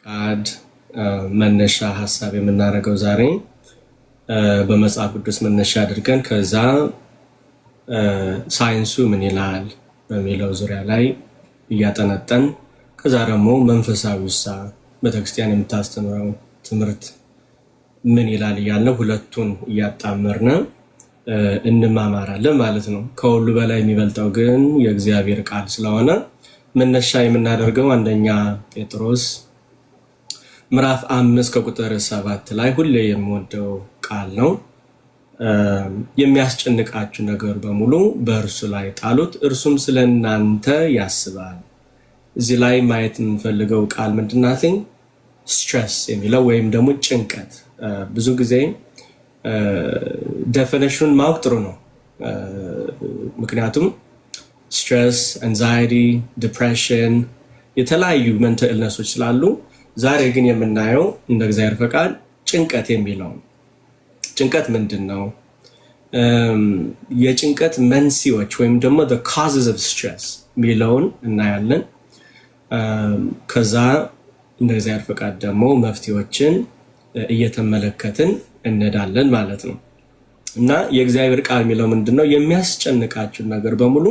ቃድ መነሻ ሐሳብ የምናደርገው ዛሬ በመጽሐፍ ቅዱስ መነሻ አድርገን ከዛ ሳይንሱ ምን ይላል በሚለው ዙሪያ ላይ እያጠነጠን ከዛ ደግሞ መንፈሳዊ ውሳ ቤተክርስቲያን የምታስተምረው ትምህርት ምን ይላል እያልን ሁለቱን እያጣመርነ እንማማራለን ማለት ነው። ከሁሉ በላይ የሚበልጠው ግን የእግዚአብሔር ቃል ስለሆነ መነሻ የምናደርገው አንደኛ ጴጥሮስ ምዕራፍ 5 ከቁጥር 7 ላይ ሁሌ የምወደው ቃል ነው። የሚያስጨንቃችሁ ነገር በሙሉ በእርሱ ላይ ጣሉት፣ እርሱም ስለእናንተ ያስባል። እዚህ ላይ ማየት የምንፈልገው ቃል ምንድናት? ስትረስ የሚለው ወይም ደግሞ ጭንቀት። ብዙ ጊዜ ዴፊኒሽኑን ማወቅ ጥሩ ነው። ምክንያቱም ስትረስ፣ አንዛይቲ፣ ዲፕሬሽን የተለያዩ ሜንታል ኢልነሶች ስላሉ ዛሬ ግን የምናየው እንደ እግዚአብሔር ፈቃድ ጭንቀት የሚለው ጭንቀት ምንድን ነው? የጭንቀት መንስኤዎች ወይም ደግሞ the causes of stress የሚለውን እናያለን። ከዛ እንደ እግዚአብሔር ፈቃድ ደግሞ መፍትሄዎችን እየተመለከትን እንሄዳለን ማለት ነው። እና የእግዚአብሔር ቃል የሚለው ምንድነው? የሚያስጨንቃችሁ ነገር በሙሉ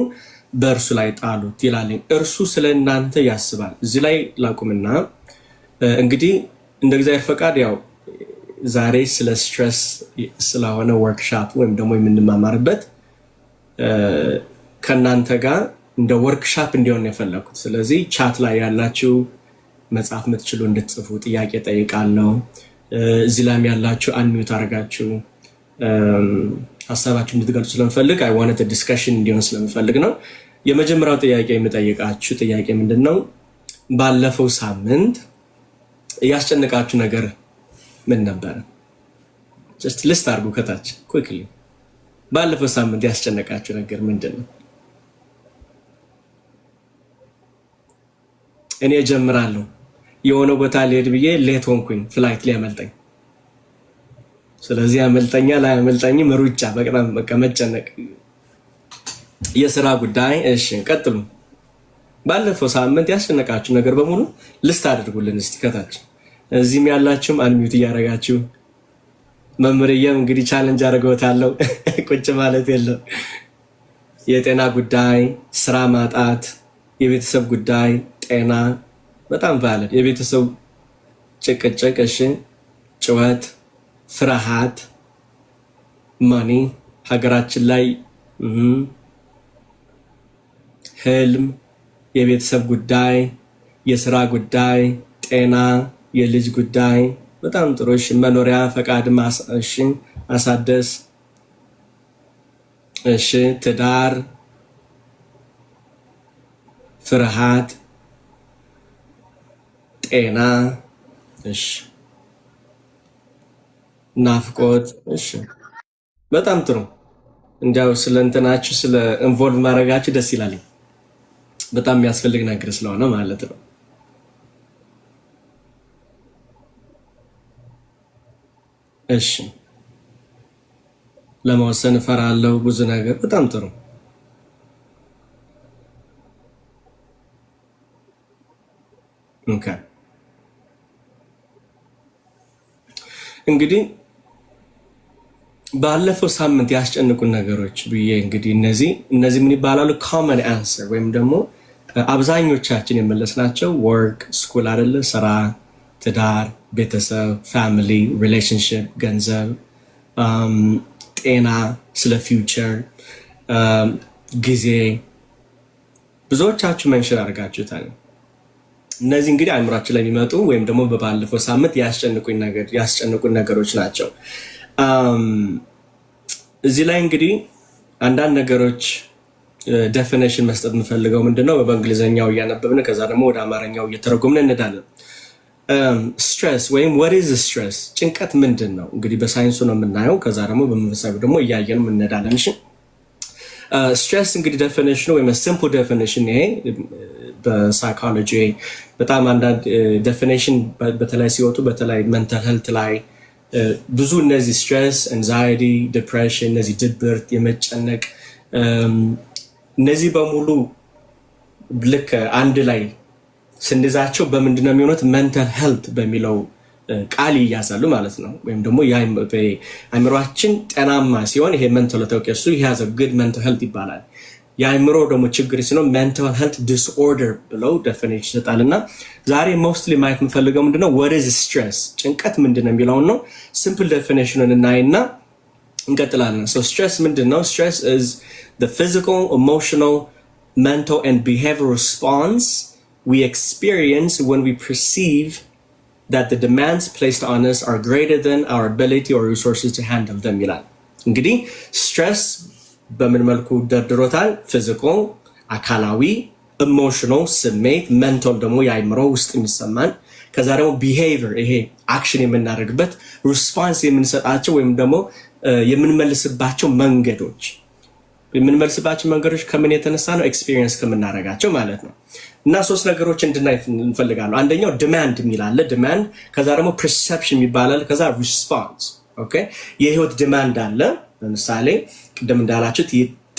በእርሱ ላይ ጣሉት ይላል። እርሱ ስለ እናንተ ያስባል። እዚህ ላይ ላቁምና እንግዲህ እንደ እግዚአብሔር ፈቃድ ያው ዛሬ ስለ ስትረስ ስለሆነ ወርክሻፕ ወይም ደግሞ የምንማማርበት ከእናንተ ጋር እንደ ወርክሻፕ እንዲሆን የፈለኩት። ስለዚህ ቻት ላይ ያላችሁ መጽሐፍ የምትችሉ እንድትጽፉ ጥያቄ ጠይቃለሁ። እዚህ ላይም ያላችሁ አንሚዩት አድርጋችሁ ሀሳባችሁ እንድትገልጹ ስለምፈልግ አይ ዋንት ዲስከሽን እንዲሆን ስለምፈልግ ነው። የመጀመሪያው ጥያቄ የምጠይቃችሁ ጥያቄ ምንድን ነው? ባለፈው ሳምንት ያስጨነቃችሁ ነገር ምን ነበር? ጀስት ሊስት አድርጉ ከታች ኩዊክሊ። ባለፈው ሳምንት ያስጨነቃችሁ ነገር ምንድን ነው? እኔ ጀምራለሁ። የሆነ ቦታ ልሄድ ብዬ ሌት ሆንኩኝ፣ ፍላይት ሊያመልጠኝ። ስለዚህ ያመልጠኛል አያመልጠኝም ሩጫ፣ በቃ መጨነቅ፣ የስራ ጉዳይ። እሺ ቀጥሉ። ባለፈው ሳምንት ያስጨነቃችሁ ነገር በሙሉ ሊስት አድርጉልን እስቲ ከታች። እዚህም ያላችሁም አንሚዩት እያደረጋችሁ መምህርዬም እንግዲህ ቻሌንጅ አድርገውታለሁ ቁጭ ማለት የለም። የጤና ጉዳይ፣ ስራ ማጣት፣ የቤተሰብ ጉዳይ፣ ጤና በጣም ቫለድ፣ የቤተሰብ ጭቅጭቅ፣ እሺ ጭወት፣ ፍርሃት፣ ማኒ፣ ሀገራችን ላይ ህልም፣ የቤተሰብ ጉዳይ፣ የስራ ጉዳይ፣ ጤና፣ የልጅ ጉዳይ በጣም ጥሩ። እሺ መኖሪያ ፈቃድ ማሳደስ፣ እሺ ትዳር፣ ፍርሃት፣ ጤና፣ እሺ ናፍቆት። እሺ በጣም ጥሩ። እንዲያው ስለ እንትናችሁ ስለ ኢንቮልቭ ማድረጋችሁ ደስ ይላል። በጣም የሚያስፈልግ ነገር ስለሆነ ማለት ነው። እሺ ለመወሰን እፈራለሁ ብዙ ነገር። በጣም ጥሩ። ኦኬ እንግዲህ ባለፈው ሳምንት ያስጨንቁን ነገሮች ብዬ እንግዲህ እነዚህ ምን ይባላሉ? ኮመን አንሰር ወይም ደግሞ አብዛኞቻችን የመለስናቸው ወርክ፣ ስኩል አይደለ፣ ስራ፣ ትዳር፣ ቤተሰብ፣ ፋሚሊ፣ ሪሌሽንሽፕ፣ ገንዘብ፣ ጤና፣ ስለ ፊውቸር፣ ጊዜ ብዙዎቻችሁ መንሽን አድርጋችሁታል። እነዚህ እንግዲህ አእምሯችን ላይ የሚመጡ ወይም ደግሞ በባለፈው ሳምንት ያስጨንቁን ነገሮች ናቸው። እዚህ ላይ እንግዲህ አንዳንድ ነገሮች ዴፊኒሽን መስጠት የምፈልገው ምንድነው፣ በእንግሊዝኛው እያነበብን ከዛ ደግሞ ወደ አማርኛው እየተረጎምን እንሄዳለን። ስትረስ ወይም what is stress፣ ጭንቀት ምንድን ነው? እንግዲህ በሳይንሱ ነው የምናየው፣ ከዛ ደግሞ በመንፈሳዊ ደግሞ እያየን እንሄዳለን። እሺ ስትረስ እንግዲህ ዴፊኒሽኑ ወይም ሲምፕል ዴፊኒሽን ይሄ በሳይኮሎጂ በጣም አንዳንድ ዴፊኒሽን በተለይ ሲወጡ በተለይ ሜንታል ሄልት ላይ ብዙ እነዚህ ስትረስ፣ አንዛይቲ፣ ዲፕሬሽን፣ እነዚህ ድብርት፣ የመጨነቅ እነዚህ በሙሉ ልክ አንድ ላይ ስንዛቸው በምንድነው የሚሆኑት? ሜንታል ሄልት በሚለው ቃል ይያዛሉ ማለት ነው። ወይም ደግሞ የአእምሯችን ጤናማ ሲሆን ይሄ ሜንታል ሄልት ይሄ has a good mental health ይባላል። የአእምሮ ደግሞ ችግር ሲሆን ሜንታል ሄልት ዲስኦርደር ብለው ዴፊኒሽን ይሰጣልና ዛሬ ሞስትሊ ማየት የምፈልገው ምንድነው what is stress ጭንቀት ምንድነው የሚለውን ነው። ሲምፕል ዴፊኒሽኑን እናይና እንቀጥላለን። so stress ምንድነው? stress is the physical, emotional, mental and behavioral response we experience when we perceive that the demands placed on us are greater than our ability or resources to handle them ይላል። እንግዲህ stress በምን መልኩ ደርድሮታል? ፊዚካል አካላዊ፣ ኢሞሽናል ስሜት፣ ሜንታል ደግሞ የአእምሮ ውስጥ የሚሰማን፣ ከዛ ደግሞ ቢሄቪየር ይሄ አክሽን የምናደርግበት፣ ሪስፖንስ የምንሰጣቸው ወይም ደግሞ የምንመልስባቸው መንገዶች ከምን የተነሳ ነው? ኤክስፒሪየንስ ከምናደርጋቸው ማለት ነው። እና ሶስት ነገሮች እንድናይ እንፈልጋለሁ። አንደኛው ዲማንድ የሚላለ ዲማንድ፣ ከዛ ደግሞ ፐርሰፕሽን የሚባላል፣ ከዛ ሪስፖንስ። ኦኬ የህይወት ዲማንድ አለ። ለምሳሌ ቅድም እንዳላችሁት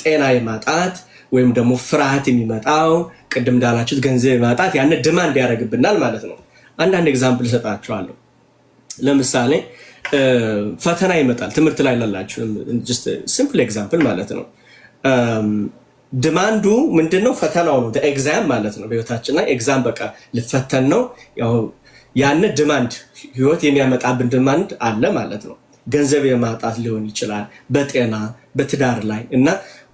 ጤና የማጣት ወይም ደግሞ ፍርሃት የሚመጣው፣ ቅድም እንዳላችሁት ገንዘብ የማጣት ያን ዲማንድ ያደርግብናል ማለት ነው። አንዳንድ ኤግዛምፕል ሰጣችኋለሁ። ለምሳሌ ፈተና ይመጣል። ትምህርት ላይ ላላችሁ ጀስት ሲምፕል ኤግዛምፕል ማለት ነው። ዲማንዱ ምንድነው? ፈተናው ነው፣ ኤግዛም ማለት ነው። በህይወታችን ላይ ኤግዛም በቃ ልፈተን ነው። ያው ያን ዲማንድ ህይወት የሚያመጣብን ዲማንድ አለ ማለት ነው። ገንዘብ የማጣት ሊሆን ይችላል፣ በጤና በትዳር ላይ እና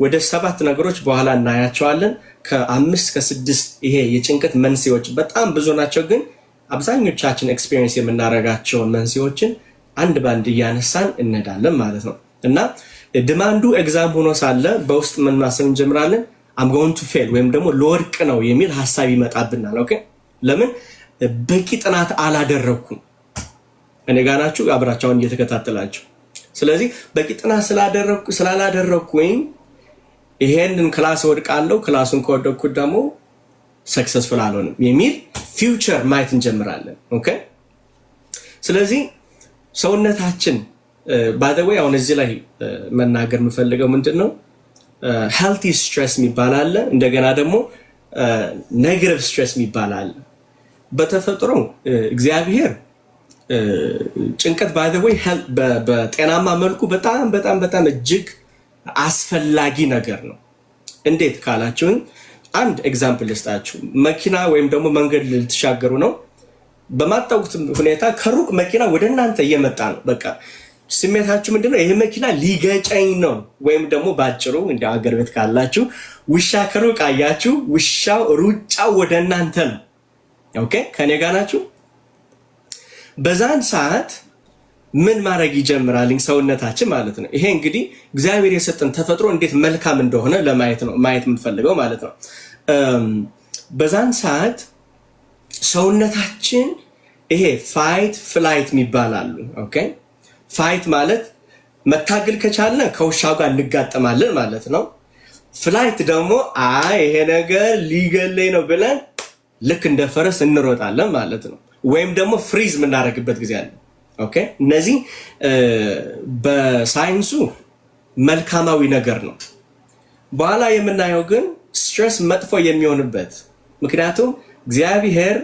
ወደ 7 ነገሮች በኋላ እናያቸዋለን። ከ5 እስከ 6 ይሄ የጭንቀት መንስኤዎች በጣም ብዙ ናቸው፣ ግን አብዛኞቻችን ኤክስፒሪየንስ የምናደርጋቸውን መንስኤዎችን አንድ ባንድ እያነሳን እንሄዳለን ማለት ነው። እና ዲማንዱ ኤግዛም ሆኖ ሳለ በውስጥ ምን ማሰብ እንጀምራለን? I'm going to fail ወይም ደግሞ ለወድቅ ነው የሚል ሀሳብ ይመጣብናል። ኦኬ ለምን? በቂ ጥናት አላደረኩም። እኔ ጋር ናችሁ አብራችሁን እየተከታተላችሁ። ስለዚህ በቂ ጥናት ስላላደረኩኝ ይሄንን ክላስ ወድቃለሁ፣ ክላሱን ከወደቅኩት ደግሞ ሰክሰስፉል አልሆንም የሚል ፊውቸር ማየት እንጀምራለን። ኦኬ ስለዚህ ሰውነታችን by the way አሁን እዚህ ላይ መናገር የምፈልገው ምንድነው? ሄልቲ ስትሬስ የሚባል አለ፣ እንደገና ደግሞ ኔጌቲቭ ስትሬስ የሚባል አለ። በተፈጥሮ እግዚአብሔር ጭንቀት by the way በጤናማ መልኩ በጣም በጣም በጣም እጅግ አስፈላጊ ነገር ነው። እንዴት ካላችሁኝ አንድ ኤግዛምፕል ልስጣችሁ። መኪና ወይም ደግሞ መንገድ ልትሻገሩ ነው። በማታውቁት ሁኔታ ከሩቅ መኪና ወደ እናንተ እየመጣ ነው። በቃ ስሜታችሁ ምንድነው? ይሄ መኪና ሊገጨኝ ነው። ወይም ደግሞ ባጭሩ እንደ ሀገር ቤት ካላችሁ ውሻ ከሩቅ አያችሁ፣ ውሻው ሩጫው ወደ እናንተ ነው። ኦኬ ከኔ ጋር ናችሁ? በዛን ሰዓት ምን ማድረግ ይጀምራል? ሰውነታችን ማለት ነው። ይሄ እንግዲህ እግዚአብሔር የሰጠን ተፈጥሮ እንዴት መልካም እንደሆነ ለማየት ነው ማየት የምንፈልገው ማለት ነው። በዛን ሰዓት ሰውነታችን ይሄ ፋይት ፍላይት የሚባላሉ። ኦኬ ፋይት ማለት መታገል ከቻለ ከውሻው ጋር እንጋጠማለን ማለት ነው። ፍላይት ደግሞ ይሄ ነገር ሊገለኝ ነው ብለን ልክ እንደ ፈረስ እንሮጣለን ማለት ነው። ወይም ደግሞ ፍሪዝ የምናደርግበት ጊዜ አለ። ኦኬ እነዚህ በሳይንሱ መልካማዊ ነገር ነው። በኋላ የምናየው ግን ስትሬስ መጥፎ የሚሆንበት ምክንያቱም እግዚአብሔር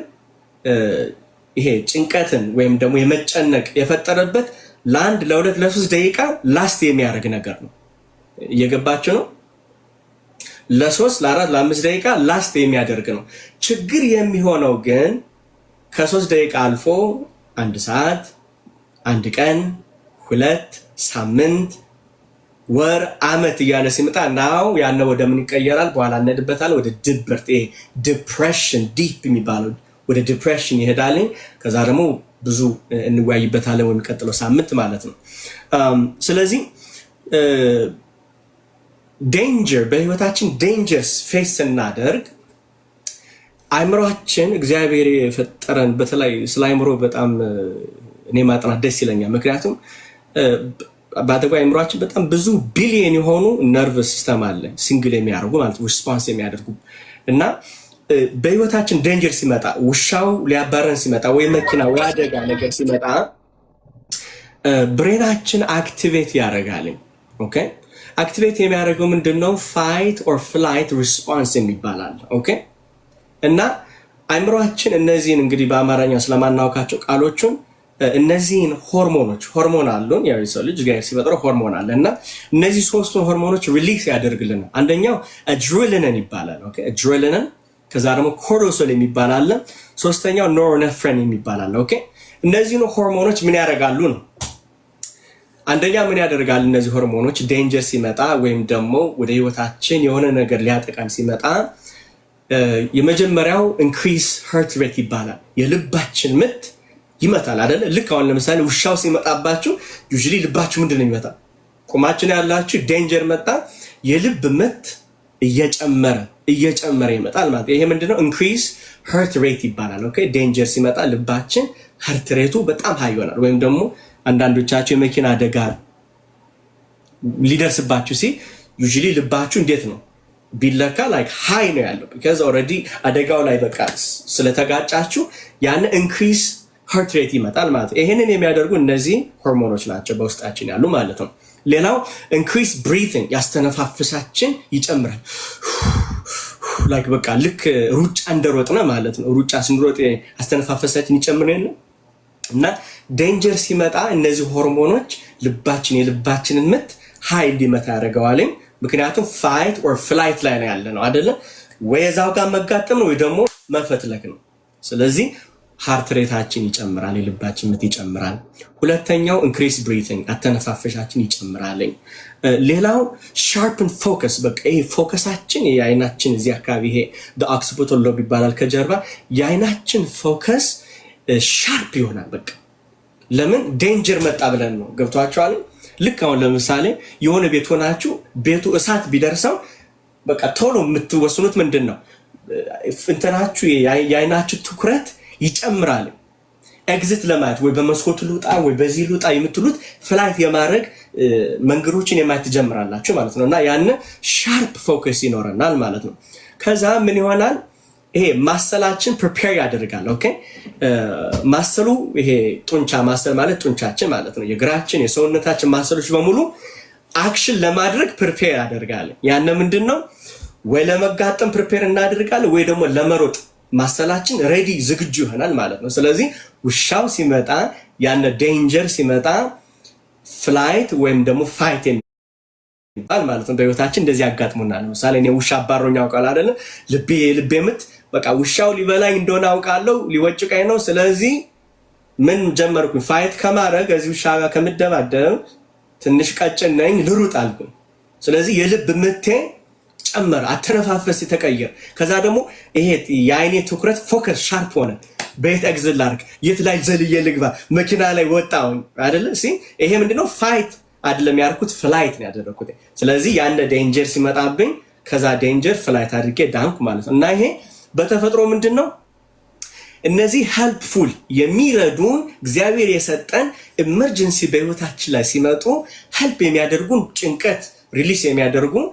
ይሄ ጭንቀትን ወይም ደግሞ የመጨነቅ የፈጠረበት ለአንድ ለሁለት ለሶስት ደቂቃ ላስት የሚያደርግ ነገር ነው። እየገባችሁ ነው? ለሶስት ለአራት ለአምስት ደቂቃ ላስት የሚያደርግ ነው። ችግር የሚሆነው ግን ከ3 ደቂቃ አልፎ 1 ሰዓት፣ 1 ቀን፣ 2 ሳምንት፣ ወር፣ አመት እያለ ሲመጣ ናው ያነ ወደ ምን ይቀየራል? በኋላ እንሄድበታለን። ወደ ድብርት ዲፕሬሽን ዲፕ የሚባለው ወደ ዲፕሬሽን ይሄዳል። ከዛ ደግሞ ብዙ እንወያይበታለን የሚቀጥለው ሳምንት ማለት ነው። ስለዚህ ዴንጀር በህይወታችን ዴንጀርስ ፌስ ስናደርግ አይምሮአችን እግዚአብሔር የፈጠረን በተለይ ስለ አይምሮ በጣም እኔ ማጥናት ደስ ይለኛል። ምክንያቱም ባደረገው አይምሮአችን በጣም ብዙ ቢሊየን የሆኑ ነርቭ ሲስተም አለ ሲንግል የሚያደርጉ ማለት ሪስፖንስ የሚያደርጉ እና በህይወታችን ዴንጀር ሲመጣ ውሻው ሊያባረን ሲመጣ ወይ መኪና ወይ አደጋ ነገር ሲመጣ ብሬናችን አክቲቬት ያደርጋል። ኦኬ አክቲቬት የሚያደርገው ምንድነው? ፋይት ኦር ፍላይት ሪስፖንስ የሚባላል። ኦኬ እና አይምሮአችን እነዚህን እንግዲህ በአማርኛ ስለማናውቃቸው ቃሎቹን እነዚህን ሆርሞን አሉን። ያው የሰው ልጅ ጋር ሲፈጥረው ሆርሞን አለ እና እነዚህ ሶስቱን ሆርሞኖች ሪሊዝ ያደርግልናል። አንደኛው አድሬናሊን ይባላል። ኦኬ አድሬናሊን፣ ከዛ ደግሞ ኮርቲሶል የሚባል አለ፣ ሶስተኛው ኖርኤፍሬን የሚባል አለ። ኦኬ እነዚህን ሆርሞኖች ምን ያደርጋሉ ነው? አንደኛ ምን ያደርጋል? እነዚህ ሆርሞኖች ዴንጀር ሲመጣ ወይም ደግሞ ወደ ህይወታችን የሆነ ነገር ሊያጠቃን ሲመጣ የመጀመሪያው ኢንክሪስ ሃርት ሬት ይባላል። የልባችን ምት ይመታል አይደለ? ልክ አሁን ለምሳሌ ውሻው ሲመጣባችሁ ዩዥሊ ልባችሁ ምንድን ነው የሚመጣ? ቁማችን ያላችሁ ዴንጀር መጣ፣ የልብ ምት እየጨመረ ይመጣል ማለት ይሄ ምንድነው? ኢንክሪስ ሃርት ሬት ይባላል። ኦኬ ዴንጀር ሲመጣ ልባችን ሃርት ሬቱ በጣም ሃይ ይሆናል። ወይም ደግሞ አንዳንዶቻችሁ የመኪና አደጋ ሊደርስባችሁ ሲል ዩዥሊ ልባችሁ እንዴት ነው ቢለካ ላይክ ሃይ ነው ያለው because already አደጋው ላይ በቃ ስለተጋጫችሁ ያን ኢንክሪስ ሃርት ሬት ይመጣል ማለት ነው። ይሄንን የሚያደርጉ እነዚህ ሆርሞኖች ናቸው በውስጣችን ያሉ ማለት ነው። ሌላው ኢንክሪስ ብሪቲንግ ያስተነፋፍሳችን ይጨምራል። ላይክ በቃ ልክ ሩጫ እንደሮጥነ ማለት ነው። ሩጫ ስንሮጥ ያስተነፋፍሳችን ይጨምር እና ዴንጀር ሲመጣ እነዚህ ሆርሞኖች የልባችንን ምት ሃይ እንዲመታ ያደርገዋል። ምክንያቱም ፋይት ኦር ፍላይት ላይ ነው ያለ ነው አይደለ? ወይ እዛው ጋር መጋጠም ነው ወይ ደግሞ መፈትለክ ነው። ስለዚህ ሃርት ሬታችን ይጨምራል፣ የልባችን ምት ይጨምራል። ሁለተኛው ኢንክሪስ ብሪቲንግ አተነፋፈሻችን ይጨምራል። ሌላው ሻርፕን ፎከስ፣ በቃ ይሄ ፎከሳችን የአይናችን እዚህ አካባቢ ይሄ ኦክሲፒታል ሎብ ይባላል ከጀርባ የአይናችን ፎከስ ሻርፕ ይሆናል። በቃ ለምን ዴንጀር መጣ ብለን ነው። ገብቷችኋል? ልክ አሁን ለምሳሌ የሆነ ቤት ሆናችሁ ቤቱ እሳት ቢደርሰው በቃ ቶሎ የምትወስኑት ምንድን ነው? እንትናችሁ የአይናችሁ ትኩረት ይጨምራል። ኤግዚት ለማየት ወይ በመስኮቱ ልውጣ ወይ በዚህ ልውጣ የምትሉት ፍላይት የማድረግ መንገዶችን የማየት ትጀምራላችሁ ማለት ነው። እና ያን ሻርፕ ፎከስ ይኖረናል ማለት ነው። ከዛ ምን ይሆናል? ይሄ ማሰላችን ፕሪፔር ያደርጋል። ኦኬ ማሰሉ ይሄ ጡንቻ ማሰል ማለት ጡንቻችን ማለት ነው። የእግራችን የሰውነታችን ማሰሎች በሙሉ አክሽን ለማድረግ ፕሪፔር ያደርጋል። ያን ምንድነው? ወይ ለመጋጠም ፕሪፔር እናደርጋለን ወይ ደግሞ ለመሮጥ ማሰላችን ሬዲ ዝግጁ ይሆናል ማለት ነው። ስለዚህ ውሻው ሲመጣ ያን ዴንጀር ሲመጣ ፍላይት ወይም ደግሞ ፋይት ይባል ማለት ነው። በህይወታችን እንደዚህ ያጋጥሙናል። ለምሳሌ እኔ ውሻ አባሮኝ አውቃለሁ አይደል? ልቤ ምት በቃ ውሻው ሊበላኝ እንደሆነ አውቃለሁ፣ ሊወጭቀኝ ነው። ስለዚህ ምን ጀመርኩኝ? ፋይት ከማድረግ እዚህ ውሻ ጋር ከምደባደብ ትንሽ ቀጭን ነኝ ልሩጥ አልኩኝ። ስለዚህ የልብ ምቴ ጨመረ፣ አተነፋፈስ ተቀየረ። ከዛ ደግሞ ይሄ የአይኔ ትኩረት ፎከስ ሻርፕ ሆነ። ቤት ኤግዚት ላድርግ፣ የት ላይ ዘልዬ ልግባ፣ መኪና ላይ ወጣሁኝ አይደለ? ይሄ ምንድነው? ፋይት አይደለም ያርኩት፣ ፍላይት ነው ያደረኩት። ስለዚህ ያን ዴንጀር ሲመጣብኝ ከዛ ዴንጀር ፍላይት አድርጌ ዳንኩ ማለት ነው። እና ይሄ በተፈጥሮ ምንድነው? እነዚህ ሄልፕፉል የሚረዱን እግዚአብሔር የሰጠን ኢመርጀንሲ በህይወታችን ላይ ሲመጡ ሄልፕ የሚያደርጉን ጭንቀት ሪሊስ የሚያደርጉን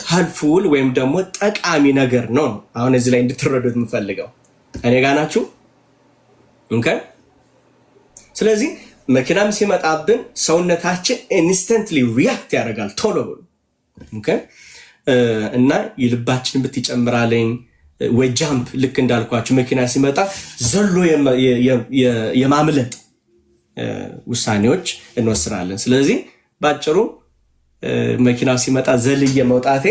ሄልፕፉል ወይም ደግሞ ጠቃሚ ነገር ነው። አሁን እዚህ ላይ እንድትረዱት የምፈልገው እኔ ጋር ናችሁ። ኦኬ። ስለዚህ መኪናም ሲመጣብን ሰውነታችን ኢንስተንትሊ ሪያክት ያደርጋል ቶሎ ብሎ። ኦኬ። እና የልባችን ምት ይጨምራልኝ። ወይ ጃምፕ ልክ እንዳልኳችሁ መኪና ሲመጣ ዘሎ የማምለጥ ውሳኔዎች እንወስናለን። ስለዚህ ባጭሩ መኪና ሲመጣ ዘልዬ መውጣቴ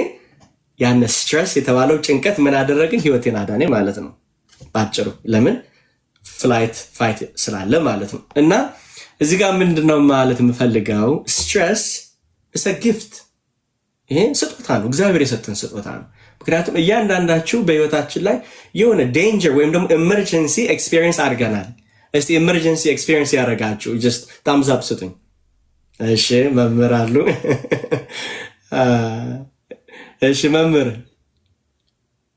ያን ስትረስ የተባለው ጭንቀት ምን አደረግን? ህይወቴን አዳኔ ማለት ነው ባጭሩ። ለምን? ፍላይት ፋይት ስላለ ማለት ነው። እና እዚህ ጋር ምንድነው ማለት የምፈልገው? ስትረስ ኢስ አ ጊፍት። ይሄ ስጦታ ነው፣ እግዚአብሔር የሰጠን ስጦታ ነው። ምክንያቱም እያንዳንዳችሁ በህይወታችን ላይ የሆነ ዴንጀር ወይም ደግሞ ኤመርጀንሲ ኤክስፒሪየንስ አድርገናል። እስቲ ኤመርጀንሲ ኤክስፒሪየንስ ያደረጋችሁ ጀስት ታምዝ አፕ ስጡኝ። እሺ መምህር አሉ። እሺ መምህር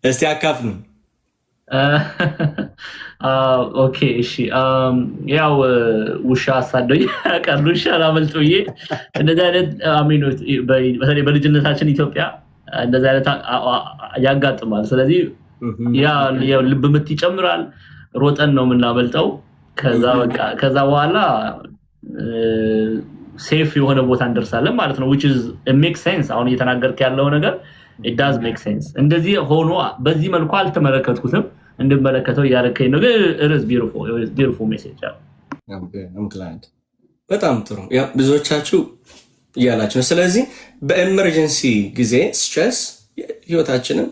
እስቲ አካፍሉ። ኦኬ እሺ። ያው ውሻ አሳደኝ ቀን ውሻ ላመልጦዬ እንደዚህ አይነት አሚኖት በተለይ በልጅነታችን ኢትዮጵያ እንደዚህ አይነት ያጋጥማል። ስለዚህ ያ ልብ ምት ይጨምራል፣ ሮጠን ነው የምናመልጠው። ከዛ በኋላ ሴፍ የሆነ ቦታ እንደርሳለን ማለት ነው which is it makes sense። አሁን እየተናገርክ ያለው ነገር it does make sense። እንደዚህ ሆኖ በዚህ መልኩ አልተመለከትኩትም። እንድመለከተው እያደረከኝ ነው። ግን it is beautiful message. I'm glad. በጣም ጥሩ። ብዙዎቻችሁ እያላችሁ ነው። ስለዚህ በኤመርጀንሲ ጊዜ ስትሬስ ህይወታችንን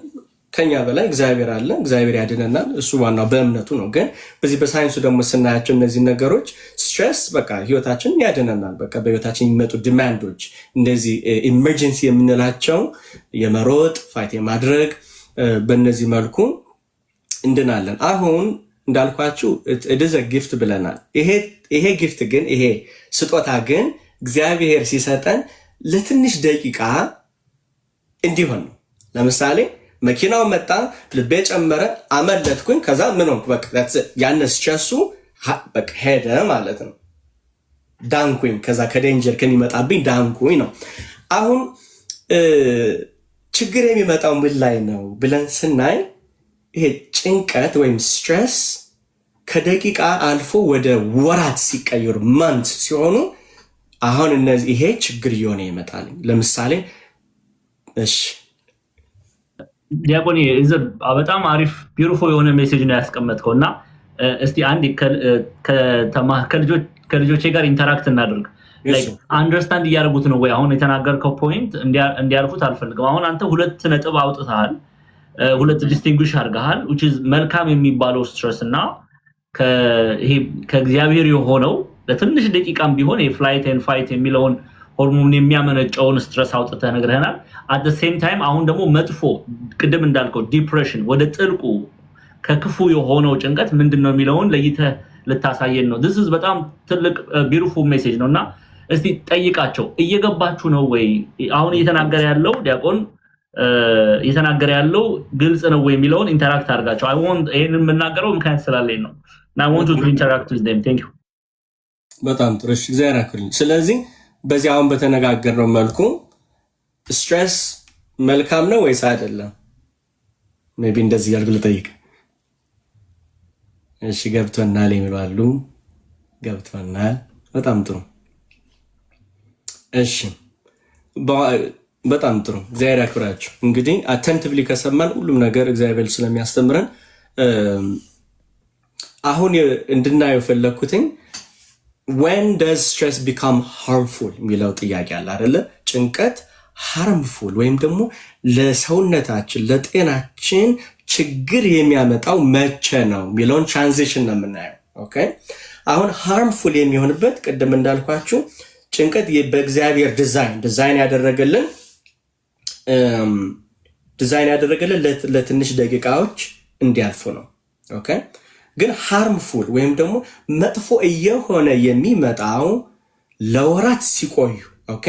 ከኛ በላይ እግዚአብሔር አለ፣ እግዚአብሔር ያድነናል። እሱ ዋናው በእምነቱ ነው። ግን በዚህ በሳይንሱ ደግሞ ስናያቸው እነዚህ ነገሮች ስትሬስ በቃ ህይወታችንን ያድነናል። በቃ በህይወታችን የሚመጡ ዲማንዶች እንደዚህ ኢመርጀንሲ የምንላቸው የመሮጥ ፋይት የማድረግ በእነዚህ መልኩ እንድናለን። አሁን እንዳልኳችሁ እድዘ ጊፍት ብለናል። ይሄ ጊፍት ግን ይሄ ስጦታ ግን እግዚአብሔር ሲሰጠን ለትንሽ ደቂቃ እንዲሆን ነው። ለምሳሌ መኪናው መጣ፣ ልቤ ጨመረ፣ አመለጥኩኝ፣ ከዛ ምን ሆንኩ? በቃ ያነስ ቸሱ በቃ ሄደ ማለት ነው። ዳንኩኝ፣ ከዛ ከዴንጀር ከሚመጣብኝ ዳንኩኝ ነው። አሁን ችግር የሚመጣው ምን ላይ ነው ብለን ስናይ ይሄ ጭንቀት ወይም ስትሬስ ከደቂቃ አልፎ ወደ ወራት ሲቀየሩ መንት ሲሆኑ አሁን እነዚህ ይሄ ችግር እየሆነ ይመጣል። ለምሳሌ እሺ ዲያቆኒ በጣም አሪፍ ቢዩቲፉል የሆነ ሜሴጅ ነው ያስቀመጥከው እና እስቲ አንድ ከልጆቼ ጋር ኢንተራክት እናደርግ። አንደርስታንድ እያደረጉት ነው ወይ? አሁን የተናገርከው ፖይንት እንዲያርፉት አልፈልግም። አሁን አንተ 2 ነጥብ አውጥተሃል፣ 2 ዲስቲንጉሽ አድርገሃል። መልካም የሚባለው ስትረስ እና ከእግዚአብሔር የሆነው ለትንሽ ደቂቃም ቢሆን የፍላይት ኤንድ ፋይት የሚለውን ሆርሞን የሚያመነጨውን ስትረስ አውጥተህ ነግረህናል። አት ዘ ሴም ታይም አሁን ደግሞ መጥፎ ቅድም እንዳልከው ዲፕሬሽን ወደ ጥልቁ ከክፉ የሆነው ጭንቀት ምንድነው የሚለውን ለይተህ ልታሳየን ነው። this is በጣም ትልቅ ቢዩቲፉል ሜሴጅ ነውና እስቲ ጠይቃቸው። እየገባችሁ ነው ወይ? አሁን እየተናገረ ያለው ዲያቆን እየተናገረ ያለው ግልጽ ነው ወይ የሚለውን ኢንተራክት አድርጋቸው። አይ ዋንት ይሄንን የምናገረው ምክንያት ስላለኝ ነው። እና I want to interact with them. Thank you. በጣም ጥሩ። እሺ እግዚአብሔር ያክብርልኝ። ስለዚህ በዚህ አሁን በተነጋገርነው መልኩ ስትሬስ መልካም ነው ወይስ አይደለም? ሜቢ እንደዚህ ያርግ ልጠይቅ። እሺ ገብቶናል የሚሉ ገብቶናል። በጣም ጥሩ። እሺ በጣም ጥሩ። እግዚአብሔር ያክብራችሁ። እንግዲህ አቴንቲቭሊ ከሰማን ሁሉም ነገር እግዚአብሔር ስለሚያስተምረን አሁን እንድናየው ፈለኩትኝ when does stress become harmful የሚለው ጥያቄ አለ አይደለ? ጭንቀት harmful ወይም ደግሞ ለሰውነታችን ለጤናችን ችግር የሚያመጣው መቼ ነው የሚለውን ትራንዚሽን ነው የምናየው። ኦኬ አሁን harmful የሚሆንበት ቅድም እንዳልኳችሁ ጭንቀት በእግዚአብሔር ዲዛይን ያደረገልን ለትንሽ ደቂቃዎች እንዲያልፉ ነው። ኦኬ ግን ሃርምፉል ወይም ደግሞ መጥፎ እየሆነ የሚመጣው ለወራት ሲቆዩ። ኦኬ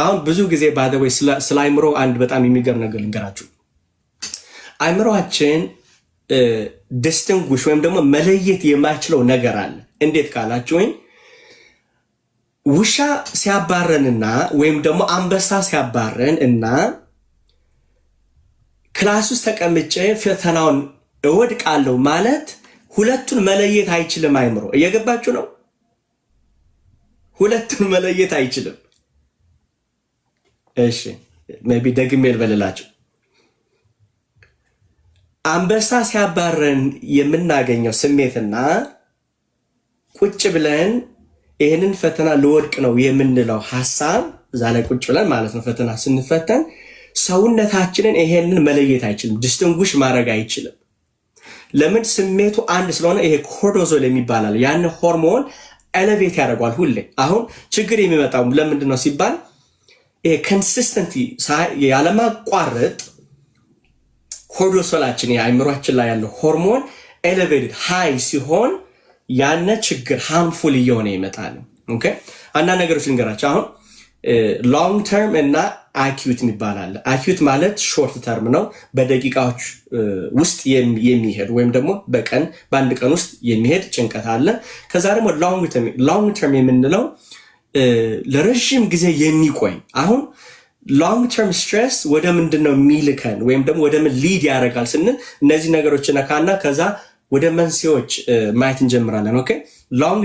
አሁን ብዙ ጊዜ ባደወይ ስለ አይምሮ አንድ በጣም የሚገርም ነገር ልንገራችሁ። አይምሮአችን ዲስቲንጉሽ ወይም ደግሞ መለየት የማይችለው ነገር አለ። እንዴት ካላችሁኝ ውሻ ሲያባረንና ወይም ደግሞ አንበሳ ሲያባረን እና ክላስ ውስጥ ተቀምጬ ፈተናውን እወድቃለሁ ማለት ሁለቱን መለየት አይችልም። አይምሮ እየገባችሁ ነው? ሁለቱን መለየት አይችልም። እሺ ሜቢ ደግሜ ልበልላችሁ። አንበሳ ሲያባረን የምናገኘው ስሜትና ቁጭ ብለን ይህንን ፈተና ልወድቅ ነው የምንለው ሐሳብ እዛ ላይ ቁጭ ብለን ማለት ነው ፈተና ስንፈተን ሰውነታችንን ይሄንን መለየት አይችልም፣ ዲስቲንጉሽ ማድረግ አይችልም። ለምን? ስሜቱ አንድ ስለሆነ ይሄ ኮርቲዞል የሚባላል ያን ሆርሞን ኤሌቬት ያደርገዋል ሁሌ። አሁን ችግር የሚመጣው ለምንድን ነው ሲባል ይሄ ኮንሲስተንት ያለማቋረጥ ኮርቲዞላችን የአእምሯችን ላይ ያለው ሆርሞን ኤሌቬትድ ሃይ ሲሆን ያነ ችግር ሃርምፉል እየሆነ ይመጣል። ኦኬ አንዳንድ ነገሮች ልንገራችሁ። አሁን ሎንግ ተርም እና አኪዩት የሚባላል። አኪዩት ማለት ሾርት ተርም ነው፣ በደቂቃዎች ውስጥ የሚሄድ ወይም ደግሞ በአንድ ቀን ውስጥ የሚሄድ ጭንቀት አለ። ከዛ ደግሞ ሎንግ ተርም የምንለው ለረዥም ጊዜ የሚቆይ። አሁን ሎንግ ተርም ስትሬስ ወደ ምንድን ነው የሚልከን ወይም ደግሞ ወደ ምን ሊድ ያደርጋል ስንል እነዚህ ነገሮች ነካና ከዛ ወደ መንስኤዎች ማየት እንጀምራለን። ኦኬ ሎንግ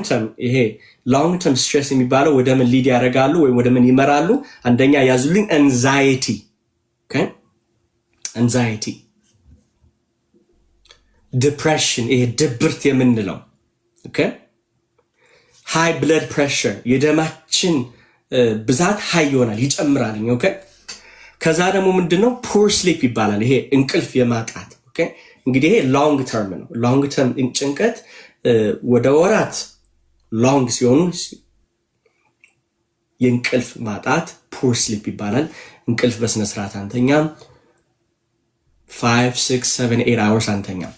ተርም ስትሬስ የሚባለው ወደ ምን ሊድ ያደርጋሉ ወይም ወደ ምን ይመራሉ? አንደኛ ያዙልኝ አንዛይቲ። ኦኬ አንዛይቲ ዲፕሬሽን ይሄ ድብርት የምንለው ኦኬ ሃይ ብለድ ፕሬሸር የደማችን ብዛት ሃይ ይሆናል ይጨምራል ኦኬ ከዛ ደግሞ ምንድነው ፑር ስሊፕ ይባላል ይሄ እንቅልፍ የማጣት ኦኬ እንግዲህ ይሄ ሎንግ ተርም ነው ሎንግ ተርም ጭንቀት ወደ ወራት ሎንግ ሲሆኑ የእንቅልፍ ማጣት ፑር ስሊፕ ይባላል እንቅልፍ በስነ ስርዓት አንተኛም 5 6 7 8 hours አንተኛም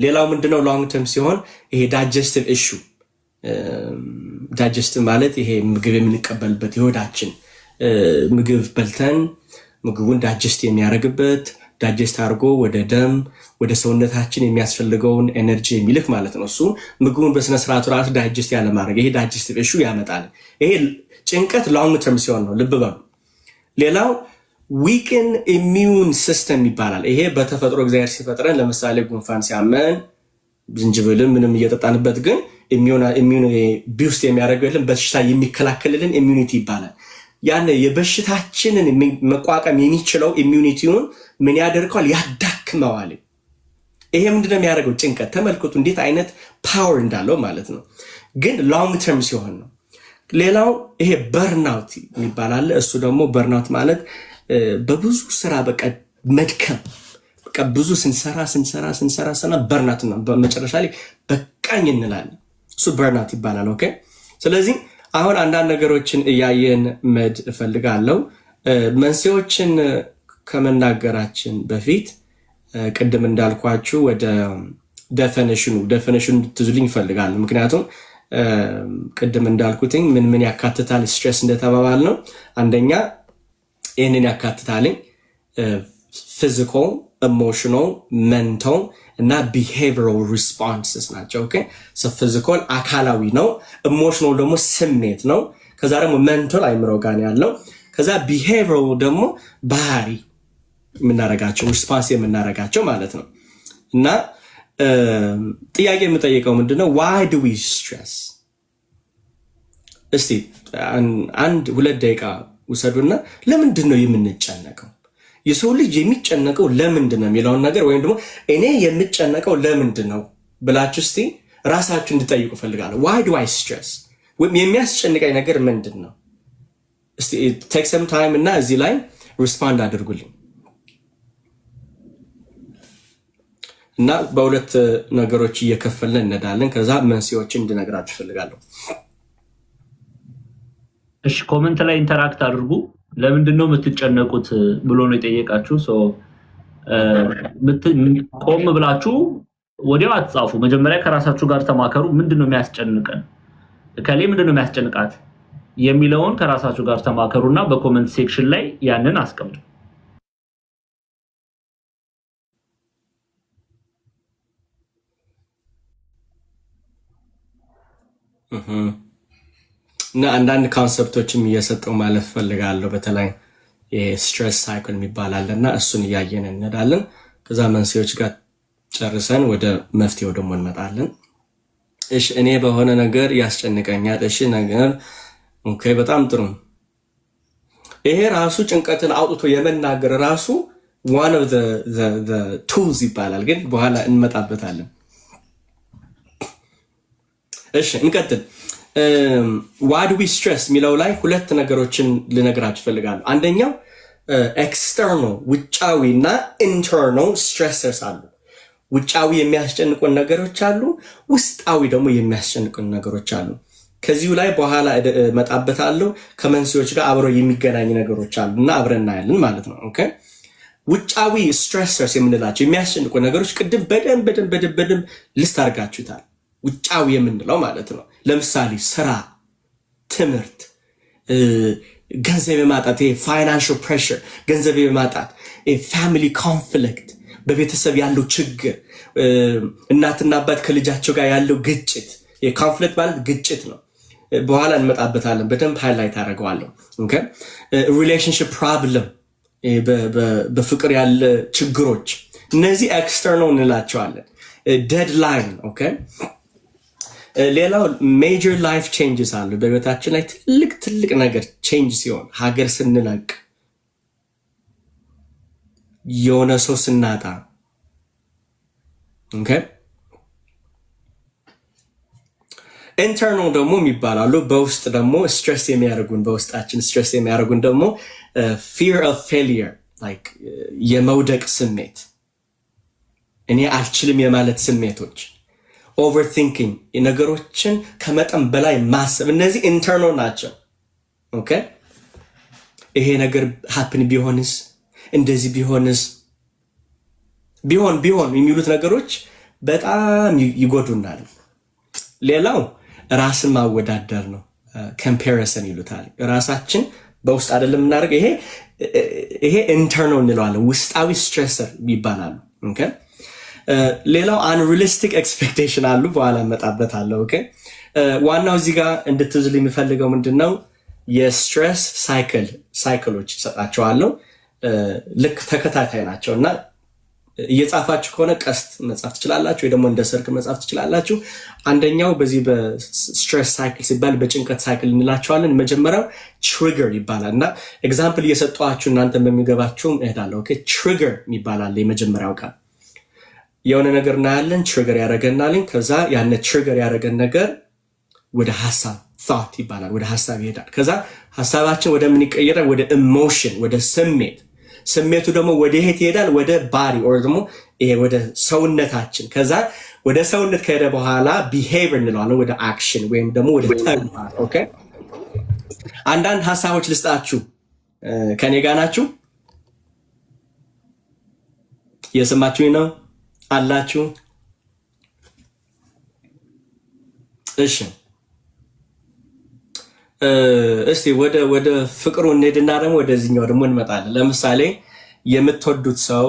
ሌላው ምንድነው ሎንግ ተርም ሲሆን ይሄ ዳይጀስቲቭ ኢሹ ዳይጀስቲቭ ማለት ይሄ ምግብ የምንቀበልበት ይሆዳችን ምግብ በልተን ምግቡን ዳይጀስት የሚያደርግበት ዳይጀስት አድርጎ ወደ ደም ወደ ሰውነታችን የሚያስፈልገውን ኤነርጂ የሚልክ ማለት ነው እሱ ምግቡን በስነ ስርዓቱ ራሱ ዳይጀስት ያለ ማድረግ ይሄ ዳይጀስቲቭ ኢሹ ያመጣል ይሄ ጭንቀት ሎንግ ተርም ሲሆን ነው ልብ በሉ ሌላው ዊክን ኢሚዩን ሲስተም ይባላል ይሄ በተፈጥሮ እግዚአብሔር ሲፈጥረን ለምሳሌ ጉንፋን ሲያመን ዝንጅብልም ምንም እየጠጣንበት ግን ኢሚዩን ቢውስት የሚያደርግልን በሽታ የሚከላከልልን ኢሚዩኒቲ ይባላል ያን የበሽታችንን መቋቋም የሚችለው ኢሚዩኒቲውን ምን ያደርጋል ያዳክመዋል ይሄ ምንድነው የሚያደርገው ጭንቀት ተመልከቱ እንዴት አይነት ፓወር እንዳለው ማለት ነው ግን ሎንግ ተርም ሲሆን ነው ሌላው ይሄ በርናውት ይባላል እሱ ደግሞ በርናውት ማለት በብዙ ስራ በቃ መድከም በቃ ብዙ ስንሰራ በርናውት ነው በመጨረሻ ላይ በቃኝ እንላለን እሱ በርናውት ይባላል ኦኬ ስለዚህ አሁን አንዳንድ ነገሮችን እያየን መድ እፈልጋለሁ መንስኤዎችን ከመናገራችን በፊት ቅድም እንዳልኳችሁ ወደ ዴፊኒሽኑ ትዙልኝ እፈልጋለሁ ምክንያቱም ቅድም እንዳልኩትኝ ምን ያካትታል ስትሬስ እንደተባባል ነው አንደኛ ይህንን ያካትታል ፊዚካል ኢሞሽናል ሜንታል እና ቢሄቪራል ሪስፖንስስ ናቸው ኦኬ ሶ ፊዚካል አካላዊ ነው ኢሞሽናል ደግሞ ስሜት ነው ከዛ ደግሞ ሜንታል አይምሮ ጋር ያለው ከዛ ቢሄቪራል ደግሞ ባህሪ የምናረጋቸው ሪስፖንስ የምናረጋቸው ማለት ነው እና ጥያቄ የምጠይቀው ምንድነው why do we stress እስቲ አንድ 2 ደቂቃ ውሰዱና ለምንድን ነው የምንጨነቀው የሰው ልጅ የሚጨነቀው ለምንድን ነው የሚለውን ነገር ወይም ደግሞ እኔ የምጨነቀው ለምንድን ነው ብላችሁ እስቲ ራሳችሁ እንድጠይቁ ፈልጋለሁ why do I stress ወይም የሚያስጨንቀኝ ነገር ምንድን ነው እስቲ take some time እና እዚህ ላይ ሪስፖንድ አድርጉልኝ እና በሁለት ነገሮች እየከፈልን እንሄዳለን ከዛ መንስኤዎችን እንድነግራችሁ ፈልጋለሁ እሺ ኮሜንት ላይ ኢንተራክት አድርጉ ለምንድን ነው የምትጨነቁት ብሎ ነው የጠየቃችሁ ሶ ቆም ብላችሁ ወዲያው አትጻፉ መጀመሪያ ከራሳችሁ ጋር ተማከሩ ምንድነው የሚያስጨንቀን ከሌ ምንድነው የሚያስጨንቃት የሚለውን ከራሳችሁ ጋር ተማከሩና በኮሜንት ሴክሽን ላይ ያንን አስቀምጡ እና አንዳንድ ኮንሰፕቶችም እየሰጠው ማለት ፈልጋለሁ በተለይ የስትሬስ ሳይክል የሚባላልና እሱን እያየን እንሄዳለን ከዛ መንስኤዎች ጋር ጨርሰን ወደ መፍትሄው ደግሞ እንመጣለን እሺ እኔ በሆነ ነገር ያስጨንቀኛል እሺ ነገር ኦኬ በጣም ጥሩ ይሄ ራሱ ጭንቀትን አውጥቶ የመናገር ራሱ one of the tools ይባላል ግን በኋላ እንመጣበታለን እሺ እንቀጥል why do we stress ሚለው ላይ ሁለት ነገሮችን ልነግራችሁ ፈልጋለሁ አንደኛው external ውጫዊና internal stressors አሉ ውጫዊ የሚያስጨንቁን ነገሮች አሉ ውስጣዊ ደግሞ የሚያስጨንቁን ነገሮች አሉ ከዚሁ ላይ በኋላ መጣበታለሁ ከመንስኤዎች ጋር አብረው የሚገናኙ ነገሮች አሉና አብረን እናያለን ማለት ነው ኦኬ ውጫዊ stressors የምንላቸው የሚያስጨንቁ ነገሮች ቅድም በደንብ ሊስት አድርጋችሁታል ውጫዊ የምንለው ማለት ነው ለምሳሌ ስራ ትምህርት ገንዘብ የማጣት ፋይናንሻል ፕሬሸር ገንዘብ የማጣት ፋሚሊ ኮንፍሊክት በቤተሰብ ያለው ችግር እናትና አባት ከልጃቸው ጋር ያለው ግጭት የኮንፍሊክት ማለት ግጭት ነው በኋላ እንመጣበታለን በደንብ ሃይላይት አደርገዋለሁ ኦኬ ሪሌሽንሺፕ ፕሮብለም በፍቅር ያለ ችግሮች እነዚህ ኤክስተርናል እንላቸዋለን ዴድላይን ኦኬ ሌላው ሜጀር ላይፍ ቼንጅስ አሉ በህይወታችን ላይ ትልቅ ነገር ቼንጅ ሲሆን ሀገር ስንለቅ የሆነ ሰው ስናጣ ኦኬ ኢንተርናል ደግሞ የሚባላሉ በውስጥ ደግሞ ስትሬስ የሚያደርጉን በውስጣችን ስትሬስ የሚያደርጉን ደግሞ fear of failure like የመውደቅ ስሜት እኔ አልችልም የማለት ስሜቶች overthinking ነገሮችን ከመጠን በላይ ማሰብ እነዚህ ኢንተርናል ናቸው ኦኬ ይሄ ነገር happen ቢሆንስ እንደዚህ ቢሆንስ ቢሆን የሚሉት ነገሮች በጣም ይጎዱናል ሌላው ራስን ማወዳደር ነው comparison ይሉታል ራሳችን በውስጥ አይደለም እናደርገው ይሄ ኢንተርናል እንለዋለን ውስጣዊ ስትሬሰር ይባላል ኦኬ ሌላው unrealistic expectation አሉ በኋላ መጣበታለሁ ኦኬ ዋናው እዚህ ጋር እንድትዝል የሚፈልገው ምንድነው የስትሬስ ሳይክሎች ሰጣቸዋለሁ ልክ ተከታታይ ናቸውና እየጻፋችሁ ከሆነ ቀስት መጻፍ ትችላላችሁ ወይ ደግሞ እንደ ሰርክ መጻፍ ትችላላችሁ አንደኛው በዚህ በስትሬስ ሳይክል ሲባል በጭንቀት ሳይክል እንላቸዋለን መጀመሪያው ትሪገር ይባላልና ኤግዛምፕል እየሰጣችሁ እናንተ በሚገባችሁ እሄዳለሁ ኦኬ ትሪገር ይባላል የመጀመሪያው ቃል የሆነ ነገር እናያለን ትሪገር ያደርገናል ከዛ ያነ ትሪገር ያደረገን ነገር ወደ ሐሳብ thought ይባላል ወደ ሐሳብ ይሄዳል ከዛ ሐሳባችን ወደ ምን ይቀየራል ወደ ኢሞሽን ወደ ስሜቱ ደግሞ ወደ የት ይሄዳል ወደ ባዲ ኦር ደግሞ ይሄ ወደ ሰውነታችን ከዛ ወደ ሰውነት ከሄደ በኋላ ቢሄቪየር እንለዋለን ወደ አክሽን ወይም ደግሞ ወደ ተግባር ኦኬ አንዳንድ ሐሳቦች ልስጣችሁ ከኔ ጋር ናችሁ የሰማችሁኝ ነው አላችሁ እሺ እስቲ ወደ ፍቅሩ እንሄድና ደግሞ ወደዚህኛው ደግሞ እንመጣለን ለምሳሌ የምትወዱት ሰው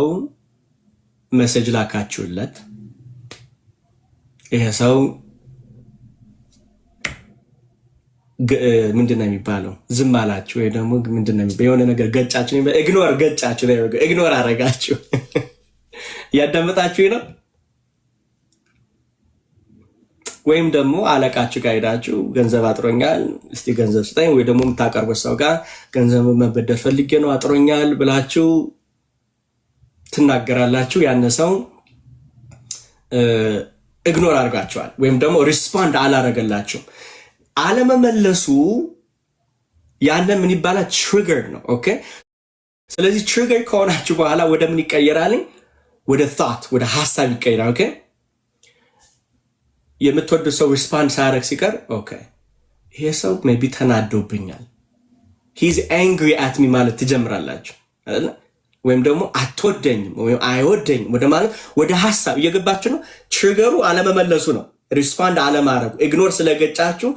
ሜሴጅ ላካችሁለት ይሄ ሰው ምንድነው የሚባለው ዝም አላችሁ ወይ ደግሞ ምንድነው የሆነ ነገር ገጫችሁ ኢግኖር አረጋችሁ ያዳመጣችሁ ነው ወይም ደግሞ አለቃችሁ ጋር ሄዳችሁ ገንዘብ አጥሮኛል እስቲ ገንዘብ ስጠኝ ወይ ደግሞ የምታቀርቡት ሰው ጋር ገንዘብ መበደር ፈልጌ ነው አጥሮኛል ብላችሁ ትናገራላችሁ ያን ሰው ኢግኖር አድርጋችኋል ወይም ደግሞ ሪስፖንድ አላረገላችሁ አለመመለሱ ያን ምን ይባላል ትሪገር ነው ኦኬ ስለዚህ ትሪገር ከሆናችሁ በኋላ ወደ ምን ይቀየራል ወደ thought ወደ ሐሳብ ይቀየራል ኦኬ የምትወዱ ሰው ሪስፖንድ ሳያደርግ ሲቀር ኦኬ ይሄ ሰው ሜቢ ተናዶብኛል he's angry at me ማለት ትጀምራላችሁ አይደል ወይም ደግሞ አትወደኝም ወይም አይወደኝም ወደ ማለት ወደ ሐሳብ እየገባችሁ ነው ትሪገሩ አለመመለሱ ነው ሪስፖንድ አለማድረጉ ኢግኖር ስለገጫችሁ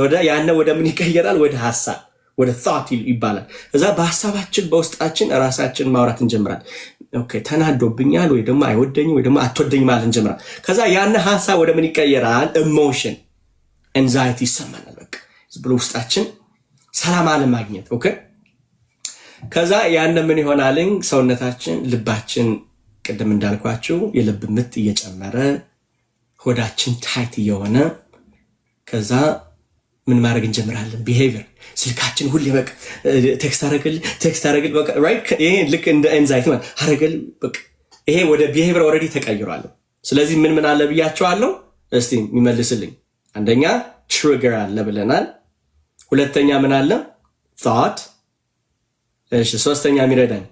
ወደ ያነ ወደ ምን ይቀየራል ወደ ሐሳብ ወደ thought ይባላል እዛ በሐሳባችን በውስጣችን ራሳችን ማውራት እንጀምራለን ኦኬ ተናዶብኛል ወይ ደግሞ አይወደኝም ወይ ደግሞ አትወደኝም ማለት እንጀምራለን ከዛ ያነ ሐሳብ ወደ ምን ይቀየራል ኢሞሽን አንዛይቲ ይሰማናል በቃ ብሎ ውስጣችን ሰላም አለማግኘት ኦኬ ከዛ ያነ ምን ይሆናል ሰውነታችን ልባችን ቅድም እንዳልኳችሁ የልብ ምት እየጨመረ ሆዳችን ታይት እየሆነ ከዛ ምን ማድረግ እንጀምራለን ቢሄቪየር ስልካችን ሁሌ በቃ ቴክስት አረግል በቃ ራይት ይሄ ልክ እንደ አንዛይቲ ማለት አረግል በቃ ይሄ ወደ ቢሄቪየር ኦልሬዲ ተቀይሯል ስለዚህ ምን አለ ብያቸዋለሁ እስቲ የሚመልስልኝ አንደኛ ትሪገር አለ ብለናል ሁለተኛ ምን አለ thought እሺ ሶስተኛ የሚረዳኝ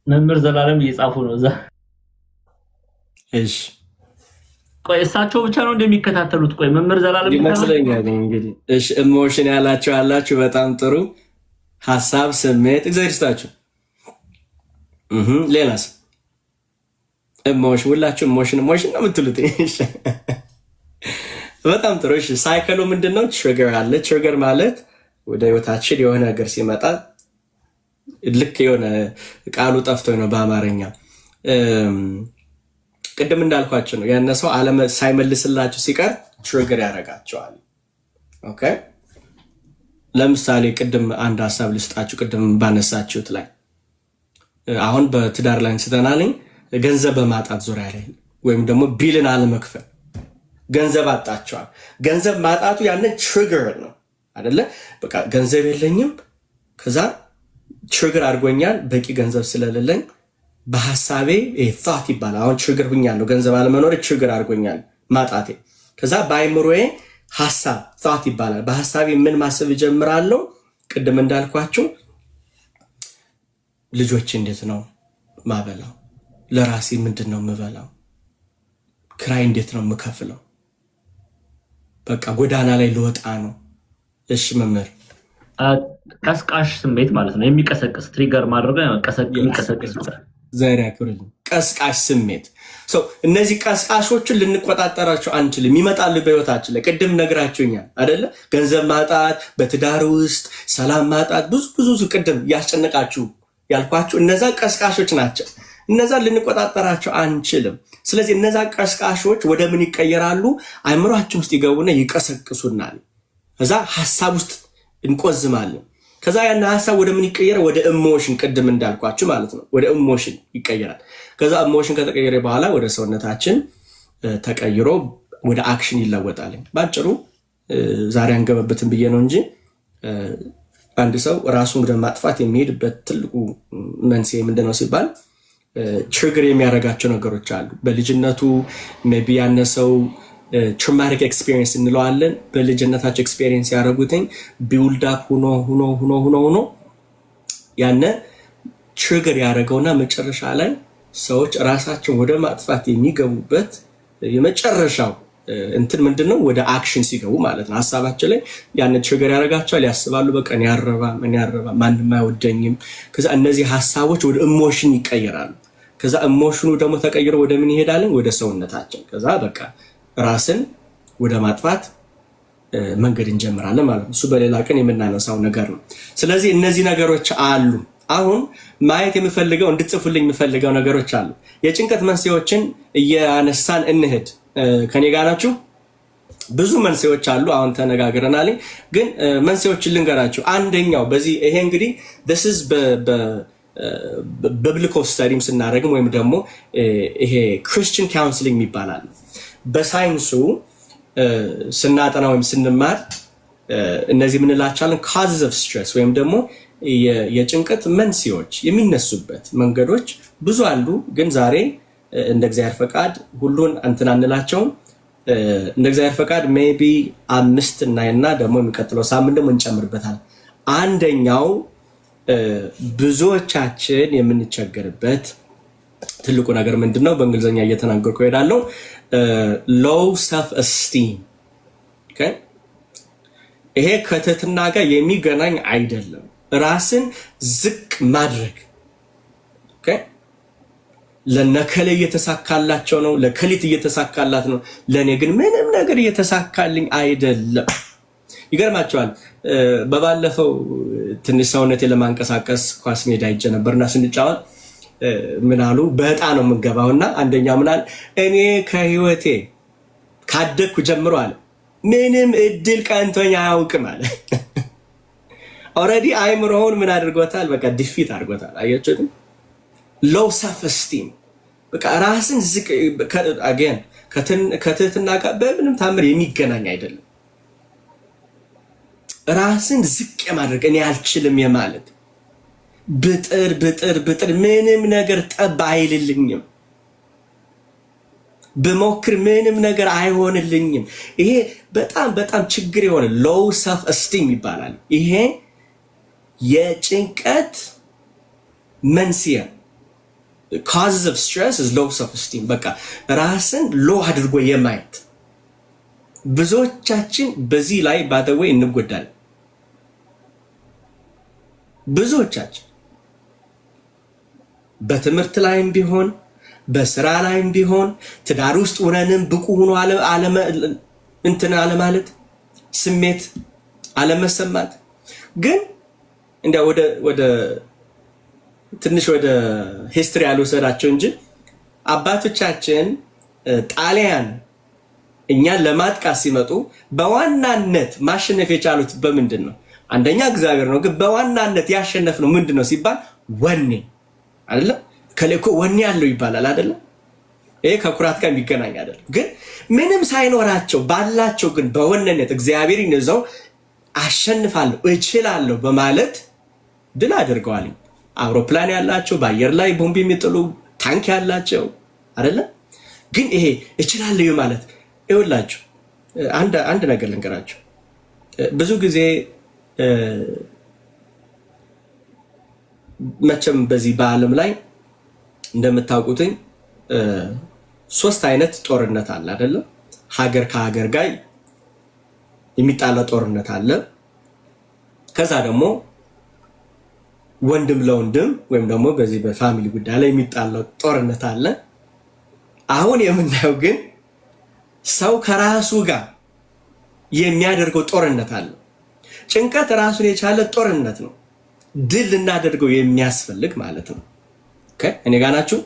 መምህር ዘላለም እየጻፉ ነው እዛ እሺ ቆይ እሳቸው ብቻ ነው እንደሚከታተሉት ቆይ መምህር ዘላለም ይመስለኛል እንግዲህ እሺ ኢሞሽን ያላችሁ በጣም ጥሩ ሐሳብ ስሜት እግዚአብሔር ይስጣችሁ ሌላስ ኢሞሽን ሁላችሁ ኢሞሽን ነው የምትሉት እሺ በጣም ጥሩ እሺ ሳይክሉ ምንድነው ትሪገር አለ ትሪገር ማለት ወደ ህይወታችን የሆነ ነገር ሲመጣ ልክ የሆነ ቃሉ ጠፍቶ ነው በአማርኛ ቅድም እንዳልኳችሁ ነው ያን ሰው ሳይመልስላችሁ ሲቀር ትሪገር ያደርጋቸዋል ኦኬ ለምሳሌ ቅድም አንድ ሐሳብ ልስጣችሁ ቅድም ባነሳችሁት ላይ አሁን በትዳር ላይ ስተናልኝ ገንዘብ በማጣት ዙሪያ ላይ ወይም ደግሞ ቢልን አለመክፈል ገንዘብ አጣቸዋል ገንዘብ ማጣቱ ያንን ትሪገር ነው አይደለ በቃ ገንዘብ የለኝም ከዛ ትሪገር አድርጎኛል በቂ ገንዘብ ስለሌለኝ በሐሳቤ ታት ይባላል። አሁን ትሪገር ሁኛለሁ፣ ገንዘብ አለመኖር ትሪገር አድርጎኛል ማጣቴ። ከዛ በአይምሮዬ ሐሳብ ታት ይባላል። በሐሳቤ ምን ማሰብ እጀምራለሁ? ቅድም እንዳልኳችሁ ልጆች እንዴት ነው ማበላው? ለራሴ ምንድን ነው የምበላው? ክራይ እንዴት ነው የምከፍለው? በቃ ጎዳና ላይ ልወጣ ነው። እሺ መምህር። ቀስቃሽ ስሜት ማለት ነው፣ የሚቀሰቅስ ትሪገር ማድረግ የሚቀሰቅስ ዘር ያክብርልኝ። ቀስቃሽ ስሜት እነዚህ ቀስቃሾችን ልንቆጣጠራቸው አንችልም። ይመጣሉ በህይወታችን ላይ። ቅድም ነግራችሁኛል አይደለ? ገንዘብ ማጣት፣ በትዳር ውስጥ ሰላም ማጣት፣ ብዙ ቅድም ያስጨነቃችሁ ያልኳችሁ እነዛ ቀስቃሾች ናቸው። እነዛ ልንቆጣጠራቸው አንችልም። ስለዚህ እነዛ ቀስቃሾች ወደ ምን ይቀየራሉ? አእምሯችን ውስጥ ይገቡና ይቀሰቅሱናል። ከዛ ሀሳብ ውስጥ እንቆዝማለን። ከዛ ያን ሀሳብ ወደ ምን ይቀየራል? ወደ ኢሞሽን፣ ቅድም እንዳልኳችሁ ማለት ነው። ወደ ኢሞሽን ይቀየራል። ከዛ ኢሞሽን ከተቀየረ በኋላ ወደ ሰውነታችን ተቀይሮ ወደ አክሽን ይለወጣል። ባጭሩ ዛሬ አንገበበትን ብዬ ነው እንጂ አንድ ሰው ራሱን ወደ ማጥፋት የሚሄድበት ትልቁ መንስኤ ምንድነው ሲባል ትሪገር የሚያደርጋቸው ነገሮች አሉ። በልጅነቱ ሜቢ ያነሰው ትራውማቲክ ኤክስፒሪየንስ እንለዋለን። በልጅነታቸው ኤክስፒሪየንስ ያደረጉትኝ ቢውልድ አፕ ሆኖ ያነ ትሪገር ያደረገውና መጨረሻ ላይ ሰዎች ራሳቸውን ወደ ማጥፋት የሚገቡበት የመጨረሻው እንትን ምንድነው? ወደ አክሽን ሲገቡ ማለት ነው። ሀሳባቸው ላይ ያንን ትሪገር ያደርጋቸዋል። ያስባሉ፣ በቃ እኔ ያረባ ማንም አይወደኝም። ከዛ እነዚህ ሀሳቦች ወደ ኢሞሽን ይቀየራሉ። ከዛ ኢሞሽኑ ደግሞ ተቀይሮ ወደ ምን ይሄዳልን? ወደ ሰውነታችን። ከዛ በቃ ራስን ወደ ማጥፋት መንገድ እንጀምራለን ማለት ነው። እሱ በሌላ ቀን የምናነሳው ነገር ነው። ስለዚህ እነዚህ ነገሮች አሉ። አሁን ማየት የምፈልገው እንድትጽፉልኝ የምፈልገው ነገሮች አሉ። የጭንቀት መንስኤዎችን እያነሳን እንሄድ። ከኔ ጋር ናችሁ? ብዙ መንስኤዎች አሉ። አሁን ተነጋግረናል፣ ግን መንስኤዎችን ልንገራችሁ። አንደኛው በዚህ ይሄ እንግዲህ this is በቢብሊካል ስተዲም ስናደርግም ወይም ደግሞ ይሄ ክርስቲያን ካውንስሊንግ ይባላል። በሳይንሱ ስናጠና ወይም ስንማር እነዚህ የምንላቸዋለን ካዝስ ኦፍ ስትሬስ ወይም ደግሞ የጭንቀት መንስኤዎች የሚነሱበት መንገዶች ብዙ አሉ። ግን ዛሬ እንደ እግዚአብሔር ፈቃድ ሁሉን እንትን አንላቸውም። እንደ እግዚአብሔር ፈቃድ ሜቢ 5 እናይና ደግሞ የሚቀጥለው ሳምንት ደግሞ እንጨምርበታል። አንደኛው ብዙዎቻችን የምንቸገርበት ትልቁ ነገር ምንድነው? በእንግሊዝኛ እየተናገርኩ እሄዳለሁ። ሎው ሰልፍ እስቲም። ይሄ ከትህትና ጋር የሚገናኝ አይደለም። ራስን ዝቅ ማድረግ። ለነከለ እየተሳካላቸው ነው፣ ለከሊት እየተሳካላት ነው፣ ለእኔ ግን ምንም ነገር እየተሳካልኝ አይደለም። ይገርማቸዋል። በባለፈው ትንሽ ሰውነቴ ለማንቀሳቀስ ኳስ ሜዳ ሄጄ ነበርና ስንጫወት ምን አሉ? በዕጣ ነው የምንገባውና አንደኛው ምን አለ? እኔ ከህይወቴ ካደግኩ ጀምሮ አለ ምንም እድል ቀንቶኝ አያውቅም አለ። ኦልሬዲ አይምሮውን ምን አድርጎታል? በቃ ዲፊት አድርጎታል። አያችሁት? ሎው ሰልፍ እስቲም። በቃ ራስን ዝቅ አገን ከትህትና ጋር በምንም ታምር የሚገናኝ አይደለም። ራስን ዝቅ የማድረግ እኔ አልችልም የማለት ብጥር ምንም ነገር ጠብ አይልልኝም፣ ብሞክር ምንም ነገር አይሆንልኝም። ይሄ በጣም ችግር የሆነ ሎው ሰልፍ እስቲም ይባላል። ይሄ የጭንቀት መንስኤ causes of stress is low self esteem። በቃ ራስን ሎ አድርጎ የማየት ብዙዎቻችን በዚህ ላይ by the way እንጎዳለን። ብዙዎቻችን በትምህርት ላይም ቢሆን በስራ ላይም ቢሆን ትዳር ውስጥ ሆነንም ብቁ ሆኖ አለማለት፣ ስሜት አለመሰማት። ግን እንደ ወደ ትንሽ ወደ ሂስትሪ ያልወሰዳቸው እንጂ አባቶቻችን ጣሊያን እኛን ለማጥቃት ሲመጡ በዋናነት ማሸነፍ የቻሉት በምንድን ነው? አንደኛ እግዚአብሔር ነው። ግን በዋናነት ያሸነፍነው ምንድን ነው ሲባል ወኔ አይደለም። ከሌኮ ወኔ ያለው ይባላል አይደለም። ይሄ ከኩራት ጋር የሚገናኝ አይደለም። ግን ምንም ሳይኖራቸው ባላቸው ግን በወነነት እግዚአብሔርን ይዘው አሸንፋለሁ እችላለሁ በማለት ድል አድርገዋል። አውሮፕላን ያላቸው በአየር ላይ ቦምብ የሚጥሉ ታንክ ያላቸው አይደለ? ግን ይሄ እችላለሁ ማለት ይኸውላችሁ፣ አንድ ነገር ልንገራችሁ። ብዙ ጊዜ መቼም በዚህ በዓለም ላይ እንደምታውቁትኝ 3 አይነት ጦርነት አለ አይደለም? ሀገር ከሀገር ጋር የሚጣላ ጦርነት አለ። ከዛ ደግሞ ወንድም ለወንድም ወይም ደግሞ በዚህ በፋሚሊ ጉዳይ ላይ የሚጣላው ጦርነት አለ። አሁን የምናየው ግን ሰው ከራሱ ጋር የሚያደርገው ጦርነት አለ። ጭንቀት ራሱን የቻለ ጦርነት ነው። ድል ልናደርገው የሚያስፈልግ ማለት ነው። እኔ ጋር ናችሁ?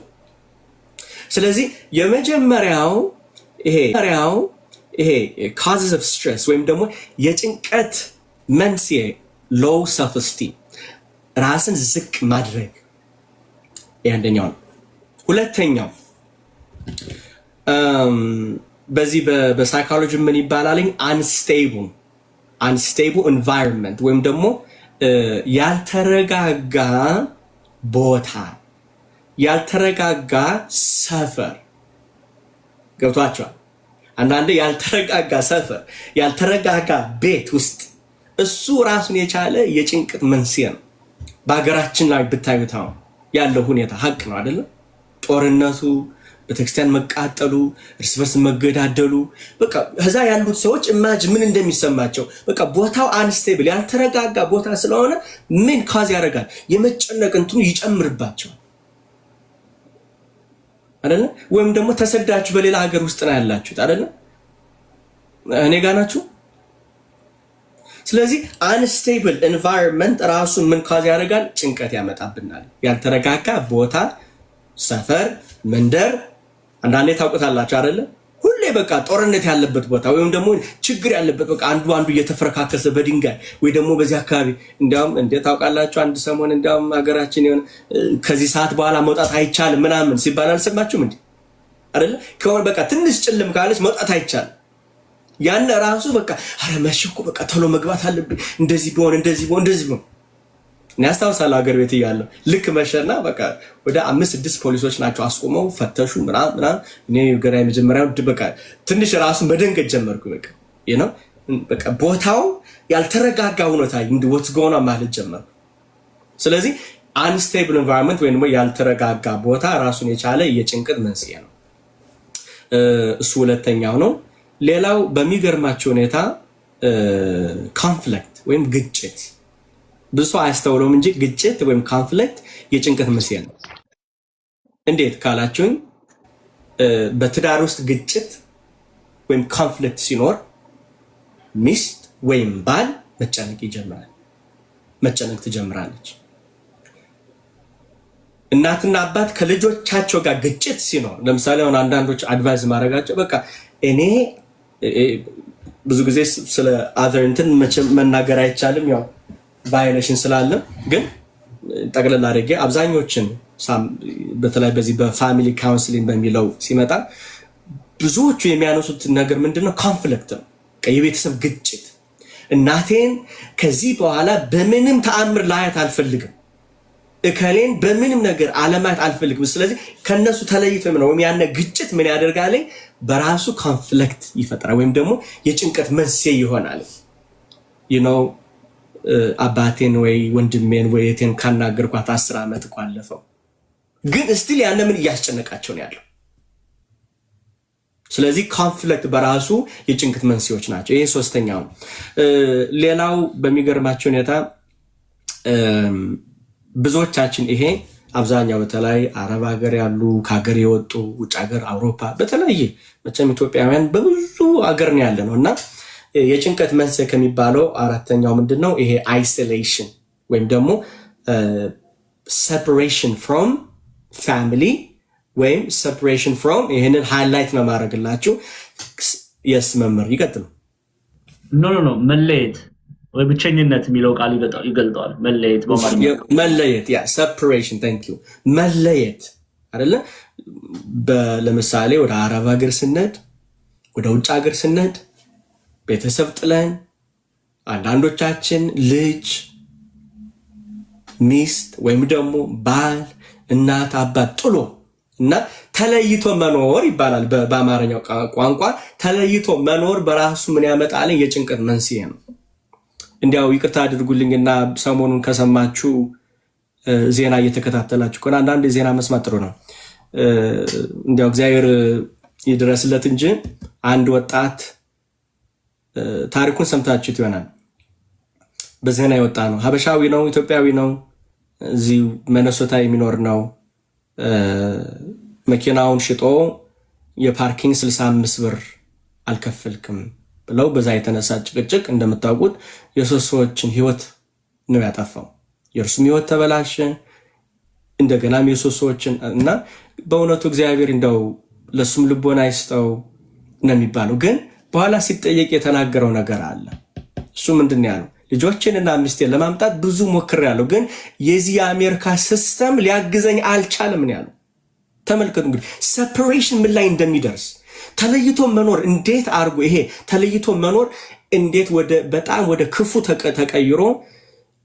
ስለዚህ የመጀመሪያው ይሄ causes of stress ወይም ደግሞ የጭንቀት መንስኤ low self esteem ራስን ዝቅ ማድረግ አንደኛው ነው። ሁለተኛው በዚህ በሳይኮሎጂ ምን ይባላል? unstable environment ወይም ደግሞ ያልተረጋጋ ቦታ፣ ያልተረጋጋ ሰፈር። ገብቷቸዋል? አንዳንዴ ያልተረጋጋ ሰፈር፣ ያልተረጋጋ ቤት ውስጥ እሱ ራሱን የቻለ የጭንቀት መንስኤ ነው። በሀገራችን ላይ ብታዩት አሁን ያለው ሁኔታ ሀቅ ነው አይደለም? ጦርነቱ፣ ቤተክርስቲያን መቃጠሉ፣ እርስ በርስ መገዳደሉ፣ በቃ ከዛ ያሉት ሰዎች ኢማጅ ምን እንደሚሰማቸው በቃ ቦታው አንስቴብል ያልተረጋጋ ቦታ ስለሆነ ምን ካዝ ያደርጋል? የመጨነቅ እንትኑ ይጨምርባቸዋል አይደለ? ወይም ደግሞ ተሰዳችሁ በሌላ ሀገር ውስጥ ነው ያላችሁት አይደለ? እኔ ጋር ናችሁ? ስለዚህ አንስቴብል ኤንቫይሮንመንት ራሱ ምን ካዝ ያደርጋል? ጭንቀት ያመጣብናል። ያልተረጋጋ ቦታ፣ ሰፈር፣ መንደር አንዳንዴ ታውቁታላችሁ አይደለ? ሁሌ በቃ ጦርነት ያለበት ቦታ ወይም ደግሞ ችግር ያለበት በቃ አንዱ እየተፈረካከሰ በድንጋይ ወይ ደግሞ በዚህ አካባቢ እንዲያውም እንዴት ታውቃላችሁ? አንድ ሰሞን እንዲያውም ሀገራችን የሆነ ከዚህ ሰዓት በኋላ መውጣት አይቻልም ምናምን ሲባል አልሰማችሁም እንዴ? አይደለ? ከሆነ በቃ ትንሽ ጭልም ካለች መውጣት አይቻልም። ያን ራሱ በቃ አረ መሸ እኮ በቃ ቶሎ መግባት አለብኝ እንደዚህ ቢሆን እኔ አስታውሳለሁ ሀገር ቤት እያለሁ ልክ መሸና በቃ ወደ 5-6 ፖሊሶች ናቸው አስቆመው ፈተሹ ምናምን። እኔ ገና የመጀመሪያው በቃ ትንሽ ራሱ መደንገጥ ጀመርኩ። በቃ ቦታው ያልተረጋጋ ሁኔታ what's going on ማለት ጀመርኩ። ስለዚህ unstable environment ወይም ያልተረጋጋ ቦታ ራሱን የቻለ የጭንቀት መንስኤ ነው። እሱ ሁለተኛው ነው። ሌላው በሚገርማቸው ሁኔታ ኮንፍሊክት ወይም ግጭት ብዙ ሰው አያስተውለውም እንጂ ግጭት ወይም ኮንፍሊክት የጭንቀት መንስኤ ነው። እንዴት ካላችሁኝ በትዳር ውስጥ ግጭት ወይም ኮንፍሊክት ሲኖር ሚስት ወይም ባል መጨነቅ ትጀምራለች። እናትና አባት ከልጆቻቸው ጋር ግጭት ሲኖር ለምሳሌ አሁን አንዳንዶች አድቫይዝ ማድረጋቸው በቃ እኔ ብዙ ጊዜ ስለ አዘር እንትን መናገር አይቻልም ያው ቫዮሌሽን ስላለ፣ ግን ጠቅለል አድርጌ አብዛኞችን በተለይ በዚህ በፋሚሊ ካውንስሊንግ በሚለው ሲመጣ ብዙዎቹ የሚያነሱት ነገር ምንድነው? ኮንፍሊክት ነው። የቤተሰብ ግጭት። እናቴን ከዚህ በኋላ በምንም ተአምር ላያት አልፈልግም፣ እከሌን በምንም ነገር አለማየት አልፈልግም። ስለዚህ ከነሱ ተለይቶ ነው ያነ ግጭት ምን ያደርጋል? በራሱ ኮንፍሊክት ይፈጥራል ወይም ደግሞ የጭንቀት መንስኤ ይሆናል። አባቴን ወይ ወንድሜን ወይ እህቴን ካናገርኳት 10 ዓመት እኮ አለፈው፣ ግን እስቲል ያነ ምን እያስጨነቃቸው ነው ያለው። ስለዚህ ኮንፍሊክት በራሱ የጭንቀት መንስኤዎች ናቸው። ይሄ ሶስተኛው። ሌላው በሚገርማቸው ሁኔታ ብዙዎቻችን ይሄ አብዛኛው በተለይ አረብ ሀገር ያሉ ከሀገር የወጡ ውጭ ሀገር አውሮፓ በተለያየ መቼም ኢትዮጵያውያን በብዙ ሀገር ነው ያለ ነው እና የጭንቀት መንስኤ ከሚባለው አራተኛው ምንድነው? ይሄ አይሶሌሽን ወይም ደግሞ separation from family ወይም separation from ይሄንን ሃይላይት ነው ማድረግላችሁ። የስ መምህር ይቀጥሉ። ኖ መለየት ወይ ብቸኝነት የሚለው ቃል ይገልጠዋል። መለየት በማለት መለየት ያ separation thank you መለየት አይደለ? ለምሳሌ ወደ አረብ ሀገር ስንሄድ ወደ ውጭ ሀገር ስንሄድ ቤተሰብ ጥለን አንዳንዶቻችን ልጅ ሚስት ወይም ደግሞ ባል እናት አባት ጥሎ እና ተለይቶ መኖር ይባላል በአማርኛው ቋንቋ። ተለይቶ መኖር በራሱ ምን ያመጣል? የጭንቀት መንስኤ ነው። እንዲያው ይቅርታ አድርጉልኝና ሰሞኑን ከሰማችሁ ዜና እየተከታተላችሁ ከሆነ አንዳንድ ዜና መስማት ጥሩ ነው። እንዲያው እግዚአብሔር ይድረስለት እንጂ አንድ ወጣት ታሪኩን ሰምታችሁት ይሆናል። በዜና የወጣ ነው። ሀበሻዊ ነው፣ ኢትዮጵያዊ ነው፣ እዚህ ሚኔሶታ የሚኖር ነው። መኪናውን ሽጦ የፓርኪንግ 65 ብር አልከፈልክም ብለው በዛ የተነሳ ጭቅጭቅ እንደምታውቁት የሶስት ሰዎችን ህይወት ነው ያጠፋው። የእርሱም ህይወት ተበላሸ፣ እንደገናም የሶስት ሰዎችን እና በእውነቱ እግዚአብሔር እንደው ለሱም ልቦና ይስጠው ነው የሚባለው። ግን በኋላ ሲጠየቅ የተናገረው ነገር አለ። እሱ ምንድን ያለው? ልጆችንና ሚስቴን ለማምጣት ብዙ ሞክሬያለሁ፣ ግን የዚህ የአሜሪካ ሲስተም ሊያግዘኝ አልቻለም ነው ያለው። ተመልከቱ እንግዲህ ሴፐሬሽን ምን ላይ እንደሚደርስ፣ ተለይቶ መኖር እንዴት አድርጎ ይሄ ተለይቶ መኖር እንዴት በጣም ወደ ክፉ ተቀይሮ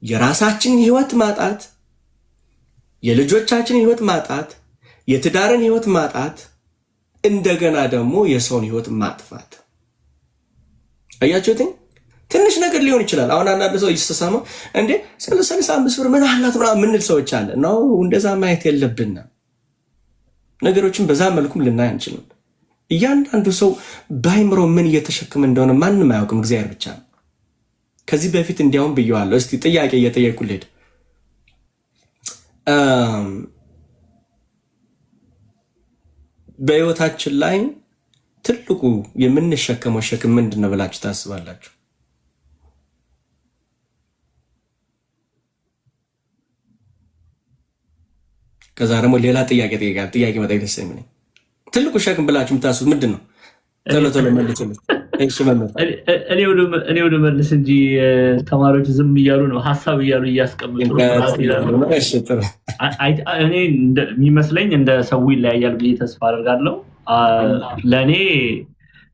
የራሳችንን ህይወት ማጣት፣ የልጆቻችንን ህይወት ማጣት፣ የትዳርን ህይወት ማጣት፣ እንደገና ደግሞ የሰውን ህይወት ማጥፋት። አያችሁትኝ? ትንሽ ነገር ሊሆን ይችላል። አሁን አንዳንድ ሰው ይስተሳማ እንዴ 35 ብር ምን አላት ምናምን ምንል ሰዎች አለ ነው። እንደዛ ማየት የለብንም። ነገሮችን በዛ መልኩም ልናይ አንችልም። እያንዳንዱ ሰው በአይምሮ ምን እየተሸከመ እንደሆነ ማንም አያውቅም፣ እግዚአብሔር ብቻ ነው። ከዚህ በፊት እንዲያውም ብየዋለሁ። እስቲ ጥያቄ እየጠየቅኩ ልሄድ። በህይወታችን ላይ ትልቁ የምንሸከመው ሸክም ምንድን ነው ብላችሁ ታስባላችሁ? ከዛ ደግሞ ሌላ ጥያቄ ጠይቃለሁ። ጥያቄ መጠየቅ ደስ የሚለኝ ትልቁ ሸክም ብላችሁ የምታስቡት ምንድን ነው? ቶሎ ቶሎ መልሱልኝ። እሺ መምህር፣ እኔ ወደ መልስ እንጂ ተማሪዎች ዝም እያሉ ነው፣ ሀሳብ እያሉ እያስቀምጡ። እሺ ጥሩ። እኔ የሚመስለኝ እንደ ሰው ይለያያል ብዬ ተስፋ አደርጋለሁ። ለእኔ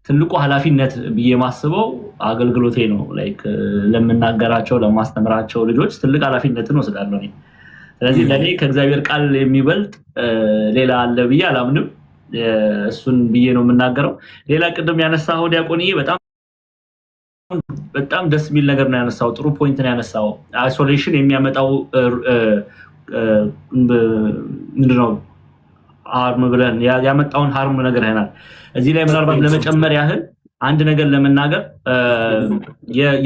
ትልቁ ኃላፊነት ብዬ ማስበው አገልግሎቴ ነው። ላይክ ለምናገራቸው ለማስተምራቸው ልጆች ትልቅ ኃላፊነትን ወስዳለሁ እኔ። ስለዚህ ለእኔ ከእግዚአብሔር ቃል የሚበልጥ ሌላ አለ ብዬ አላምንም። እሱን ብዬ ነው የምናገረው። ሌላ ቅድም ያነሳው ዲያቆንዬ በጣም ደስ የሚል ነገር ነው ያነሳው። ጥሩ ፖይንት ነው ያነሳው። አይሶሌሽን የሚያመጣው ምንድነው ሃርም ብለን ያመጣውን ሃርም ነገር ይሆናል። እዚህ ላይ ምናልባት ለመጨመር ያህል አንድ ነገር ለመናገር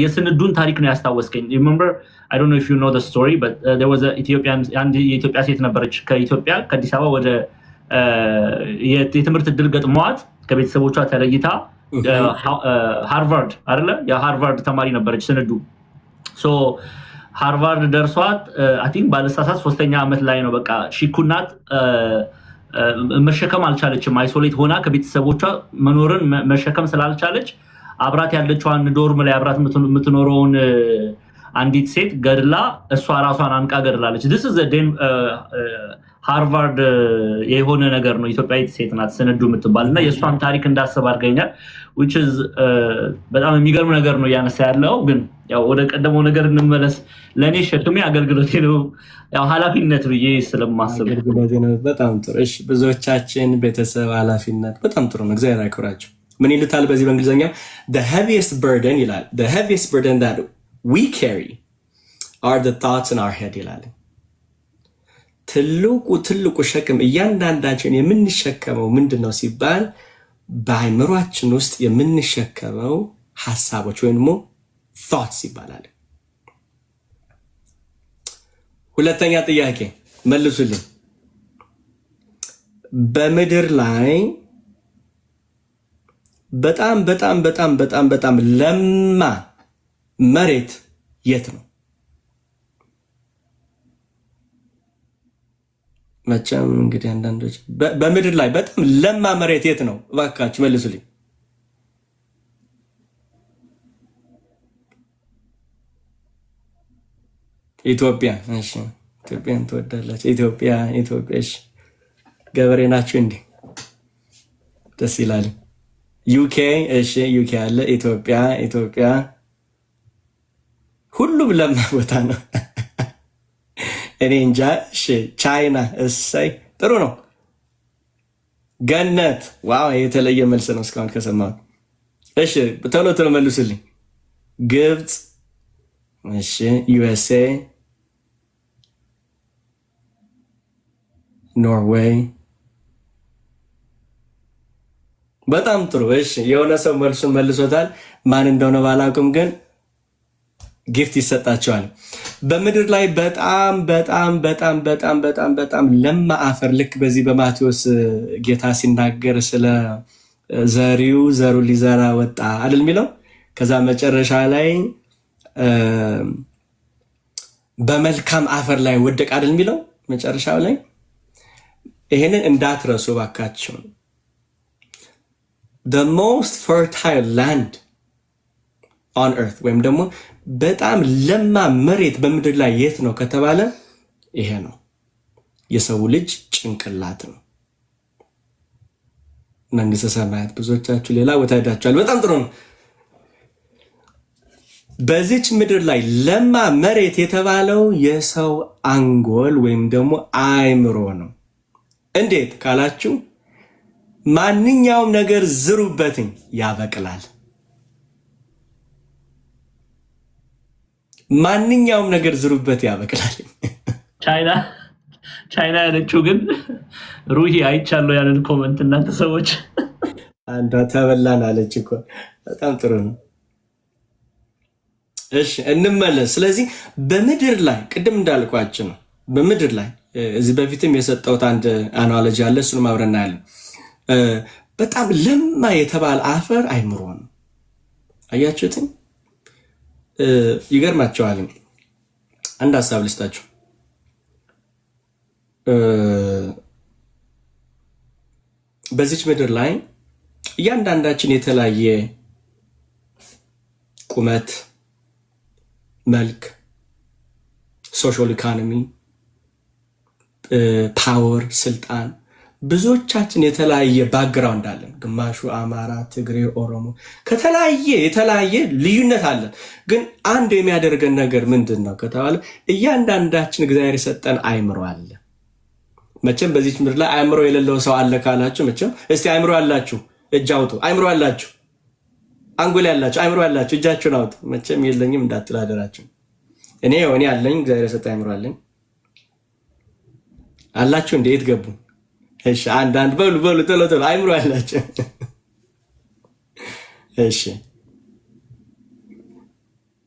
የስንዱን ታሪክ ነው ያስታወስከኝ። remember I don't know if you know the story but there was a Ethiopian የኢትዮጵያ ሴት ነበረች ከኢትዮጵያ ከአዲስ አበባ ወደ የትምህርት እድል ገጥሟት ከቤተሰቦቿ ተለይታ ሃርቫርድ አይደለ የሃርቫርድ ተማሪ ነበረች ስንዱ። ሶ ሃርቫርድ ደርሷት አይ ቲንክ ባለሳሳት 3ኛ ዓመት ላይ ነው በቃ ሺኩናት መሸከም አልቻለችም። አይሶሌት ሆና ከቤተሰቦቿ መኖርን መሸከም ስላልቻለች አብራት ያለችዋን ዶርም ላይ አብራት የምትኖረውን አንዲት ሴት ገድላ እሷ ራሷን አንቃ ገድላለች። this is a ሃርቫርድ የሆነ ነገር ነው። ኢትዮጵያዊት ሴት ናት ስንዱ የምትባል እና የእሷን ታሪክ እንዳስብ አድርገኛል። which is በጣም የሚገርም ነገር ነው እያነሳ ያለው። ግን ያው ወደ ቀደመው ነገር እንመለስ። ለእኔ ሸክሜ አገልግሎቴ ነው፣ ያው ኃላፊነት ብዬ ስለማስብ አገልግሎቴ ነው። በጣም ጥሩ። እሺ ብዙዎቻችን ቤተሰብ ኃላፊነት በጣም ጥሩ ነው። እግዚአብሔር ያክብራቸው። ምን ይሉታል በዚህ በእንግሊዝኛው the heaviest burden ይላል። the heaviest burden that we carry are the thoughts in our head ይላል። ትልቁ ሸክም እያንዳንዳችን የምንሸከመው ምንድን ነው ሲባል በአይምሯችን ውስጥ የምንሸከመው ሐሳቦች ወይም ደግሞ thoughts ይባላል። ሁለተኛ ጥያቄ መልሱልኝ። በምድር ላይ በጣም በጣም በጣም በጣም በጣም ለማ መሬት የት ነው? መቼም እንግዲህ አንዳንዶች በምድር ላይ በጣም ለማ መሬት የት ነው? እባካችሁ መልሱልኝ። ኢትዮጵያ። እሺ ኢትዮጵያን ትወዳላችሁ? ኢትዮጵያ። እሺ ገበሬ ናችሁ እንዴ? ደስ ይላል። ዩኬ። እሺ ዩኬ አለ። ኢትዮጵያ ሁሉም ለማ ቦታ ነው። እኔ እንጃ። እሺ ቻይና፣ እሰይ ጥሩ ነው። ገነት፣ ዋው የተለየ መልስ ነው እስካሁን ከሰማሁት። እሺ ቶሎ ቶሎ መልሱልኝ። ግብፅ፣ እሺ ዩኤስኤ፣ ኖርዌይ። በጣም ጥሩ። እሺ የሆነ ሰው መልሱን መልሶታል። ማን እንደሆነ ባላውቅም ግን ጊፍት ይሰጣቸዋል። በምድር ላይ በጣም በጣም በጣም በጣም በጣም በጣም ለማ አፈር፣ ልክ በዚህ በማቴዎስ ጌታ ሲናገር ስለ ዘሪው ዘሩ ሊዘራ ወጣ አይደል የሚለው። ከዛ መጨረሻ ላይ በመልካም አፈር ላይ ወደቅ አይደል የሚለው መጨረሻው ላይ። ይሄንን እንዳትረሱ ባካችሁ። the most fertile land on earth ወይም ደግሞ በጣም ለማ መሬት በምድር ላይ የት ነው ከተባለ ይሄ ነው፣ የሰው ልጅ ጭንቅላት ነው። መንግስተ ሰማያት። ብዙዎቻችሁ ሌላ ቦታ ሄዳችኋል። በጣም ጥሩ ነው። በዚች ምድር ላይ ለማ መሬት የተባለው የሰው አንጎል ወይም ደግሞ አእምሮ ነው። እንዴት ካላችሁ ማንኛውም ነገር ዝሩበትኝ ያበቅላል። ማንኛውም ነገር ዝሩበት ያበቅላል። ቻይና ያለችው ግን ሩሂ አይቻለሁ ያንን ኮመንት እናንተ ሰዎች አንዷ ተበላን አለች እኮ። በጣም ጥሩ ነው። እሺ እንመለስ። ስለዚህ በምድር ላይ ቅድም እንዳልኳችሁ ነው። በምድር ላይ እዚህ በፊትም የሰጠሁት አንድ አናሎጂ አለ። እሱንም አብረን እናያለን። በጣም ለማ የተባለ አፈር አይምሮ ነው። አያችሁትኝ? ይገርማቸዋል። አንድ ሀሳብ ልስጣችሁ። በዚች ምድር ላይ እያንዳንዳችን የተለያየ ቁመት፣ መልክ፣ ሶሻል ኢኮኖሚ፣ ፓወር፣ ስልጣን፣ ብዙዎቻችን የተለያየ ባክግራውንድ አለን። ግማሹ አማራ፣ ትግሬ፣ ኦሮሞ የተለያየ ልዩነት አለን። ግን አንድ የሚያደርገን ነገር ምንድን ነው ከተባለ እያንዳንዳችን እግዚአብሔር የሰጠን አይምሮ አለ። መቼም በዚች ምድር ላይ አይምሮ የሌለው ሰው አለ ካላችሁ፣ መቼም እስቲ አይምሮ ያላችሁ እጅ አውጡ። አይምሮ ያላችሁ፣ አንጎል ያላችሁ፣ አይምሮ ያላችሁ እጃችሁን አውጡ። መቼም የለኝም እንዳትሉ አደራችሁ። እኔ አለኝ፣ እግዚአብሔር የሰጠ አይምሮ አለኝ። አላችሁ እንዴት ገቡ? እሺ አንዳንድ በሉ ቶሎ አይምሮ ያላችሁ። እሺ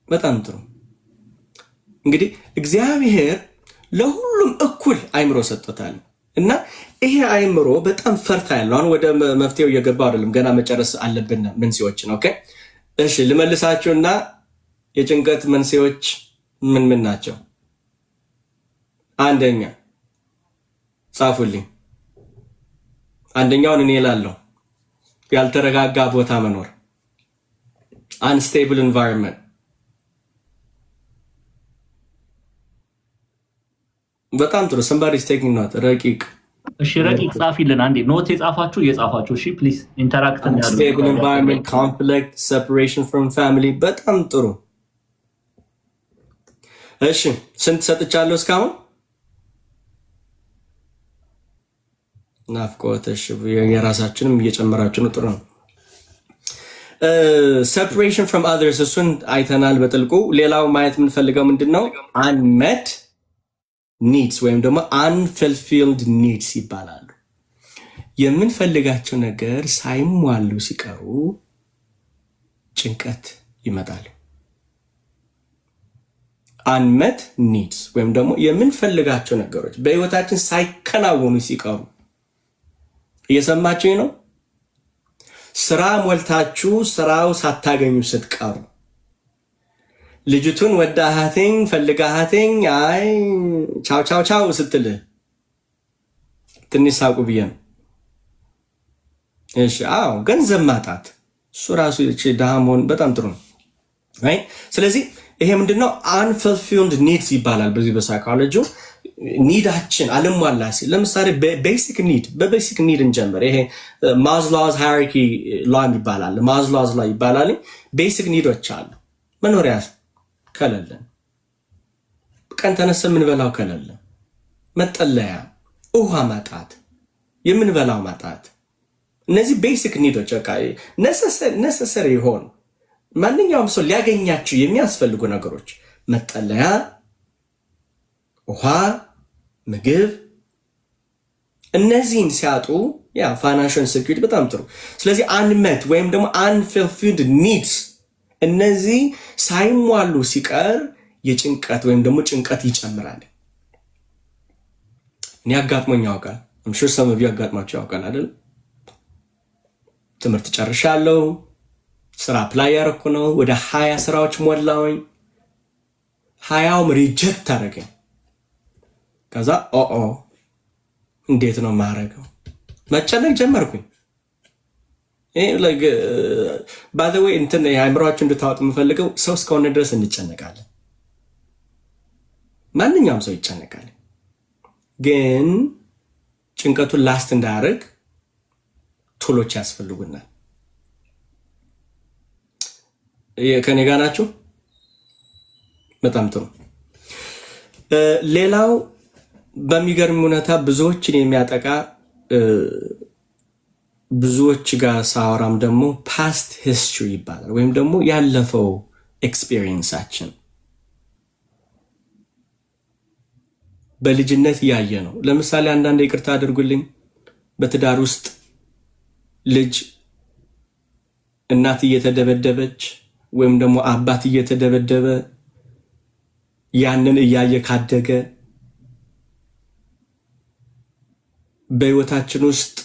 በጣም ጥሩ። እንግዲህ እግዚአብሔር ለሁሉም እኩል አይምሮ ሰጥቶታል እና ይሄ አይምሮ በጣም ፈርታይል ነው። አሁን ወደ መፍትሄው እየገባው አይደለም፣ ገና መጨረስ አለብን መንስኤዎችን። ኦኬ እሺ ልመልሳችሁና የጭንቀት መንስኤዎች ምን ናቸው? አንደኛ ጻፉልኝ። አንደኛውን እኔ እላለሁ፣ ያልተረጋጋ ቦታ መኖር፣ unstable environment። በጣም ጥሩ። somebody is taking note። ረቂቅ እሺ፣ ረቂቅ ጻፊልን አንዴ። ኖት የጻፋችሁ እየጻፋችሁ እሺ፣ ፕሊዝ ኢንተራክት እናድርግ። unstable environment, conflict, separation from family። በጣም ጥሩ። እሺ ስንት ሰጥቻለሁ እስካሁን? ናፍቆት። እሺ የራሳችንም እየጨመራችሁ ነው። ጥሩ ነው። separation from others እሱን አይተናል በጥልቁ። ሌላው ማየት የምንፈልገው ምንድነው? unmet needs ወይም ደግሞ unfulfilled needs ይባላሉ። የምንፈልጋቸው ነገር ሳይሟሉ ሲቀሩ ጭንቀት ይመጣል። unmet needs ወይም ደግሞ የምንፈልጋቸው ነገሮች በህይወታችን ሳይከናወኑ ሲቀሩ፣ እየሰማችሁኝ ነው? ስራ ሞልታችሁ ስራው ሳታገኙ ስትቀሩ፣ ልጅቱን ወዳሃትኝ ፈልጋሃትኝ አይ ቻው ስትልህ ትንሽ ሳቁ ብዬ ነው። እሺ አዎ፣ ገንዘብ ማጣት እሱ ራሱ ድሃ መሆን በጣም ጥሩ ነው። ስለዚህ ይሄ ምንድነው? unfulfilled needs ይባላል በዚህ በሳይኮሎጂ። ኒዳችን አለሟላ ሲል ለምሳሌ ቤሲክ ኒድ፣ በቤሲክ ኒድ እንጀምር። ይሄ ማዝሎውስ ሃይራርኪ ላው ይባላል፣ ማዝሎውስ ላው ይባላል። ቤሲክ ኒዶች አሉ። መኖሪያ ከሌለን፣ ቀን ተነስተ የምንበላው ከሌለን፣ መጠለያ፣ ውሃ ማጣት፣ የምንበላው ማጣት፣ እነዚህ ቤሲክ ኒዶች ነሰሰሪ የሆኑ ማንኛውም ሰው ሊያገኛቸው የሚያስፈልጉ ነገሮች መጠለያ፣ ውሃ፣ ምግብ፣ እነዚህን ሲያጡ ፋይናንሻል ሴኩሪቲ በጣም ጥሩ። ስለዚህ አንመት ወይም ደግሞ አንfulfilled ኒድስ እነዚህ ሳይሟሉ ሲቀር የጭንቀት ወይም ደግሞ ጭንቀት ይጨምራል። እኔ አጋጥሞኝ ያውቃል። ምሽር ሰመቪ አጋጥሟቸው ያውቃል አይደል? ትምህርት ጨርሻለሁ። ስራ አፕላይ ያደረኩ ነው። ወደ 20 ስራዎች ሞላውኝ። 20ም ሪጀክት አደረገኝ። ከዛ እንዴት ነው ማረገው? መጨነቅ ጀመርኩኝ። ባይ ዘ ዌይ እንትን የአእምሯችሁ እንድታወጡ የምፈልገው ሰው እስከሆነ ድረስ እንጨነቃለን። ማንኛውም ሰው ይጨነቃል። ግን ጭንቀቱን ላስት እንዳያደርግ ቶሎች ያስፈልጉናል። ከኔ ጋር ናችሁ? በጣም ጥሩ። ሌላው በሚገርም ሁኔታ ብዙዎችን የሚያጠቃ ብዙዎች ጋር ሳወራም ደግሞ ፓስት ሂስትሪ ይባላል፣ ወይም ደግሞ ያለፈው ኤክስፒሪየንሳችን በልጅነት ያየ ነው። ለምሳሌ አንዳንድ ይቅርታ አድርጉልኝ፣ በትዳር ውስጥ ልጅ እናት እየተደበደበች ወይም ደግሞ አባት እየተደበደበ ያንን እያየ ካደገ በህይወታችን ውስጥ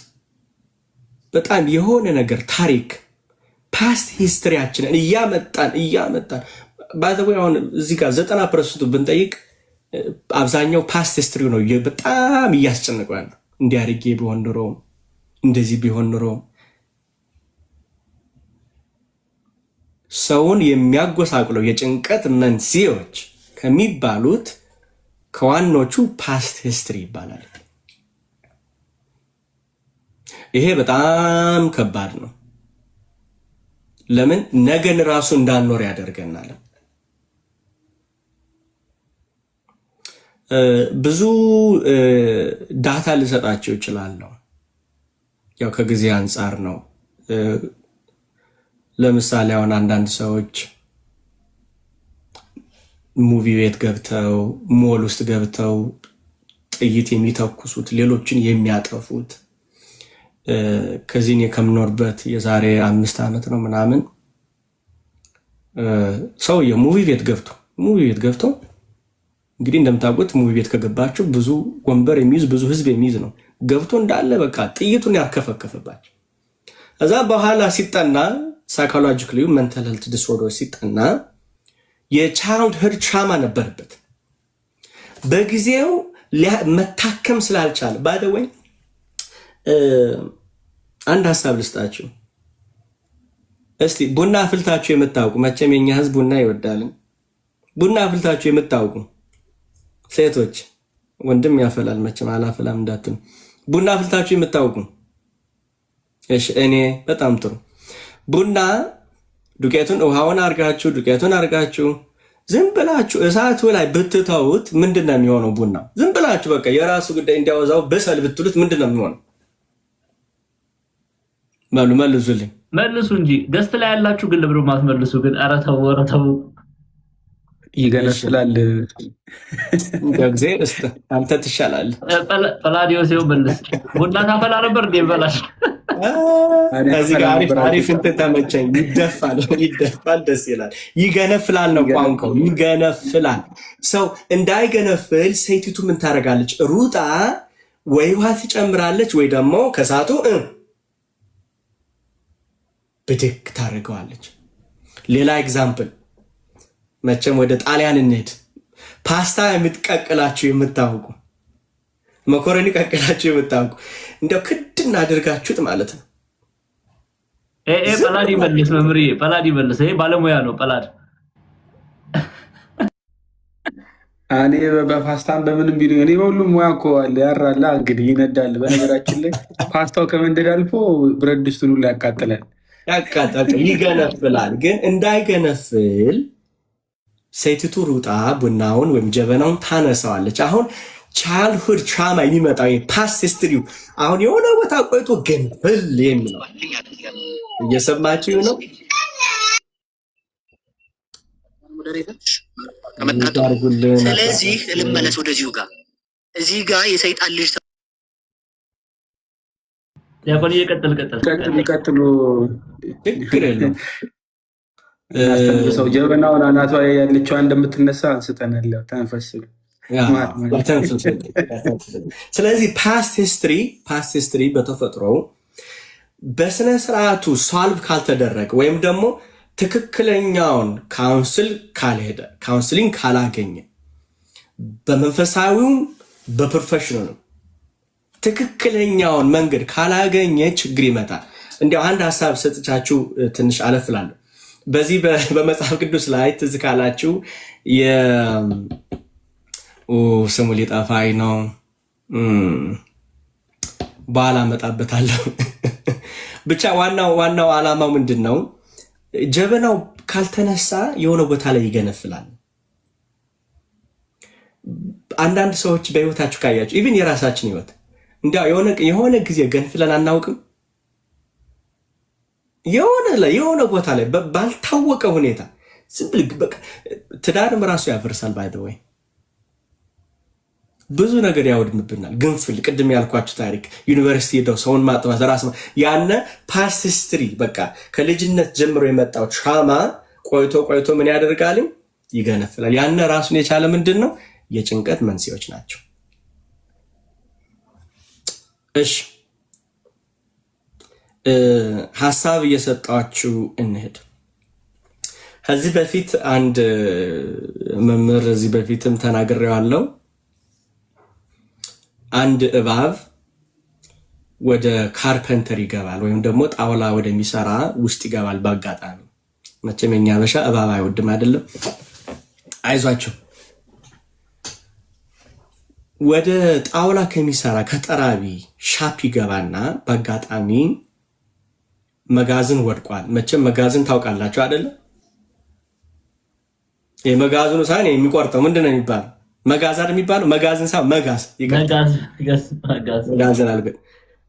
በጣም የሆነ ነገር ታሪክ ፓስት ሂስትሪያችንን እያመጣን ባይዘው አሁን እዚህ ጋር 90% ብንጠይቅ አብዛኛው ፓስት ሂስትሪ ነው በጣም እያስጨነቀው ያለው። እንዲያርጌ ቢሆን ኖሮ እንደዚህ ቢሆን ኖሮ ሰውን የሚያጎሳቅለው የጭንቀት መንስኤዎች ከሚባሉት ከዋኖቹ ፓስት ሂስትሪ ይባላል። ይሄ በጣም ከባድ ነው። ለምን? ነገን ራሱ እንዳንኖር ያደርገናል። ብዙ ዳታ ልሰጣቸው ይችላለሁ፣ ያው ከጊዜ አንጻር ነው። ለምሳሌ አሁን አንዳንድ ሰዎች ሙቪ ቤት ገብተው ሞል ውስጥ ገብተው ጥይት የሚተኩሱት፣ ሌሎችን የሚያጠፉት ከዚህ እኔ ከምኖርበት የዛሬ 5 ዓመት ነው ምናምን ሰው የሙቪ ቤት ገብቶ እንግዲህ እንደምታውቁት ሙቪ ቤት ከገባችሁ ብዙ ወንበር የሚይዝ ብዙ ህዝብ የሚይዝ ነው። ገብቶ እንዳለ በቃ ጥይቱን ያርከፈከፈባቸው። እዛ በኋላ ሲጠና ሳይኮሎጂካሊ ሜንታል ሄልት ዲስኦርደር ሲጠና የቻይልድሁድ ትራማ ነበረበት። በጊዜው መታከም ስላልቻለ ባይ ዘ ዌይ አንድ ሀሳብ ልስጣችሁ። እስቲ ቡና አፍልታችሁ የምታውቁ፣ መቼም የኛ ህዝብ ቡና ይወዳልን። ቡና አፍልታችሁ የምታውቁ ሴቶች፣ ወንድም ያፈላል መቼም አላፈላም እንዳትሉ። ቡና አፍልታችሁ የምታውቁ? እሺ፣ እኔ በጣም ጥሩ። ቡና ውሃውን አርጋችሁ ዝም ብላችሁ እሳቱ ላይ ብትተውት ምንድን ነው የሚሆነው? ቡና ዝም ብላችሁ በቃ የራሱ ጉዳይ እንዲያወዛው በሰል ብትሉት ምንድን ነው የሚሆነው? መልሱልኝ። መልሱ እንጂ ገስት ላይ ያላችሁ ግን ለብሮ ማትመልሱ ግን ኧረ ተው ይገነፍላል። ጊዜ እስቲ አንተ ትሻላለህ። ጳላዲዮስ ይኸው መልስ። ቡና ታፈላ ነበር እንዴ? በላሽ ከዚህ ጋር አሪፍ እንትን ተመቸኝ። ይደፋል፣ ደስ ይላል። ይገነፍላል ነው ቋንቋው፣ ይገነፍላል። ሰው እንዳይገነፍል ሴቲቱ ምን ታደርጋለች? ሩጣ ወይ ውሃ ትጨምራለች ወይ ደግሞ ከሳቱ ብድግ ታደርገዋለች። ሌላ ኤግዛምፕል፣ መቼም ወደ ጣሊያን እንሄድ። ፓስታ የምትቀቅላችሁ የምታውቁ፣ መኮረኒ ቀቅላችሁ የምታውቁ እንደው ክድና አድርጋችሁት ማለት ነው። ጳላዲ መልስ፣ መምሪ ጳላዲ መልስ። ይሄ ባለሙያ ነው ጳላድ። እኔ በፓስታን በምንም ቢሉ እኔ በሁሉም ሙያ እኮ አለ ያራላ እንግዲህ ይነዳል። በነገራችን ላይ ፓስታው ከመንደድ አልፎ ብረት ድስቱን ሁሉ ያቃጥላል። ይገነፍላል። ግን እንዳይገነፍል ሴቲቱ ሩጣ ቡናውን ወይም ጀበናውን ታነሳዋለች። አሁን ቻይልድሁድ ትራማ የሚመጣው ፓስት ሂስትሪው አሁን የሆነ ቦታ ቆይቶ ገንፍል የሚለው እየሰማችሁ ነው። ስለዚህ ልመለስ ወደዚሁ ጋር እዚህ ጋር የሰይጣን ልጅ ያቆን ቀጥሉ። ችግር የለም። ሰው ጀበናውን አናቷ ያለችው እንደምትነሳ አንስተናል። ተንፈስ። ስለዚህ ፓስት ሂስትሪ በተፈጥሮ በስነ ስርዓቱ ሶልቭ ካልተደረገ ወይም ደግሞ ትክክለኛውን ካውንስሊንግ ካላገኘ በመንፈሳዊውም በፕሮፌሽናልም ትክክለኛውን መንገድ ካላገኘ ችግር ይመጣል። እንዲያው አንድ ሀሳብ ሰጥቻችሁ ትንሽ አለፍላለሁ። በዚህ በመጽሐፍ ቅዱስ ላይ ትዝ ካላችሁ ስሙ ሊጠፋኝ ነው፣ በኋላ እመጣበታለሁ። ብቻ ዋናው ዓላማው ምንድን ነው? ጀበናው ካልተነሳ የሆነ ቦታ ላይ ይገነፍላል። አንዳንድ ሰዎች በህይወታችሁ ካያችሁ ኢቭን የራሳችን ህይወት እንዲያው የሆነ ጊዜ ገንፍለን አናውቅም። የሆነ ቦታ ላይ ባልታወቀ ሁኔታ ትዳርም ራሱ ያፈርሳል። ባይ ዘ ወይ ብዙ ነገር ያወድምብናል። ግንፍል፣ ቅድም ያልኳችሁ ታሪክ፣ ዩኒቨርሲቲ ሄደው ሰውን ማጥፋት፣ ራስ ያነ ፓስት ሂስትሪ በቃ ከልጅነት ጀምሮ የመጣው ትራማ ቆይቶ ምን ያደርጋል? ይገነፍላል። ያነ ራሱን የቻለ ምንድን ነው? የጭንቀት መንስኤዎች ናቸው። እሺ ሀሳብ እየሰጣችሁ እንሄድ። ከዚህ በፊት አንድ መምህር እዚህ በፊትም ተናግሬዋለሁ። አንድ እባብ ወደ ካርፐንተር ይገባል ወይም ደግሞ ጣውላ ወደሚሰራ ውስጥ ይገባል በአጋጣሚ። መቼም የኛ ሀበሻ እባብ አይወድም አይደለም? አይዟቸው። ወደ ጣውላ ከሚሰራ ከጠራቢ ሻፕ ይገባና በአጋጣሚ መጋዝን ወድቋል። መቼም መጋዝን ታውቃላችሁ አይደለም? የመጋዝኑ ሳይሆን የሚቆርጠው ምንድነው የሚባለው? መጋዛን የሚባለው መጋዝን ሳይሆን መጋዝን አልገ።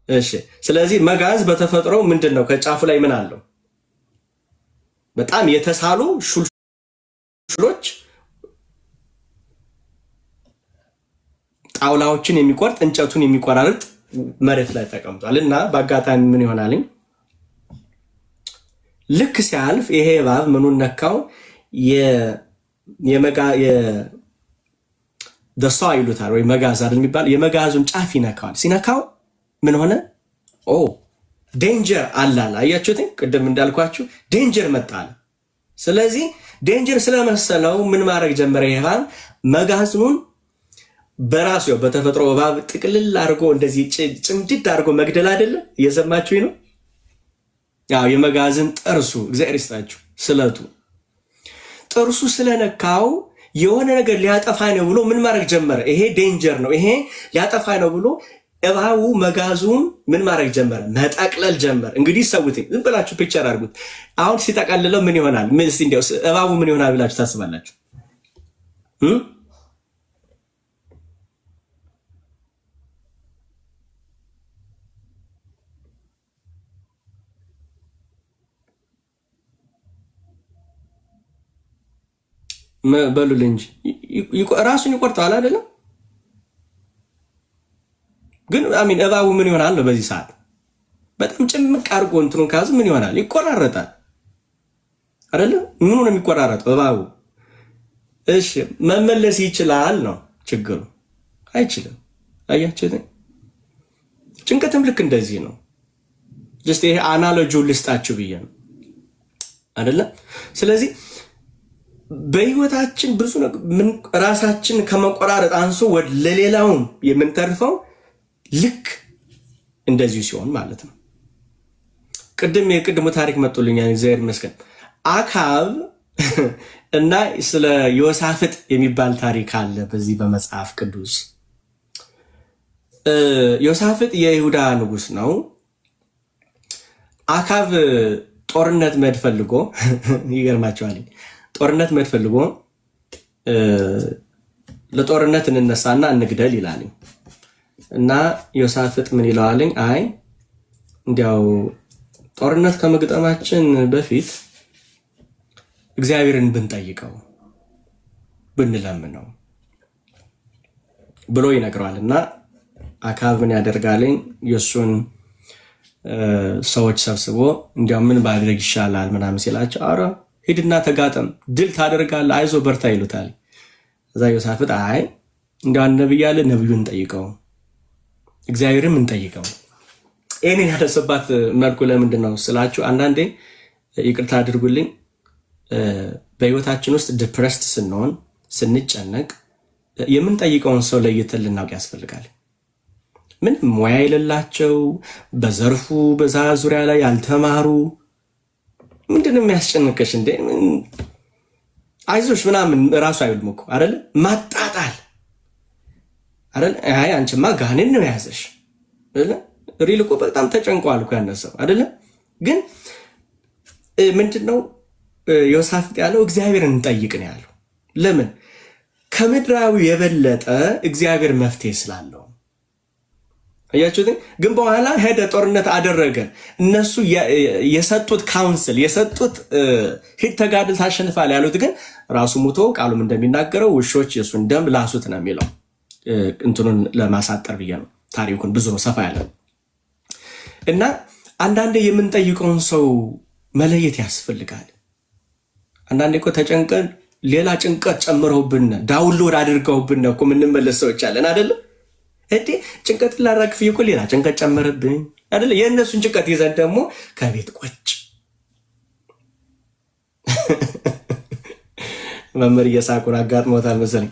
እሺ፣ ስለዚህ መጋዝ በተፈጥሮ ምንድነው? ከጫፉ ላይ ምን አለው? በጣም የተሳሉ ሹሎች ጣውላዎችን የሚቆርጥ እንጨቱን የሚቆራርጥ መሬት ላይ ተቀምጧል። እና በአጋጣሚ ምን ይሆናልኝ? ልክ ሲያልፍ ይሄ እባብ ምኑን ነካው? ደሷ ይሉታል ወይ መጋዝ የሚባል የመጋዙን ጫፍ ይነካዋል። ሲነካው ምን ሆነ? ዴንጀር አላል። አያችሁት? ቅድም እንዳልኳችሁ ዴንጀር መጣለ። ስለዚህ ዴንጀር ስለመሰለው ምን ማድረግ ጀመረ? ይሄን መጋዝኑን በራሱ በተፈጥሮ እባብ ጥቅልል አድርጎ እንደዚህ ጭምድድ አድርጎ መግደል አይደለም። እየሰማችሁኝ ነው? ያው የመጋዝን ጥርሱ እግዚአብሔር ይስጣችሁ ስለቱ ጥርሱ ስለነካው የሆነ ነገር ሊያጠፋ ነው ብሎ ምን ማድረግ ጀመረ? ይሄ ዴንጀር ነው፣ ይሄ ሊያጠፋ ነው ብሎ እባቡ መጋዙን ምን ማድረግ ጀመረ? መጠቅለል ጀመረ። እንግዲህ ሰውት ዝም ብላችሁ ፒክቸር አድርጉት። አሁን ሲጠቀልለው ምን ይሆናል? እንዲያው እባቡ ምን ይሆናል ብላችሁ ታስባላችሁ? በሉል እንጂ ራሱን ይቆርጠዋል አይደለም? ግን አሚን እባቡ ምን ይሆናል ነው በዚህ ሰዓት በጣም ጭምቅ አድርጎ እንትኑን ካዝ ምን ይሆናል? ይቆራረጣል አይደለም? ምኑ ነው የሚቆራረጠው? እባቡ። እሺ መመለስ ይችላል ነው ችግሩ? አይችልም። አያችሁት? ጭንቀትም ልክ እንደዚህ ነው። ጀስት ይሄ አናሎጂውን ልስጣችሁ ብዬ ነው አይደለም? ስለዚህ በህይወታችን ብዙ ራሳችን ከመቆራረጥ አንሶ ለሌላውም የምንተርፈው ልክ እንደዚሁ ሲሆን ማለት ነው። የቅድሙ ታሪክ መጡልኛል። እግዚአብሔር ይመስገን። አካብ እና ስለ ዮሳፍጥ የሚባል ታሪክ አለ በዚህ በመጽሐፍ ቅዱስ። ዮሳፍጥ የይሁዳ ንጉስ ነው። አካብ ጦርነት መሄድ ፈልጎ ይገርማቸዋል። ጦርነት መሄድ ፈልጎ ለጦርነት እንነሳና እንግደል ይላልኝ እና ዮሳፍጥ ምን ይለዋልኝ? አይ እንዲያው ጦርነት ከመግጠማችን በፊት እግዚአብሔርን ብንጠይቀው ብንለምነው ብሎ ይነግረዋል። እና አካብ ምን ያደርጋልኝ? የእሱን ሰዎች ሰብስቦ እንዲያው ምን ባድረግ ይሻላል ምናምን ሲላቸው፣ አረ ሂድና ተጋጠም፣ ድል ታደርጋለህ፣ አይዞ በርታ ይሉታል። እዛ ዮሳፍጥ አይ እንዲያው ነብይ ያለ ነብዩን እንጠይቀው፣ እግዚአብሔርም እንጠይቀው። ይህንን ያደረሰባት መልኩ ለምንድን ነው ስላችሁ፣ አንዳንዴ ይቅርታ አድርጉልኝ፣ በህይወታችን ውስጥ ዲፕረስድ ስንሆን ስንጨነቅ የምንጠይቀውን ሰው ለይተን ልናውቅ ያስፈልጋል። ምንም ሙያ የሌላቸው በዘርፉ በዛ ዙሪያ ላይ ያልተማሩ ምንድነው የሚያስጨንቀሽ እንዴ አይዞሽ ምናምን ራሱ አይሉም እኮ አይደለ? ማጣጣል አይደለ? አይ አንቺማ ጋኔን ነው የያዘሽ አይደለ? ሪል እኮ በጣም ተጨንቋል እኮ ያነሰው አይደለ? ግን ምንድነው ዮሳፍጥ ያለው? እግዚአብሔርን እንጠይቅ ነው ያለው። ለምን? ከምድራዊ የበለጠ እግዚአብሔር መፍትሄ ስላለው። አያችሁት? ግን በኋላ ሄደ ጦርነት አደረገ። እነሱ የሰጡት ካውንስል የሰጡት ሂድ ተጋድል ታሸንፋል ያሉት ግን ራሱ ሙቶ ቃሉም እንደሚናገረው ውሾች የሱን ደም ላሱት ነው የሚለው። እንትኑን ለማሳጠር ብዬ ነው። ታሪኩን ብዙ ነው፣ ሰፋ ያለ እና አንዳንዴ የምንጠይቀውን ሰው መለየት ያስፈልጋል። አንዳንዴ እኮ ተጨንቀን ሌላ ጭንቀት ጨምረውብን ዳውንሎድ አድርገውብን እኮ የምንመለስ ሰዎች አለን አይደለ? እንዴ ጭንቀትን ላራግፍ እኮ ሌላ ጭንቀት ጨመረብኝ አይደለ? የእነሱን ጭንቀት ይዘን ደግሞ ከቤት ቆጭ መምህር እየሳቁን አጋጥሞታል መሰለኝ።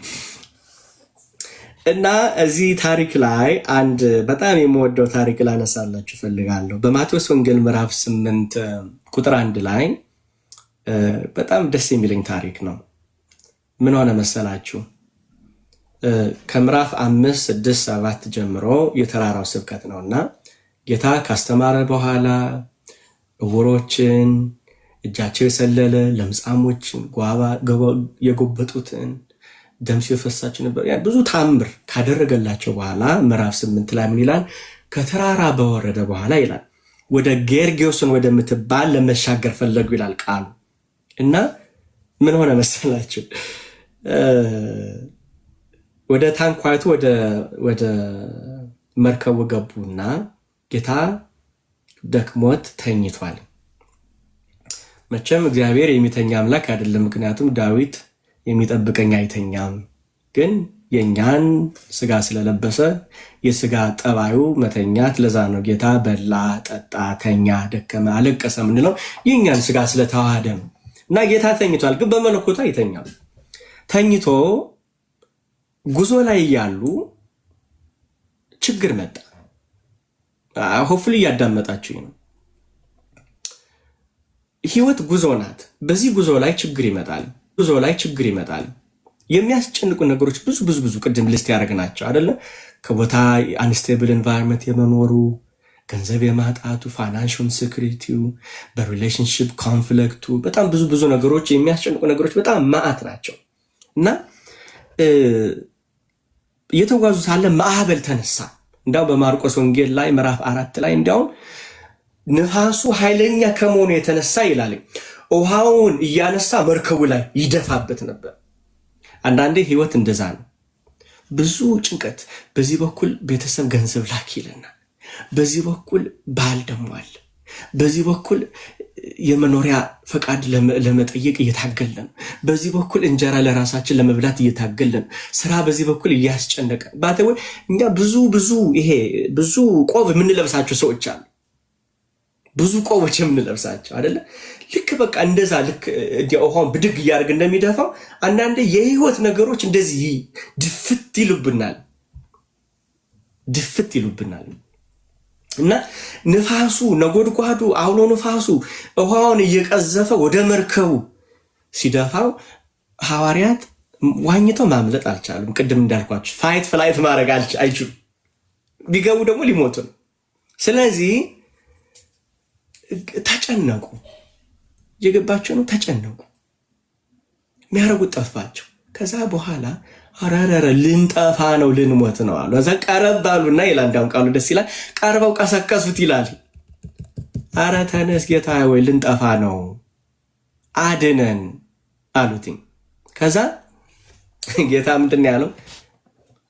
እና እዚህ ታሪክ ላይ አንድ በጣም የምወደው ታሪክ ላነሳላችሁ ፈልጋለሁ። በማቴዎስ ወንጌል ምዕራፍ 8 ቁጥር 1 ላይ በጣም ደስ የሚለኝ ታሪክ ነው። ምን ሆነ መሰላችሁ? ከምዕራፍ 5፣ 6፣ 7 ጀምሮ የተራራው ስብከት ነው እና ጌታ ካስተማረ በኋላ እውሮችን፣ እጃቸው የሰለለ ለምጻሞችን፣ የጎበጡትን፣ ደም ሲፈሳቸው ነበር ብዙ ታምር ካደረገላቸው በኋላ ምዕራፍ 8 ላይ ምን ይላል? ከተራራ በወረደ በኋላ ይላል ወደ ጌርጌዎስን ወደምትባል ለመሻገር ፈለጉ ይላል ቃሉ። እና ምን ሆነ መሰላችሁ? ወደ ታንኳይቱ ወደ መርከቡ ገቡና ጌታ ደክሞት ተኝቷል። መቼም እግዚአብሔር የሚተኛ አምላክ አይደለም። ምክንያቱም ዳዊት የሚጠብቀኝ አይተኛም፣ ግን የእኛን ስጋ ስለለበሰ የስጋ ጠባዩ መተኛት። ለዛ ነው ጌታ በላ፣ ጠጣ፣ ተኛ፣ ደከመ፣ አለቀሰ ምንለው የእኛን ስጋ ስለተዋሃደ ነው። እና ጌታ ተኝቷል፣ ግን በመለኮቱ አይተኛም። ተኝቶ ጉዞ ላይ ያሉ ችግር መጣ። ሆፍሊ እያዳመጣችሁ ነው። ህይወት ጉዞ ናት። በዚህ ጉዞ ላይ ችግር ይመጣል። የሚያስጨንቁ ነገሮች ብዙ ቅድም ልስት ያደረግናቸው አይደለ? ከቦታ አንስቴብል ኤንቫይሮንመንት የመኖሩ፣ ገንዘብ የማጣቱ፣ ፋይናንሻል ሴኩሪቲው፣ በሪሌሽንሽፕ ኮንፍሊክቱ፣ በጣም ብዙ ነገሮች የሚያስጨንቁ ነገሮች በጣም ማአት ናቸው። እና እየተጓዙ ሳለ ማዕበል ተነሳ። እንዲያው በማርቆስ ወንጌል ላይ ምዕራፍ 4 ላይ እንዲያውም ንፋሱ ኃይለኛ ከመሆኑ የተነሳ ይላል ውሃውን እያነሳ መርከቡ ላይ ይደፋበት ነበር። አንዳንዴ ህይወት እንደዛ ነው። ብዙ ጭንቀት፣ በዚህ በኩል ቤተሰብ ገንዘብ ላክ ይለናል፣ በዚህ በኩል ባል ደሞ አለ፣ በዚህ በኩል የመኖሪያ ፈቃድ ለመጠየቅ እየታገለን፣ በዚህ በኩል እንጀራ ለራሳችን ለመብላት እየታገለን፣ ስራ በዚህ በኩል እያስጨነቀ ባተው እኛ ብዙ ቆብ የምንለብሳቸው ሰዎች አሉ። ብዙ ቆቦች የምንለብሳቸው አይደለ? ልክ በቃ እንደዛ ልክ ውሃውን ብድግ እያደረግ እንደሚደፋው አንዳንዴ የህይወት ነገሮች እንደዚህ ድፍት ይሉብናል። እና ንፋሱ፣ ነጎድጓዱ፣ አውሎ ንፋሱ ውሃውን እየቀዘፈ ወደ መርከቡ ሲደፋው ሐዋርያት ዋኝተው ማምለጥ አልቻሉም። ቅድም እንዳልኳቸው ፋይት ፍላይት ማድረግ አይችሉም። ቢገቡ ደግሞ ሊሞቱ ነው። ስለዚህ ተጨነቁ። የገባቸው ነው። ተጨነቁ። የሚያደርጉት ጠፋቸው። ከዛ በኋላ አረረረ ልንጠፋ ነው ልንሞት ነው አሉ። እዛ ቀረብ አሉና ይላል እንዲያውም ቃሉ ደስ ይላል። ቀርበው ቀሰቀሱት ይላል። አረ ተነስ ጌታ ወይ ልንጠፋ ነው አድነን አሉትኝ። ከዛ ጌታ ምንድን ያለው?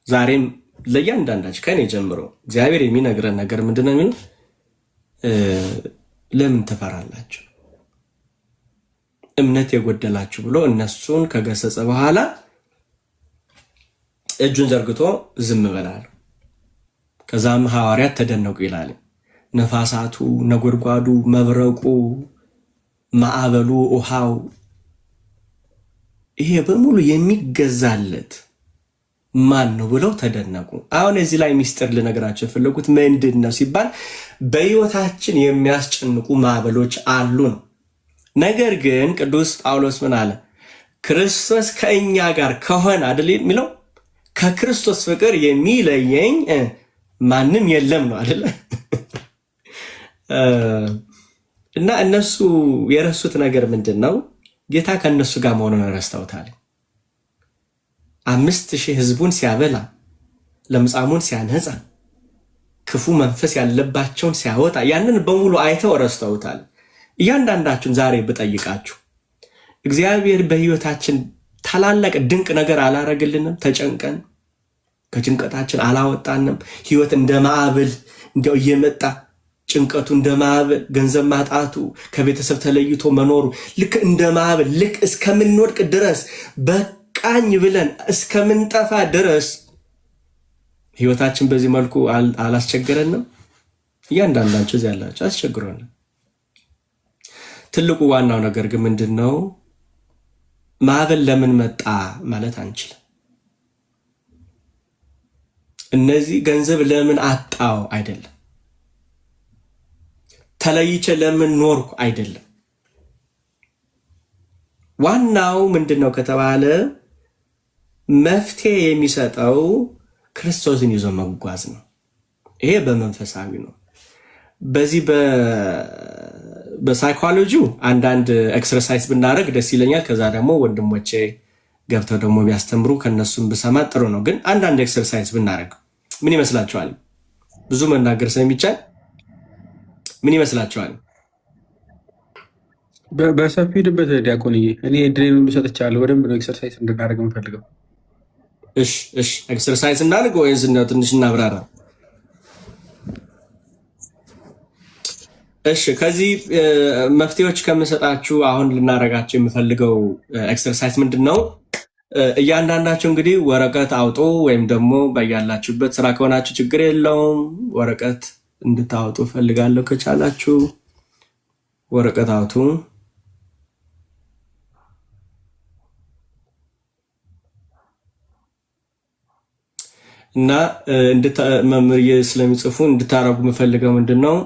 ዛሬም ለእያንዳንዳችሁ ከኔ ጀምሮ እግዚአብሔር የሚነግረን ነገር ምንድን ነው የሚለው? ለምን ትፈራላችሁ? እምነት የጎደላችሁ ብሎ እነሱን ከገሰጸ በኋላ እጁን ዘርግቶ ዝም በላሉ። ከዛም ሐዋርያት ተደነቁ ይላል። ነፋሳቱ፣ ነጎድጓዱ፣ መብረቁ፣ ማዕበሉ፣ ውሃው ይሄ በሙሉ የሚገዛለት ማን ነው ብለው ተደነቁ። አሁን እዚህ ላይ ሚስጥር ልነግራቸው የፈለጉት ምንድን ነው ሲባል በሕይወታችን የሚያስጨንቁ ማዕበሎች አሉ ነው። ነገር ግን ቅዱስ ጳውሎስ ምን አለ? ክርስቶስ ከእኛ ጋር ከሆነ አይደል የሚለው? ከክርስቶስ ፍቅር የሚለየኝ ማንም የለም ነው አይደለ? እና እነሱ የረሱት ነገር ምንድን ነው? ጌታ ከእነሱ ጋር መሆኑን ረስተውታል። 5000 ህዝቡን ሲያበላ፣ ለምጻሙን ሲያነጻ፣ ክፉ መንፈስ ያለባቸውን ሲያወጣ፣ ያንን በሙሉ አይተው ረስተውታል። እያንዳንዳችሁን ዛሬ ብጠይቃችሁ እግዚአብሔር በህይወታችን ታላላቅ ድንቅ ነገር አላረግልንም? ተጨንቀን ከጭንቀታችን አላወጣንም? ህይወት እንደ ማዕበል እንዲያው እየመጣ ጭንቀቱ እንደ ማዕበል፣ ገንዘብ ማጣቱ፣ ከቤተሰብ ተለይቶ መኖሩ ልክ እንደ ማዕበል ልክ እስከምንወድቅ ድረስ በቃኝ ብለን እስከምንጠፋ ድረስ ህይወታችን በዚህ መልኩ አላስቸገረንም? እያንዳንዳችሁ እዚህ ያላችሁ አስቸግሮናል። ትልቁ ዋናው ነገር ግን ምንድን ነው? ማዕበል ለምን መጣ ማለት አንችልም። እነዚህ ገንዘብ ለምን አጣው አይደለም። ተለይቼ ለምን ኖርኩ አይደለም። ዋናው ምንድን ነው ከተባለ መፍትሄ የሚሰጠው ክርስቶስን ይዞ መጓዝ ነው። ይሄ በመንፈሳዊ ነው። በዚህ በሳይኮሎጂው አንዳንድ ኤክሰርሳይዝ ብናደርግ ደስ ይለኛል። ከዛ ደግሞ ወንድሞቼ ገብተው ደግሞ ቢያስተምሩ ከነሱም ብሰማ ጥሩ ነው። ግን አንዳንድ ኤክሰርሳይዝ ብናደርግ ምን ይመስላችኋል? ብዙ መናገር ስለሚቻል ምን ይመስላችኋል? በሰፊ ሄድበት ዲያቆንዬ። እኔ እድሌን ሁሉ ሰጥቻለሁ። በደንብ ነው ኤክሰርሳይዝ እንድናደርግ የምፈልገው። እሺ ኤክሰርሳይዝ እናድርግ ወይስ ትንሽ እናብራራ? እሺ ከዚህ መፍትሄዎች ከምሰጣችሁ አሁን ልናደርጋቸው የምፈልገው ኤክሰርሳይዝ ምንድን ነው? እያንዳንዳችሁ እንግዲህ ወረቀት አውጡ፣ ወይም ደግሞ በያላችሁበት ስራ ከሆናችሁ ችግር የለውም ወረቀት እንድታወጡ ፈልጋለሁ። ከቻላችሁ ወረቀት አውጡ እና መምህር ስለሚጽፉ እንድታረጉ የምፈልገው ምንድን ነው?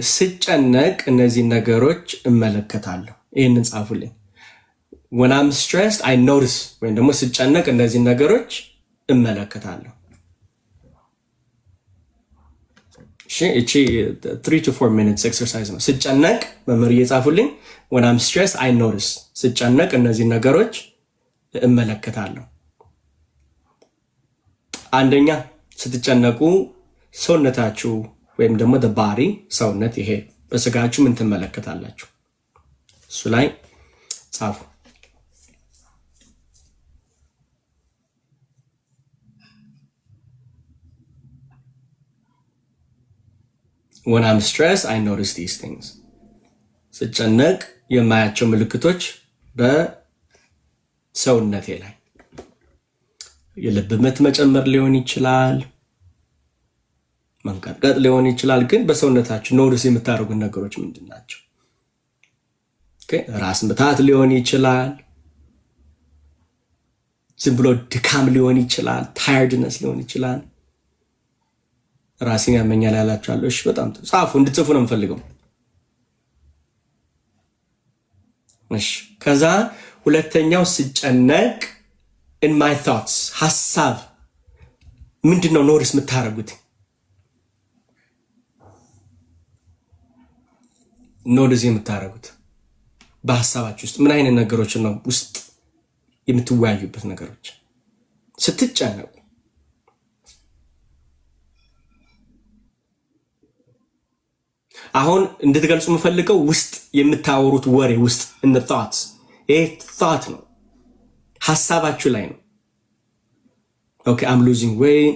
ስጨነቅ እነዚህን ነገሮች እመለከታለሁ። ይህንን ጻፉልኝ። when I'm stressed I notice፣ ወይም ደግሞ ስጨነቅ እነዚህን ነገሮች እመለከታለሁ። እቺ 3 to 4 minutes exercise ነው። ስጨነቅ መምህር እየጻፉልኝ when I'm stressed I notice፣ ስጨነቅ እነዚህን ነገሮች እመለከታለሁ። አንደኛ ስትጨነቁ ሰውነታችሁ ወይም ደግሞ the body ሰውነት፣ ይሄ በስጋችሁ ምን ትመለከታላችሁ? እሱ ላይ ጻፉ። when I'm stressed I notice these things። ስጨነቅ የማያቸው ምልክቶች በሰውነቴ ላይ የልብ ምት መጨመር ሊሆን ይችላል፣ መንቀጥቀጥ ሊሆን ይችላል። ግን በሰውነታችሁ ኖቲስ የምታደርጉት ነገሮች ምንድን ናቸው? ራስ ምታት ሊሆን ይችላል፣ ዝም ብሎ ድካም ሊሆን ይችላል፣ ታየርድነስ ሊሆን ይችላል። ራሴን ያመኛል ያላችኋለሁ። እሺ በጣም ጻፉ፣ እንድትጽፉ ነው የምፈልገው። እሺ ከዛ ሁለተኛው ስጨነቅ in my thoughts ሐሳብ ምንድነው ኖቲስ የምታደርጉት? ኖቲስ የምታደርጉት በሐሳባችሁ ውስጥ ምን አይነት ነገሮች ነው ውስጥ የምትወያዩበት ነገሮች ስትጨነቁ አሁን እንድትገልጹ የምፈልገው ውስጥ የምታወሩት ወሬ ውስጥ in the thoughts ይሄ thought ነው ሐሳባችሁ ላይ ነው ኦኬ I'm losing weight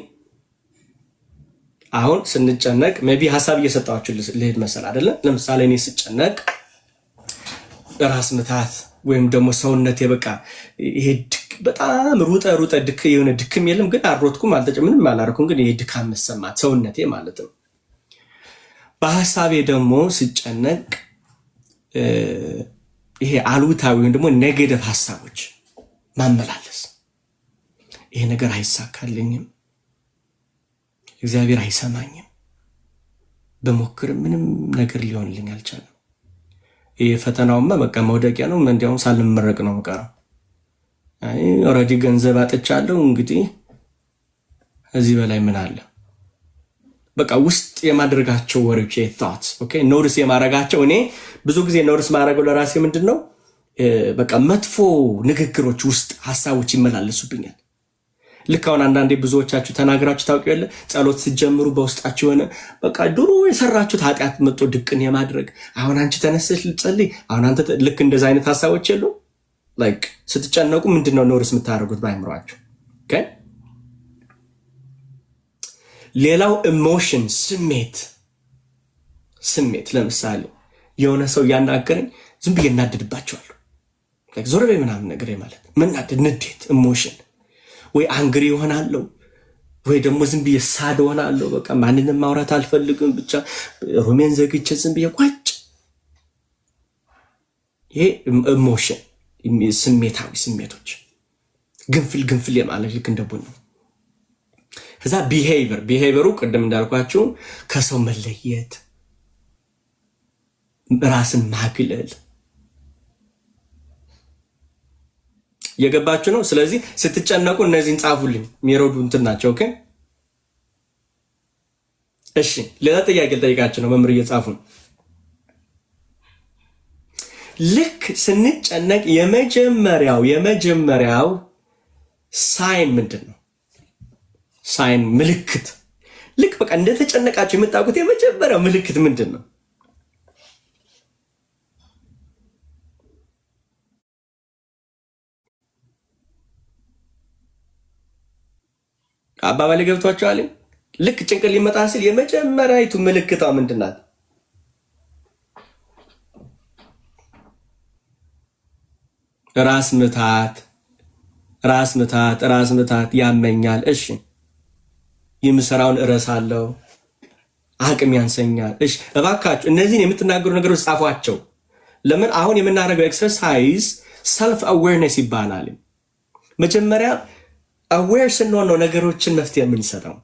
አሁን ስንጨነቅ ሜቢ ሐሳብ እየሰጣችሁ ልሄድ መሰል አይደለ ለምሳሌ እኔ ስጨነቅ ራስ ምታት ወይም ደግሞ ሰውነቴ በቃ ይሄ በጣም ሩጠ ድክ የሆነ ድክም የለም ግን አሮጥኩም አልተጨምንም አላረኩም ግን ይሄ ድካም መሰማት ሰውነቴ ማለት ነው በሐሳቤ ደግሞ ስጨነቅ ይሄ አሉታዊ ወይም ደግሞ ኔጌቲቭ ሐሳቦች ማመላለስ ይሄ ነገር አይሳካልኝም እግዚአብሔር አይሰማኝም በመክር ምንም ነገር ሊሆንልኝ አልቻለም ይሄ ፈተናውማ በቃ መውደቂያ ነው እንዲያውም ሳልመረቅ ነው መቀረው አይ ኦሬዲ ገንዘብ አጥቻለሁ እንግዲህ እዚህ በላይ ምን አለ በቃ ውስጥ የማድረጋቸው ወሬዎች thoughts ኦኬ ኖቲስ የማረጋቸው እኔ ብዙ ጊዜ ኖቲስ ማረጋው ለራሴ ምንድነው በቃ መጥፎ ንግግሮች ውስጥ ሐሳቦች ይመላለሱብኛል ልክ አሁን አንዳንዴ ብዙዎቻችሁ ተናግራችሁ ታውቂያለ ጸሎት ሲጀምሩ በውስጣችሁ ሆነ በቃ ድሮ የሰራችሁት ኃጢአት መጥቶ ድቅን የማድረግ አሁን አንቺ ተነስተሽ ልጸልይ አሁን አንተ ልክ እንደዛ አይነት ሐሳቦች የሉ ላይክ ስትጨነቁ ምንድነው ኖቲስ የምታደርጉት ባይምሯችሁ ኦኬ ሌላው ኢሞሽን ስሜት ለምሳሌ የሆነ ሰው ያናገረኝ ዝም ብዬ እናድድባቸዋለሁ ላይክ ዞር በይ ምናምን ነገር ማለት መናደድ ንዴት ኢሞሽን ወይ አንግሪ ይሆናለሁ ወይ ደግሞ ዝም ብዬ ሳድ ሆናለሁ በቃ ማንንም ማውራት አልፈልግም ብቻ ሮሜን ዘግቼ ዝም ብዬ ቋጭ ይሄ ኢሞሽን ስሜቶች ግንፍል የማለት ልክ እንደቡን ነው ከዛ ቢሄቪየሩ ቅድም እንዳልኳችሁ ከሰው መለየት ራስን ማግለል የገባችሁ ነው ስለዚህ ስትጨነቁ እነዚህን ጻፉልኝ የሚረዱ እንትን ናቸው ኦኬ እሺ ሌላ ጥያቄ ልጠይቃችሁ ነው መምህር እየጻፉ ልክ ስንጨነቅ የመጀመሪያው ሳይን ምንድነው ሳይን ምልክት ልክ በቃ እንደተጨነቃችሁ የምታውቁት የመጀመሪያው ምልክት ምንድነው አባባሌ ገብቷችኋል ልክ ጭንቅል ሊመጣ ሲል የመጀመሪያይቱ ምልክቷ ምንድናት ራስ ምታት ያመኛል እሺ የምሰራውን እረሳለሁ አቅም ያንሰኛል እሺ እባካችሁ እነዚህን የምትናገሩ ነገሮች ጻፏቸው ለምን አሁን የምናደርገው ኤክሰርሳይዝ ሰልፍ አዌርነስ ይባላል መጀመሪያ አዌር ስንሆን ነው ነገሮችን መፍትሄ የምንሰጠው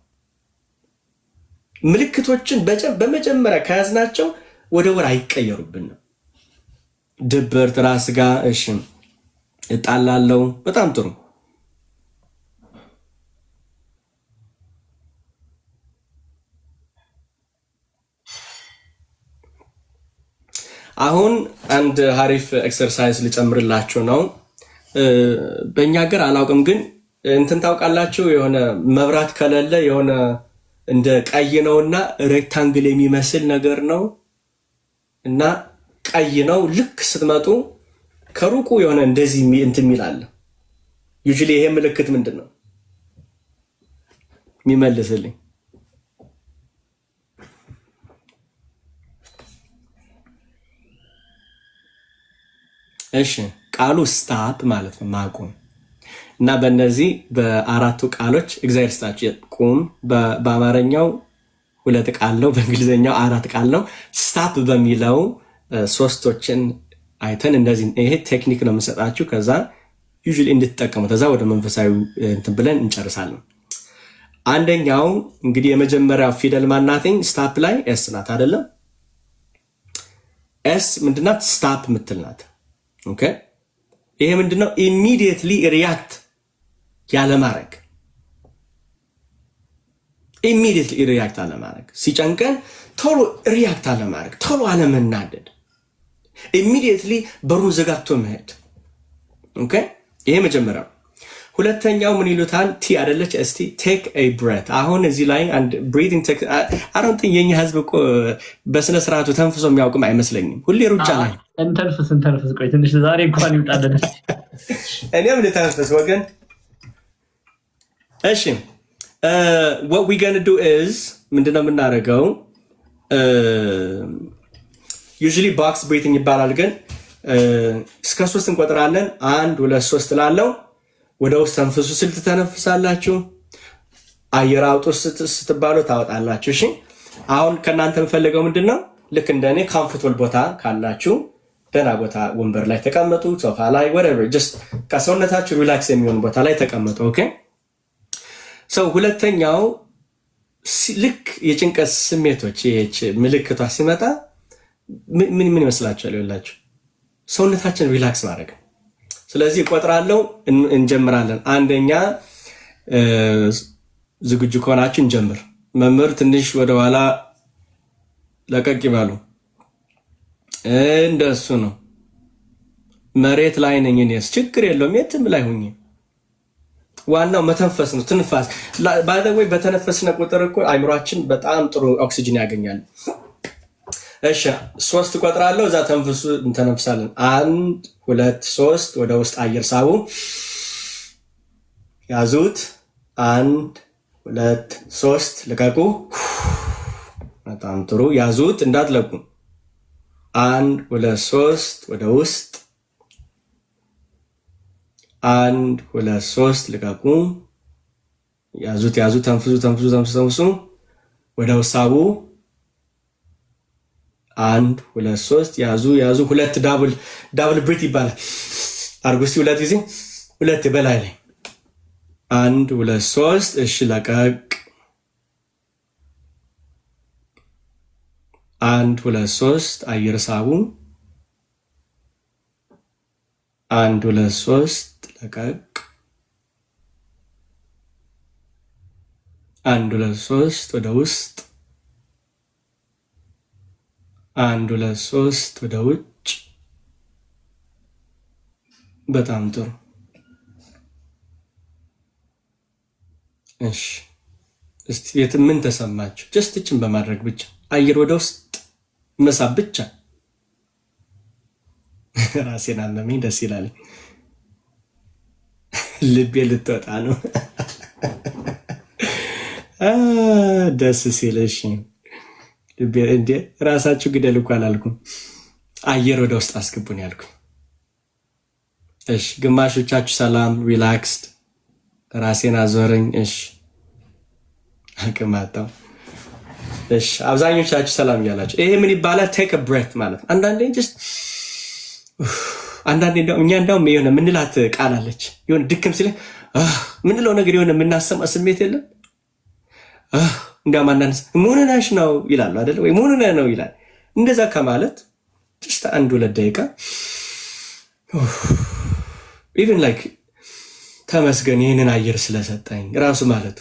ምልክቶችን በመጀመሪያ ከያዝናቸው ወደ ወር አይቀየሩብንም ድብርት ራስ ጋር እሺ እጣላለሁ በጣም ጥሩ አሁን አንድ ሀሪፍ ኤክሰርሳይዝ ልጨምርላችሁ ነው በእኛ ሀገር አላውቅም ግን እንትን ታውቃላችሁ የሆነ መብራት ከሌለ የሆነ እንደ ቀይ ነውና ሬክታንግል የሚመስል ነገር ነው እና ቀይ ነው ልክ ስትመጡ ከሩቁ የሆነ እንደዚህ እንትን ይላል ዩዥሊ ይሄ ምልክት ምንድነው የሚመልስልኝ እሺ ቃሉ ስታፕ ማለት ነው ማቆም እና በእነዚህ በአራቱ ቃሎች እግዚአብሔር ስታችሁ ቁም በአማርኛው 2 ቃል ነው በእንግሊዘኛው 4 ቃል ነው ስታፕ በሚለው ሶስቶችን አይተን እንደዚህ ይሄ ቴክኒክ ነው የምሰጣችሁ ከዛ ዩዥሊ እንድትጠቀሙ ከዛ ወደ መንፈሳዊ እንትን ብለን እንጨርሳለን አንደኛው እንግዲህ የመጀመሪያው ፊደል ማናትኝ ስታፕ ላይ ኤስ ናት አይደለም ኤስ ምንድናት ስታፕ ምትልናት ኦኬ ይሄ ምንድነው ኢሚዲየትሊ ሪያክት ያለማድረግ ኢሚዲየትሊ ሪያክት አለማድረግ ሲጨንቀን ቶሎ ሪያክት አለማድረግ ቶሎ አለመናደድ ኢሚዲየትሊ በሩን ዘጋግቶ መሄድ ኦኬ ይሄ መጀመሪያው። ሁለተኛው ምን ይሉታል? ቲ አይደለች? እስቲ ቴክ ኤ ብሬት። አሁን እዚህ ላይ አንድ ብሪቲንግ ቴክ አሮንት የኛ ህዝብ እኮ በስነ ስርዓቱ ተንፍሶ የሚያውቅም አይመስለኝም። ሁሌ ሩጫ ላይ እንተንፍስ። ቆይ ትንሽ ዛሬ እንኳን ይውጣለን። እኔም ልተንፍስ ወገን። እሺ what we gonna do is ምንድነው የምናደርገው? usually box breathing ይባላል፣ ግን እስከ 3 እንቆጥራለን። 1 2 3 ላለው ወደ ውስጥ ተንፍሱ ስል ትተነፍሳላችሁ። አየር አውጡ ስትባሉ ታወጣላችሁ። እሺ አሁን ከእናንተ የምፈልገው ምንድነው? ልክ እንደኔ ኮምፎርታብል ቦታ ካላችሁ ደህና ቦታ ወንበር ላይ ተቀመጡ፣ ሶፋ ላይ whatever just ከሰውነታችሁ ሪላክስ የሚሆን ቦታ ላይ ተቀመጡ። ኦኬ ሰው ሁለተኛው ልክ የጭንቀት ስሜቶች ምልክቷ ሲመጣ ምን ይመስላችኋል? ይላችሁ ሰውነታችን ሪላክስ ማድረግ። ስለዚህ እቆጥራለሁ፣ እንጀምራለን። አንደኛ ዝግጁ ከሆናችሁ እንጀምር። መምህር ትንሽ ወደኋላ ለቀቅ ይባሉ። እንደሱ ነው። መሬት ላይ ነኝ እኔስ፣ ችግር የለውም የትም ላይ ሁኚ። ዋናው መተንፈስ ነው። ትንፋስ ባይ ዘ ወይ በተነፈስነ ቁጥር እኮ አይምሯችን በጣም ጥሩ ኦክሲጅን ያገኛል። እሺ 3 እቆጥራለሁ፣ እዛ ተንፍሱ፣ እንተነፍሳለን። 1 2 3 ወደ ውስጥ አየር ሳቡ፣ ያዙት። 1 2 3 ልቀቁ። በጣም ጥሩ፣ ያዙት እንዳትለቁ። 1 2 3 ወደ ውስጥ 1 2 3 ልቀቁ። ያዙት፣ ተንፍሱ፣ ወደ ውስጥ ሳቡ። 1 2 3 ያዙ። 2 ዳብል ብሪት ይባላል። አርጉ እስቲ 2 ጊዜ፣ 2 በላይ ላይ 1 2 3 እሺ፣ ለቀቅ። 1 2 3 አየር ሳቡ። 1 2 3 ለቀቅ። 1 2 3 ወደ ውስጥ 1 2 3 ወደ ውጭ። በጣም ጥሩ። እሺ እስቲ ምን ተሰማችሁ? ጀስት እችን በማድረግ ብቻ አየር ወደ ውስጥ መሳብ ብቻ። ራሴን አመመኝ፣ ደስ ይላል። ልቤ ልትወጣ ነው። ደስ ሲልሽ ልቤ እንዴ! ራሳችሁ ግደል እኮ አላልኩም፣ አየር ወደ ውስጥ አስገቡን ያልኩ። እሺ ግማሾቻችሁ ሰላም ሪላክስድ፣ ራሴን አዞረኝ። እሺ አቅማጣው። እሺ አብዛኞቻችሁ ሰላም እያላችሁ፣ ይሄ ምን ይባላል? ቴክ አ ብሬት ማለት ነው። አንዳንዴ እኛ እንዳውም የሆነ ምንላት ቃል አለች፣ የሆነ ድክም ሲል ምንለው ነገር የሆነ የምናሰማ ስሜት የለም። እንዲያውም አንዳንድ መሆንናሽ ነው ይላሉ አይደለ ወይ? መሆንና ነው ይላል። እንደዛ ከማለት ጀስት 1 2 ደቂቃ ኢቭን ላይክ ተመስገን ይህንን አየር ስለሰጠኝ ራሱ ማለቱ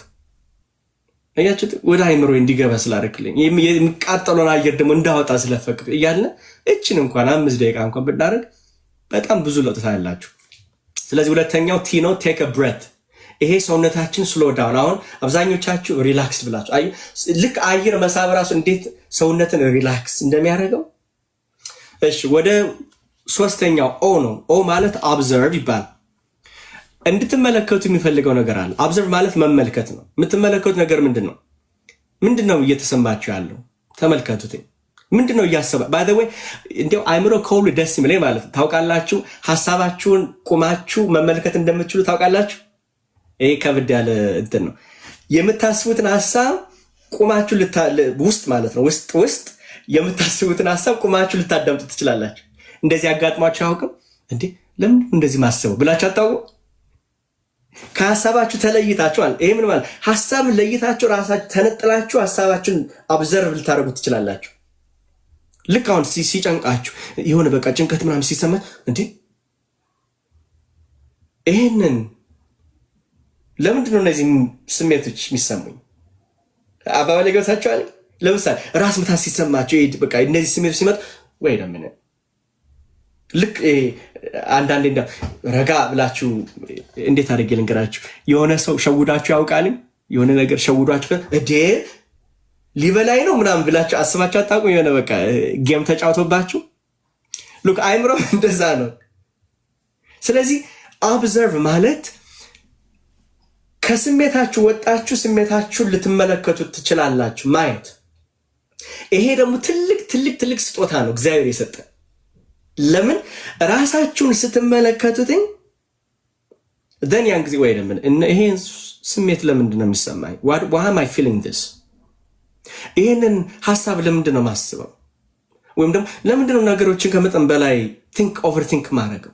አያችሁት? ወደ አይምሮ እንዲገባ ስላደረክልኝ የሚቃጠለውን አየር ደግሞ እንዳወጣ ስለፈቅድ እያልን እችን እንኳን 5 ደቂቃ እንኳን ብናደርግ በጣም ብዙ ለውጥ ታያላችሁ። ስለዚህ ሁለተኛው ቲ ነው፣ ቴክ አ ብሬት። ይሄ ሰውነታችን ስሎ ዳውን። አሁን አብዛኞቻችሁ ሪላክስ ብላችሁ ልክ አየር መሳብ ራሱ እንዴት ሰውነትን ሪላክስ እንደሚያደርገው። እሺ ወደ ሶስተኛው ኦ ነው። ኦ ማለት ኦብዘርቭ ይባላል። እንድትመለከቱ የሚፈልገው ነገር አለ። ኦብዘርቭ ማለት መመልከት ነው። የምትመለከቱት ነገር ምንድን ነው? ምንድን ነው እየተሰማችሁ ያለው? ተመልከቱት። ምንድን ነው እያሰባ ባይ ዘ ወይ እንዲያው አይምሮ ከሁሉ ደስ የሚለኝ ማለት ታውቃላችሁ፣ ሀሳባችሁን ቁማችሁ መመልከት እንደምትችሉ ታውቃላችሁ። ይሄ ከብድ ያለ እንትን ነው። የምታስቡትን ሀሳብ ቁማችሁ ውስጥ ማለት ነው ውስጥ የምታስቡትን ሀሳብ ቁማችሁ ልታዳምጡ ትችላላችሁ። እንደዚህ አጋጥሟችሁ አያውቅም እንዴ? ለምን እንደዚህ ማሰበው ብላችሁ አታውቁ? ከሀሳባችሁ ተለይታችኋል። ይሄ ምን ማለት ሀሳብን ለይታችሁ ራሳችሁ ተነጥላችሁ ሀሳባችሁን አብዘርቭ ልታደርጉ ትችላላችሁ። ልክ አሁን ሲጨንቃችሁ የሆነ በቃ ጭንቀት ምናምን ሲሰማ እንዴ ይሄንን ለምንድነው እነዚህ ስሜቶች የሚሰሙኝ? አባባል ገብታችኋል? ለምሳሌ ራስ ምታት ሲሰማችሁ በቃ እነዚህ ስሜቶች ሲመጡ ወይ ለምን ልክ አንዳንዴ እንደ ረጋ ብላችሁ እንዴት አድርጌ ልንገራችሁ የሆነ ሰው ሸውዳችሁ ያውቃል የሆነ ነገር ሸውዳችሁ እዴ ሊበላይ ነው ምናምን ብላችሁ አስባችሁ አታውቁም የሆነ በቃ ጌም ተጫውቶባችሁ ሉክ አይምሮ እንደዛ ነው ስለዚህ ኦብዘርቭ ማለት ከስሜታችሁ ወጣችሁ ስሜታችሁን ልትመለከቱት ትችላላችሁ ማየት ይሄ ደግሞ ትልቅ ስጦታ ነው እግዚአብሔር የሰጠ ለምን ራሳችሁን ስትመለከቱትኝ then ያን ጊዜ ወይ ለምን ይሄ ስሜት ለምንድን ነው የሚሰማኝ why am I feeling this ይሄንን ሐሳብ ለምንድን ነው ማስበው ወይም ደግሞ ለምንድን ነው ነገሮችን ከመጠን በላይ overthink ማድረግ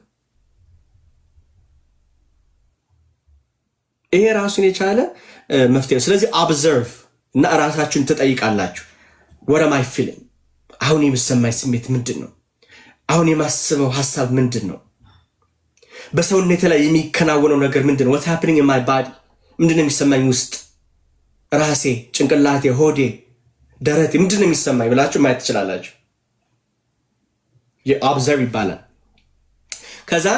ይሄ ራሱን የቻለ መፍትሄ ስለዚህ observe እና ራሳችሁን ትጠይቃላችሁ what am I feeling አሁን የሚሰማኝ ስሜት ምንድነው አሁን የማስበው ሐሳብ ምንድነው በሰውነቴ ላይ የሚከናወነው ነገር ምንድነው what's happening in my body ምንድነው የሚሰማኝ ውስጥ ራሴ ጭንቅላቴ ሆዴ ደረቴ ምንድነው የሚሰማኝ ብላችሁ ማየት ትችላላችሁ የኦብዘርቭ ይባላል ከዛ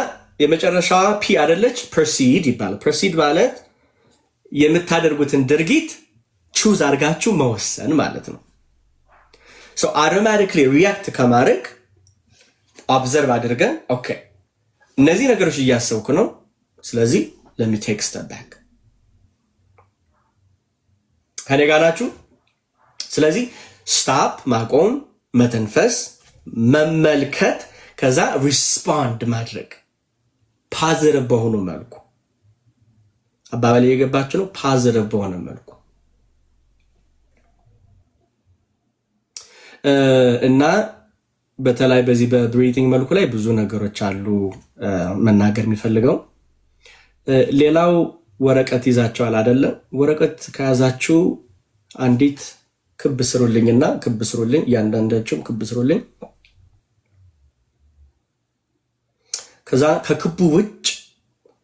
የመጨረሻዋ ፒ አይደለች proceed ይባላል proceed ማለት የምታደርጉትን ድርጊት ቹዝ አድርጋችሁ መወሰን ማለት ነው so automatically react ከማድረግ observe አድርገን ኦኬ እነዚህ ነገሮች እያሰብኩ ነው ስለዚህ let me take a step back ከኔ ጋር ናችሁ ስለዚህ ስታፕ ማቆም መተንፈስ መመልከት ከዛ ሪስፖንድ ማድረግ ፖዚቲቭ በሆነ መልኩ አባባሌ የገባችሁ ነው ፖዚቲቭ በሆነ መልኩ እና በተለይ በዚህ በብሪቲንግ መልኩ ላይ ብዙ ነገሮች አሉ መናገር የሚፈልገው ሌላው ወረቀት ይዛችኋል አይደለ ወረቀት ከያዛችሁ አንዲት ክብ ስሩልኝና ክብ ስሩልኝ ያንዳንዳችሁ ክብ ስሩልኝ ከዛ ከክቡ ውጭ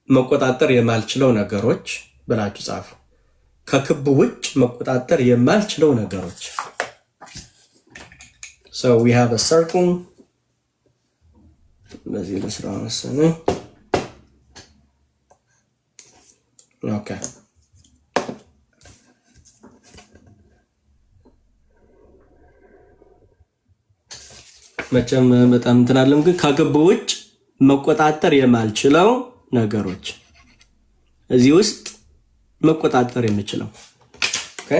መቆጣጠር የማልችለው ነገሮች ብላችሁ ጻፉ ከክቡ ውጭ መቆጣጠር የማልችለው ነገሮች so we have a circle በዚህ ለስራ መሰነ okay መቼም በጣም እንትናለም ግን ከክቡ ውጭ መቆጣጠር የማልችለው ነገሮች እዚህ ውስጥ መቆጣጠር የምችለው ኦኬ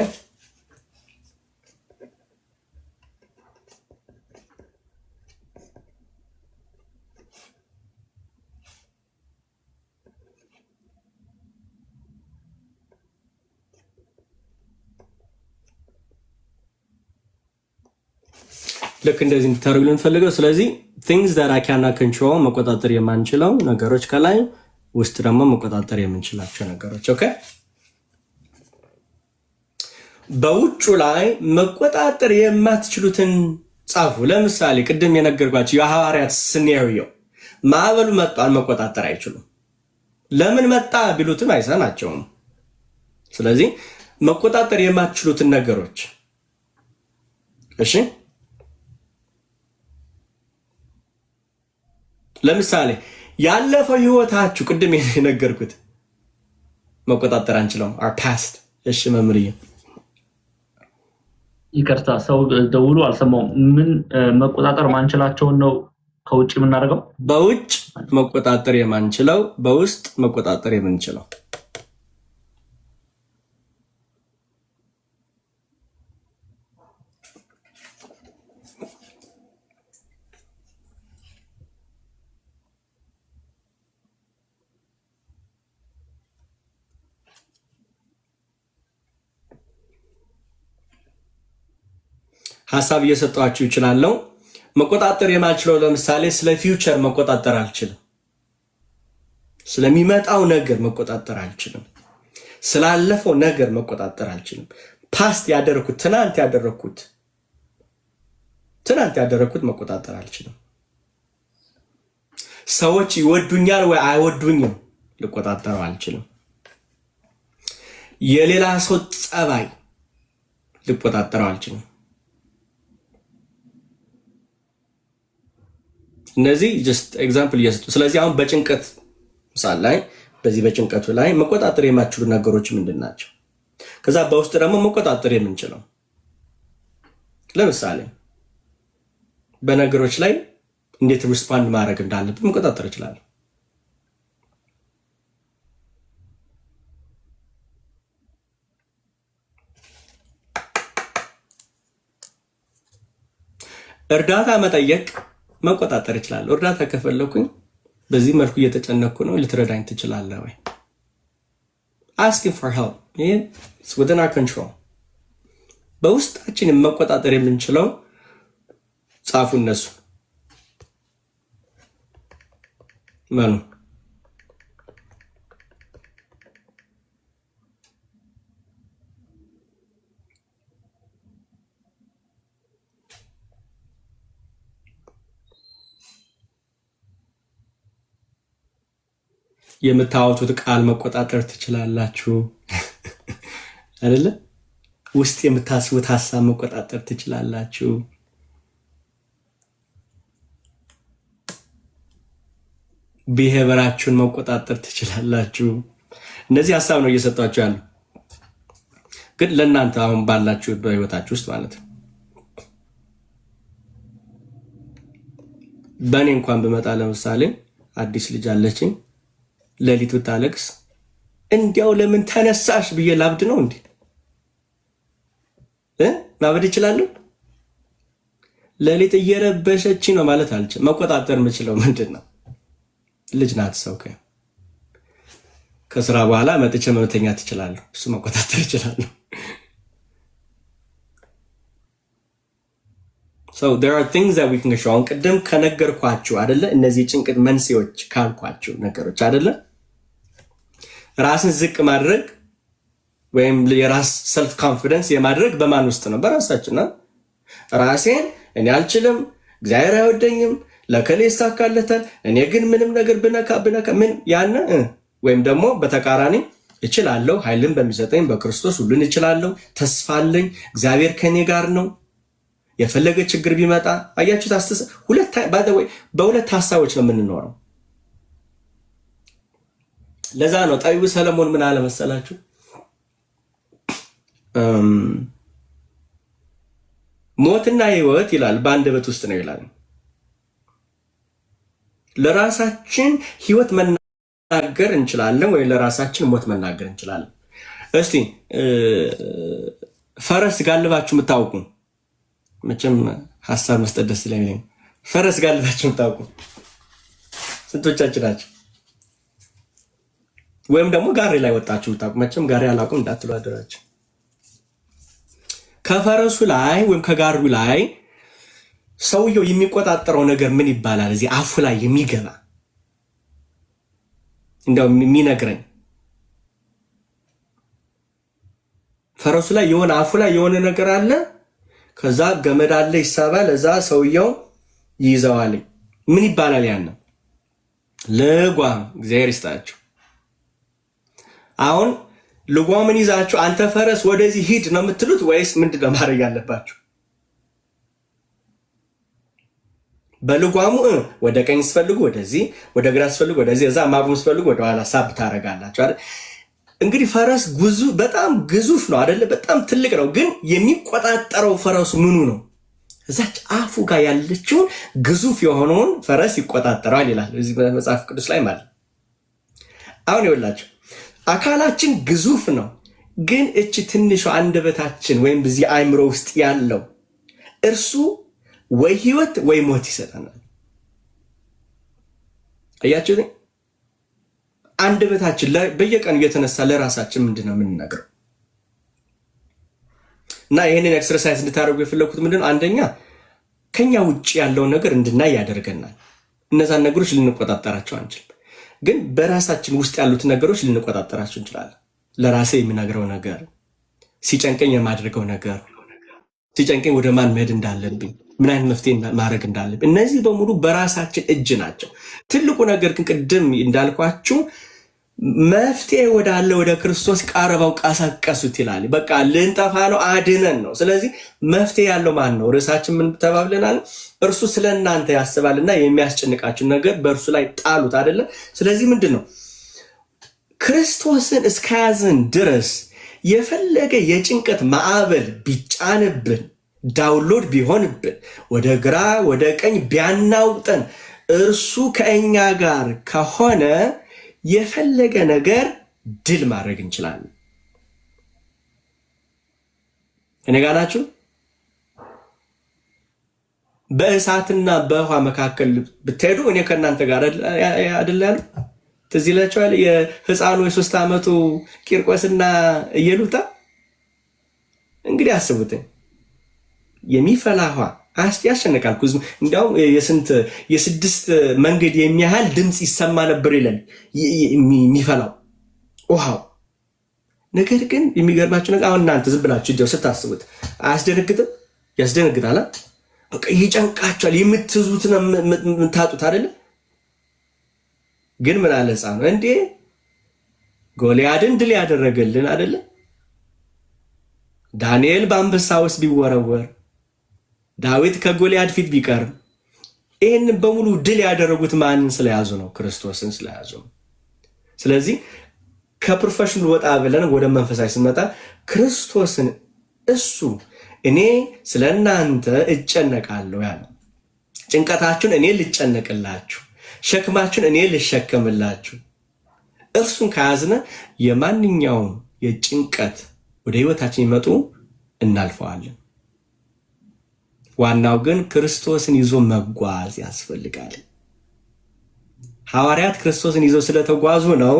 ልክ እንደዚህ እንድታረጉልን እንፈልገው ስለዚህ things that I cannot control መቆጣጠር የማንችለው ነገሮች ከላይ ውስጥ ደግሞ መቆጣጠር የምንችላቸው ነገሮች ኦኬ በውጭ ላይ መቆጣጠር የማትችሉትን ጻፉ ለምሳሌ ቅድም የነገርኳችሁ የሐዋርያት ሲናሪዮ ማዕበሉ መጣል መቆጣጠር አይችሉም ለምን መጣ ቢሉትም አይሰማቸውም ስለዚህ መቆጣጠር የማትችሉትን ነገሮች እሺ ለምሳሌ ያለፈው ህይወታችሁ ቅድም የነገርኩት መቆጣጠር አንችልም our past እሺ መምሪዬ ይቅርታ ሰው ደውሎ አልሰማውም ምን መቆጣጠር ማንችላቸው ነው ከውጭ የምናደርገው በውጭ መቆጣጠር የማንችለው በውስጥ መቆጣጠር የምንችለው ሐሳብ እየሰጣችሁ ይችላል መቆጣጠር የማልችለው ለምሳሌ ስለ ፊውቸር መቆጣጠር አልችልም ስለሚመጣው ነገር መቆጣጠር አልችልም ስላለፈው ነገር መቆጣጠር አልችልም ፓስት ያደረኩት ትናንት ያደረኩት መቆጣጠር አልችልም ሰዎች ይወዱኛል ወይ አይወዱኝም ልቆጣጠር አልችልም የሌላ ሰው ጸባይ ልቆጣጠር አልችልም እነዚህ ጀስት ኤግዛምፕል እየሰጡ ስለዚህ አሁን በጭንቀት ምሳሌ ላይ በዚህ በጭንቀቱ ላይ መቆጣጠር የማይችሉ ነገሮች ምንድን ናቸው? ከዛ በውስጥ ደግሞ መቆጣጠር የምንችለው ለምሳሌ በነገሮች ላይ እንዴት ሪስፖንድ ማድረግ እንዳለብን መቆጣጠር ይችላል። እርዳታ መጠየቅ መቆጣጠር ይችላል። እርዳታ ከፈለኩኝ በዚህ መልኩ እየተጨነኩ ነው ልትረዳኝ ትችላለህ ወይ? asking for help it's within our control። በውስጣችን መቆጣጠር የምንችለው ጻፉ እነሱ ማኑ የምታወጡት ቃል መቆጣጠር ትችላላችሁ አይደለ? ውስጥ የምታስቡት ሐሳብ መቆጣጠር ትችላላችሁ። ቢሄቨራችሁን መቆጣጠር ትችላላችሁ። እነዚህ ሐሳብ ነው እየሰጣችሁ ያለው፣ ግን ለእናንተ አሁን ባላችሁ በህይወታችሁ ውስጥ ማለት ነው። በእኔ እንኳን ብመጣ ለምሳሌ አዲስ ልጅ አለችኝ ሌሊት ብታለቅስ እንዲያው ለምን ተነሳሽ ብዬ ላብድ ነው እንዴ? ማበድ ይችላል? ሌሊት እየረበሸች ነው ማለት አልችልም። መቆጣጠር የምችለው ምንድነው? ልጅ ናት። ሰው ከስራ በኋላ መጥቼ መተኛት እችላለሁ። እሱ መቆጣጠር እችላለሁ። So there are things that we can control። አሁን ቅድም ከነገርኳችሁ አይደለ? እነዚህ ጭንቀት መንስኤዎች ካልኳችሁ ነገሮች አይደለ? ራስን ዝቅ ማድረግ ወይም የራስ ሰልፍ ኮንፊደንስ የማድረግ በማን ውስጥ ነው? በራሳችን ነው። ራሴን እኔ አልችልም፣ እግዚአብሔር አይወደኝም፣ ለከሌ ይሳካለታል፣ እኔ ግን ምንም ነገር ብነካ ምን ያነ ወይም ደግሞ በተቃራኒ እችላለሁ፣ ኃይልን በሚሰጠኝ በክርስቶስ ሁሉን እችላለሁ፣ ተስፋ አለኝ፣ እግዚአብሔር ከኔ ጋር ነው፣ የፈለገ ችግር ቢመጣ አያችሁ ታስተስ በሁለት ሐሳቦች ነው የምንኖረው። ለዛ ነው ጠቢቡ ሰለሞን ምን አለ መሰላችሁ? ሞትና ሕይወት ይላል በአንደበት ውስጥ ነው ይላል። ለራሳችን ሕይወት መናገር እንችላለን ወይ ለራሳችን ሞት መናገር እንችላለን? እስቲ ፈረስ ጋልባችሁ የምታውቁ መቼም ሐሳብ መስጠት ደስ ይለኛል። ፈረስ ጋልባችሁ የምታውቁ ስንቶቻችሁ ናችሁ? ወይም ደግሞ ጋሪ ላይ ወጣችሁ የምታውቁ? መቼም ጋሪ አላውቅም እንዳትሉ አደራችሁ። ከፈረሱ ላይ ወይም ከጋሪው ላይ ሰውየው የሚቆጣጠረው ነገር ምን ይባላል? እዚህ አፉ ላይ የሚገባ እንደው የሚነግረኝ ፈረሱ ላይ የሆነ አፉ ላይ የሆነ ነገር አለ። ከዛ ገመድ አለ ይሳባል። እዛ ሰውየው ይይዘዋል። ምን ይባላል? ያን ልጓም። እግዚአብሔር ይስጣችሁ። አሁን ልጓምን ይዛችሁ አንተ ፈረስ ወደዚህ ሂድ ነው የምትሉት ወይስ ምንድነው ማድረግ ያለባችሁ? በልጓሙ ወደ ቀኝ ስፈልጉ ወደዚህ፣ ወደ ግራ ስፈልጉ ወደዚህ፣ እዛ ማቆም ስፈልጉ ወደ ኋላ ሳብ ታረጋላችሁ አይደል? እንግዲህ ፈረስ በጣም ግዙፍ ነው አይደለ? በጣም ትልቅ ነው። ግን የሚቆጣጠረው ፈረሱ ምኑ ነው? እዛች አፉ ጋር ያለችውን ግዙፍ የሆነውን ፈረስ ይቆጣጠረዋል ይላል እዚህ በመጽሐፍ ቅዱስ ላይ ማለት። አሁን ይኸውላችሁ አካላችን ግዙፍ ነው፣ ግን እቺ ትንሿ አንደበታችን ወይም በዚህ አእምሮ ውስጥ ያለው እርሱ ወይ ህይወት ወይ ሞት ይሰጠናል። አያችሁ? አንደበታችን በየቀኑ እየተነሳ ለራሳችን ምንድነው የምንነግረው? እና ይሄንን ኤክሰርሳይዝ እንድታደርጉ የፈለኩት ምንድነው? አንደኛ ከኛ ውጭ ያለውን ነገር እንድናይ ያደርገናል። እነዛን ነገሮች ልንቆጣጠራቸው አንችልም፣ ግን በራሳችን ውስጥ ያሉት ነገሮች ልንቆጣጠራቸው እንችላለን። ለራሴ የሚነግረው ነገር፣ ሲጨንቀኝ የማድረገው ነገር፣ ሲጨንቀኝ ወደ ማን መሄድ እንዳለብኝ፣ ምን አይነት መፍትሄ ማድረግ እንዳለብኝ፣ እነዚህ በሙሉ በራሳችን እጅ ናቸው። ትልቁ ነገር ግን ቅድም እንዳልኳችሁ መፍትሄ ወዳለ ወደ ክርስቶስ ቀርበው ቀሰቀሱት ይላል። በቃ ልንጠፋ ነው፣ አድነን ነው። ስለዚህ መፍትሄ ያለው ማን ነው? ርዕሳችን ምን ተባብለናል? እርሱ ስለ እናንተ ያስባልና የሚያስጨንቃችሁን ነገር በእርሱ ላይ ጣሉት አይደለ? ስለዚህ ምንድን ነው ክርስቶስን እስከያዝን ድረስ የፈለገ የጭንቀት ማዕበል ቢጫንብን፣ ዳውንሎድ ቢሆንብን፣ ወደ ግራ ወደ ቀኝ ቢያናውጠን፣ እርሱ ከእኛ ጋር ከሆነ የፈለገ ነገር ድል ማድረግ እንችላለን። እኔ ጋር ናችሁ? በእሳትና በውሃ መካከል ብትሄዱ እኔ ከእናንተ ጋር አይደል ያለው? ትዝ ይላችኋል የህፃኑ የ3 ዓመቱ ቂርቆስና ኢየሉጣ። እንግዲህ አስቡትኝ የሚፈላ ውሃ ያስጨንቃል። እንዲያውም የ6 መንገድ የሚያህል ድምፅ ይሰማ ነበር ይላል የሚፈላው ውሃው። ነገር ግን የሚገርማችሁ ነገር አሁን እናንተ ዝም ብላችሁ ስታስቡት አያስደነግጥም? ያስደነግጣል። በቃ ይጨንቃችኋል። የምትይዙትን የምታጡት አይደለም። ግን ምን አለ ሕፃኑ እንዴ ጎልያድን ድል ያደረገልን አይደለም? ዳንኤል በአንበሳ ውስጥ ቢወረወር፣ ዳዊት ከጎልያድ ፊት ቢቀርብ፣ ይህንን በሙሉ ድል ያደረጉት ማንን ስለያዙ ነው? ክርስቶስን ስለያዙ ነው። ስለዚህ ከፕሮፌሽኑ ወጣ ብለን ወደ መንፈሳዊ ስንመጣ ክርስቶስን እሱ እኔ ስለ እናንተ እጨነቃለሁ ያለው፣ ጭንቀታችሁን እኔ ልጨነቅላችሁ፣ ሸክማችሁን እኔ ልሸከምላችሁ፣ እርሱን ከያዝነ የማንኛውም የጭንቀት ወደ ህይወታችን ይመጡ እናልፈዋለን። ዋናው ግን ክርስቶስን ይዞ መጓዝ ያስፈልጋል። ሐዋርያት ክርስቶስን ይዘው ስለተጓዙ ነው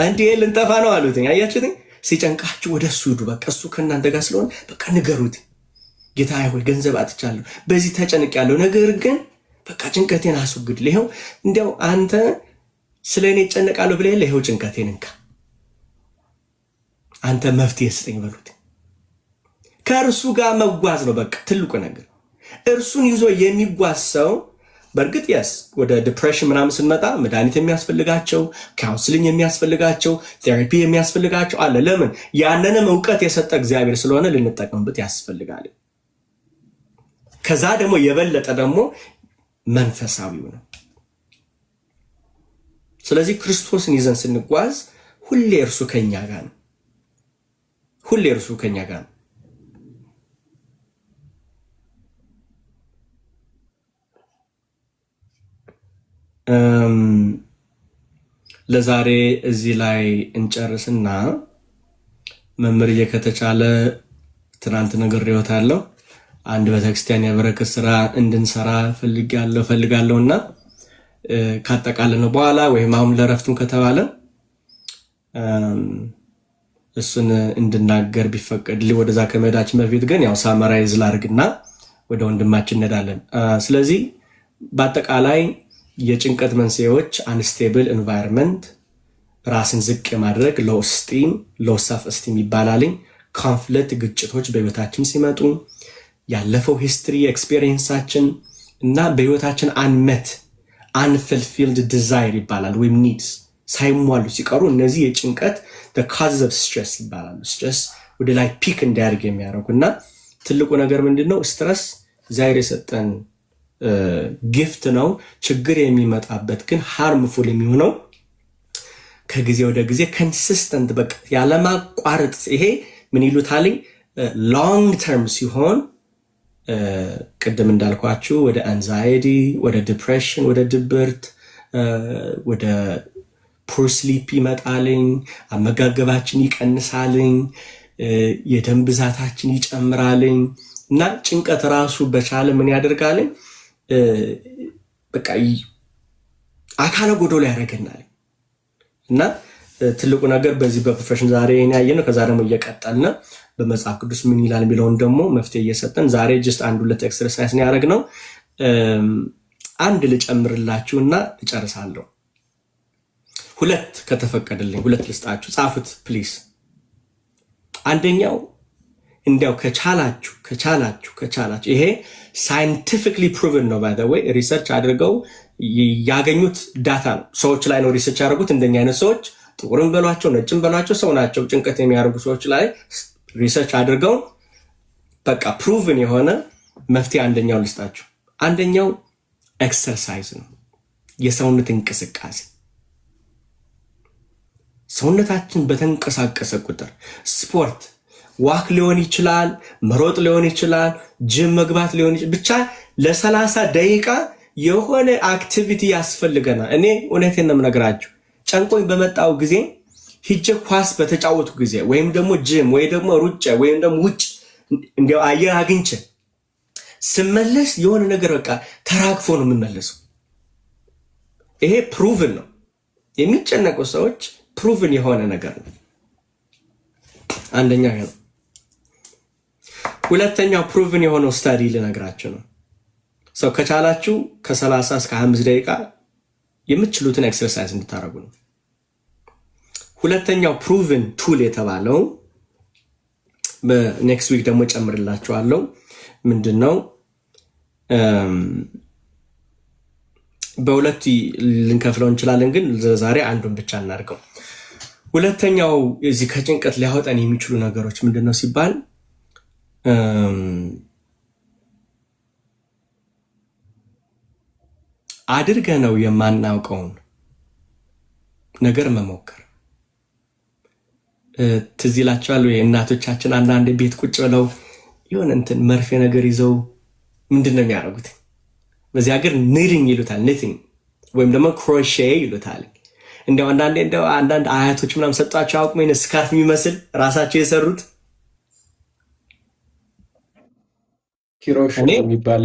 እንዴ ልንጠፋ ነው አሉት። አያችሁት? ሲጨንቃችሁ ወደ እሱ ሂዱ፣ በቃ እሱ ከእናንተ ጋር ስለሆነ በቃ ንገሩት። ጌታ ሆይ ገንዘብ አጥቻለሁ፣ በዚህ ተጨንቄያለሁ፣ ነገር ግን በቃ ጭንቀቴን አስወግድ። ይኸው እንዲያው አንተ ስለ እኔ እጨነቃለሁ ብለህ የለ፣ ይኸው ጭንቀቴን እንካ፣ አንተ መፍትሄ ስጠኝ በሉት። ከእርሱ ጋር መጓዝ ነው በቃ ትልቁ ነገር። እርሱን ይዞ የሚጓዝ ሰው በእርግጥ የስ ወደ ዲፕሬሽን ምናምን ስንመጣ መድኃኒት የሚያስፈልጋቸው፣ ካውንስሊንግ የሚያስፈልጋቸው፣ ቴራፒ የሚያስፈልጋቸው አለ። ለምን? ያንንም እውቀት የሰጠ እግዚአብሔር ስለሆነ ልንጠቀምበት ያስፈልጋል። ከዛ ደግሞ የበለጠ ደግሞ መንፈሳዊው ነው። ስለዚህ ክርስቶስን ይዘን ስንጓዝ ሁሌ እርሱ ከኛ ጋር ነው። ሁሌ እርሱ ከኛ ጋር ነው። ለዛሬ እዚህ ላይ እንጨርስና መምህርዬ ከተቻለ ትናንት ነግሬዎታለሁ አንድ ቤተክርስቲያን የበረከት ስራ እንድንሰራ ፈልጋለሁና ካጠቃለለ በኋላ ወይም አሁን ለረፍቱም ከተባለ እሱን እንድናገር ቢፈቀድልኝ ወደዛ ከመሄዳችን በፊት ግን ያው ሳመራይዝ ላድርግና ወደ ወንድማችን እንሄዳለን። ስለዚህ በአጠቃላይ የጭንቀት መንስኤዎች አንስቴብል ኤንቫይሮንመንት፣ ራስን ዝቅ የማድረግ ሎው ስቲም፣ ሎው ሰልፍ ስቲም ይባላልኝ፣ ኮንፍሊክት ግጭቶች በህይወታችን ሲመጡ፣ ያለፈው ሂስትሪ ኤክስፔሪየንሳችን እና በህይወታችን አንመት አንፍልፊልድ ዲዛይር ይባላል ወይም ኒድስ ሳይሟሉ ሲቀሩ እነዚህ የጭንቀት ካዝ ኦፍ ስትረስ ይባላሉ። ስትረስ ወደ ላይ ፒክ እንዲያደርግ የሚያደርጉ እና ትልቁ ነገር ምንድነው? ስትረስ እግዚአብሔር የሰጠን ጊፍት ነው። ችግር የሚመጣበት ግን ሃርምፉል የሚሆነው ከጊዜ ወደ ጊዜ ኮንሲስተንት በቃ ያለማቋረጥ ይሄ ምን ይሉታልኝ ሎንግ ተርም ሲሆን ቅድም እንዳልኳችሁ ወደ አንዛይቲ፣ ወደ ዲፕሬሽን፣ ወደ ድብርት፣ ወደ ፑር ስሊፕ ይመጣልኝ፣ አመጋገባችን ይቀንሳልኝ፣ የደም ብዛታችን ይጨምራልኝ እና ጭንቀት ራሱ በቻለ ምን ያደርጋልኝ በቃ አካለ ጎዶሎ ያደርገናል። እና ትልቁ ነገር በዚህ በፕሮፌሽን ዛሬ ያየነው ከዛ ደግሞ እየቀጠልን በመጽሐፍ ቅዱስ ምን ይላል የሚለውን ደግሞ መፍትሄ እየሰጠን ዛሬ ጀስት 1-2 ኤክሰርሳይዝ ነው ያደረግነው። አንድ ልጨምርላችሁና እጨርሳለሁ። 2 ከተፈቀደልኝ 2 ልስጣችሁ፣ ጻፉት ፕሊዝ። አንደኛው እንዲያው ከቻላችሁ ይሄ ሳይንቲፊክሊ ፕሩቭን ነው። ባይ ዘ ዌይ ሪሰርች አድርገው ያገኙት ዳታ ነው። ሰዎች ላይ ነው ሪሰርች ያደረጉት። እንደኛ አይነት ሰዎች ጥቁርም በሏቸው ነጭም በሏቸው ሰው ናቸው። ጭንቀት የሚያደርጉ ሰዎች ላይ ሪሰርች አድርገው በቃ ፕሩቭን የሆነ መፍትሄ አንደኛው ልስጣቸው። አንደኛው ኤክሰርሳይዝ ነው፣ የሰውነት እንቅስቃሴ። ሰውነታችን በተንቀሳቀሰ ቁጥር ስፖርት ዋክ ሊሆን ይችላል፣ መሮጥ ሊሆን ይችላል፣ ጅም መግባት ሊሆን ይችላል። ብቻ ለ30 ደቂቃ የሆነ አክቲቪቲ ያስፈልገናል። እኔ እውነቴን ነው የምነግራችሁ። ጨንቆኝ በመጣው ጊዜ ሂጄ ኳስ በተጫወቱ ጊዜ ወይም ደግሞ ጅም ወይ ደግሞ ሩጫ ወይም ደግሞ ውጭ እንዲያው አየር አግኝቼ ስመለስ የሆነ ነገር በቃ ተራግፎ ነው የምመለሰው። ይሄ ፕሩቭን ነው። የሚጨነቁ ሰዎች ፕሩቭን የሆነ ነገር ነው። አንደኛው ነው። ሁለተኛው ፕሩቭን የሆነው ስታዲ ልነግራችሁ ነው። ሰው ከቻላችሁ ከ30 እስከ 5 ደቂቃ የምትችሉትን ኤክሰርሳይዝ እንድታደርጉ ነው። ሁለተኛው ፕሩቭን ቱል የተባለው በኔክስት ዊክ ደግሞ ጨምርላችኋለሁ። ምንድነው? በሁለት ልንከፍለው እንችላለን፣ ግን ዛሬ አንዱን ብቻ እናድርገው። ሁለተኛው እዚህ ከጭንቀት ሊያወጣን የሚችሉ ነገሮች ምንድነው ሲባል አድርገ ነው የማናውቀውን ነገር መሞከር። ትዝ ይላችኋል ወይ? እናቶቻችን አንዳንድ ቤት ቁጭ ብለው የሆነ እንትን መርፌ ነገር ይዘው ምንድን ነው የሚያደርጉት? በዚህ ሀገር ኒቲንግ ይሉታል፣ ኒቲንግ ወይም ደግሞ ክሮሼ ይሉታል። እንዲያው አንዳንድ አያቶች ምናምን ሰጧቸው አውቁ ወይ ስካርፍ የሚመስል ራሳቸው የሰሩት ኪሮሽ የሚባል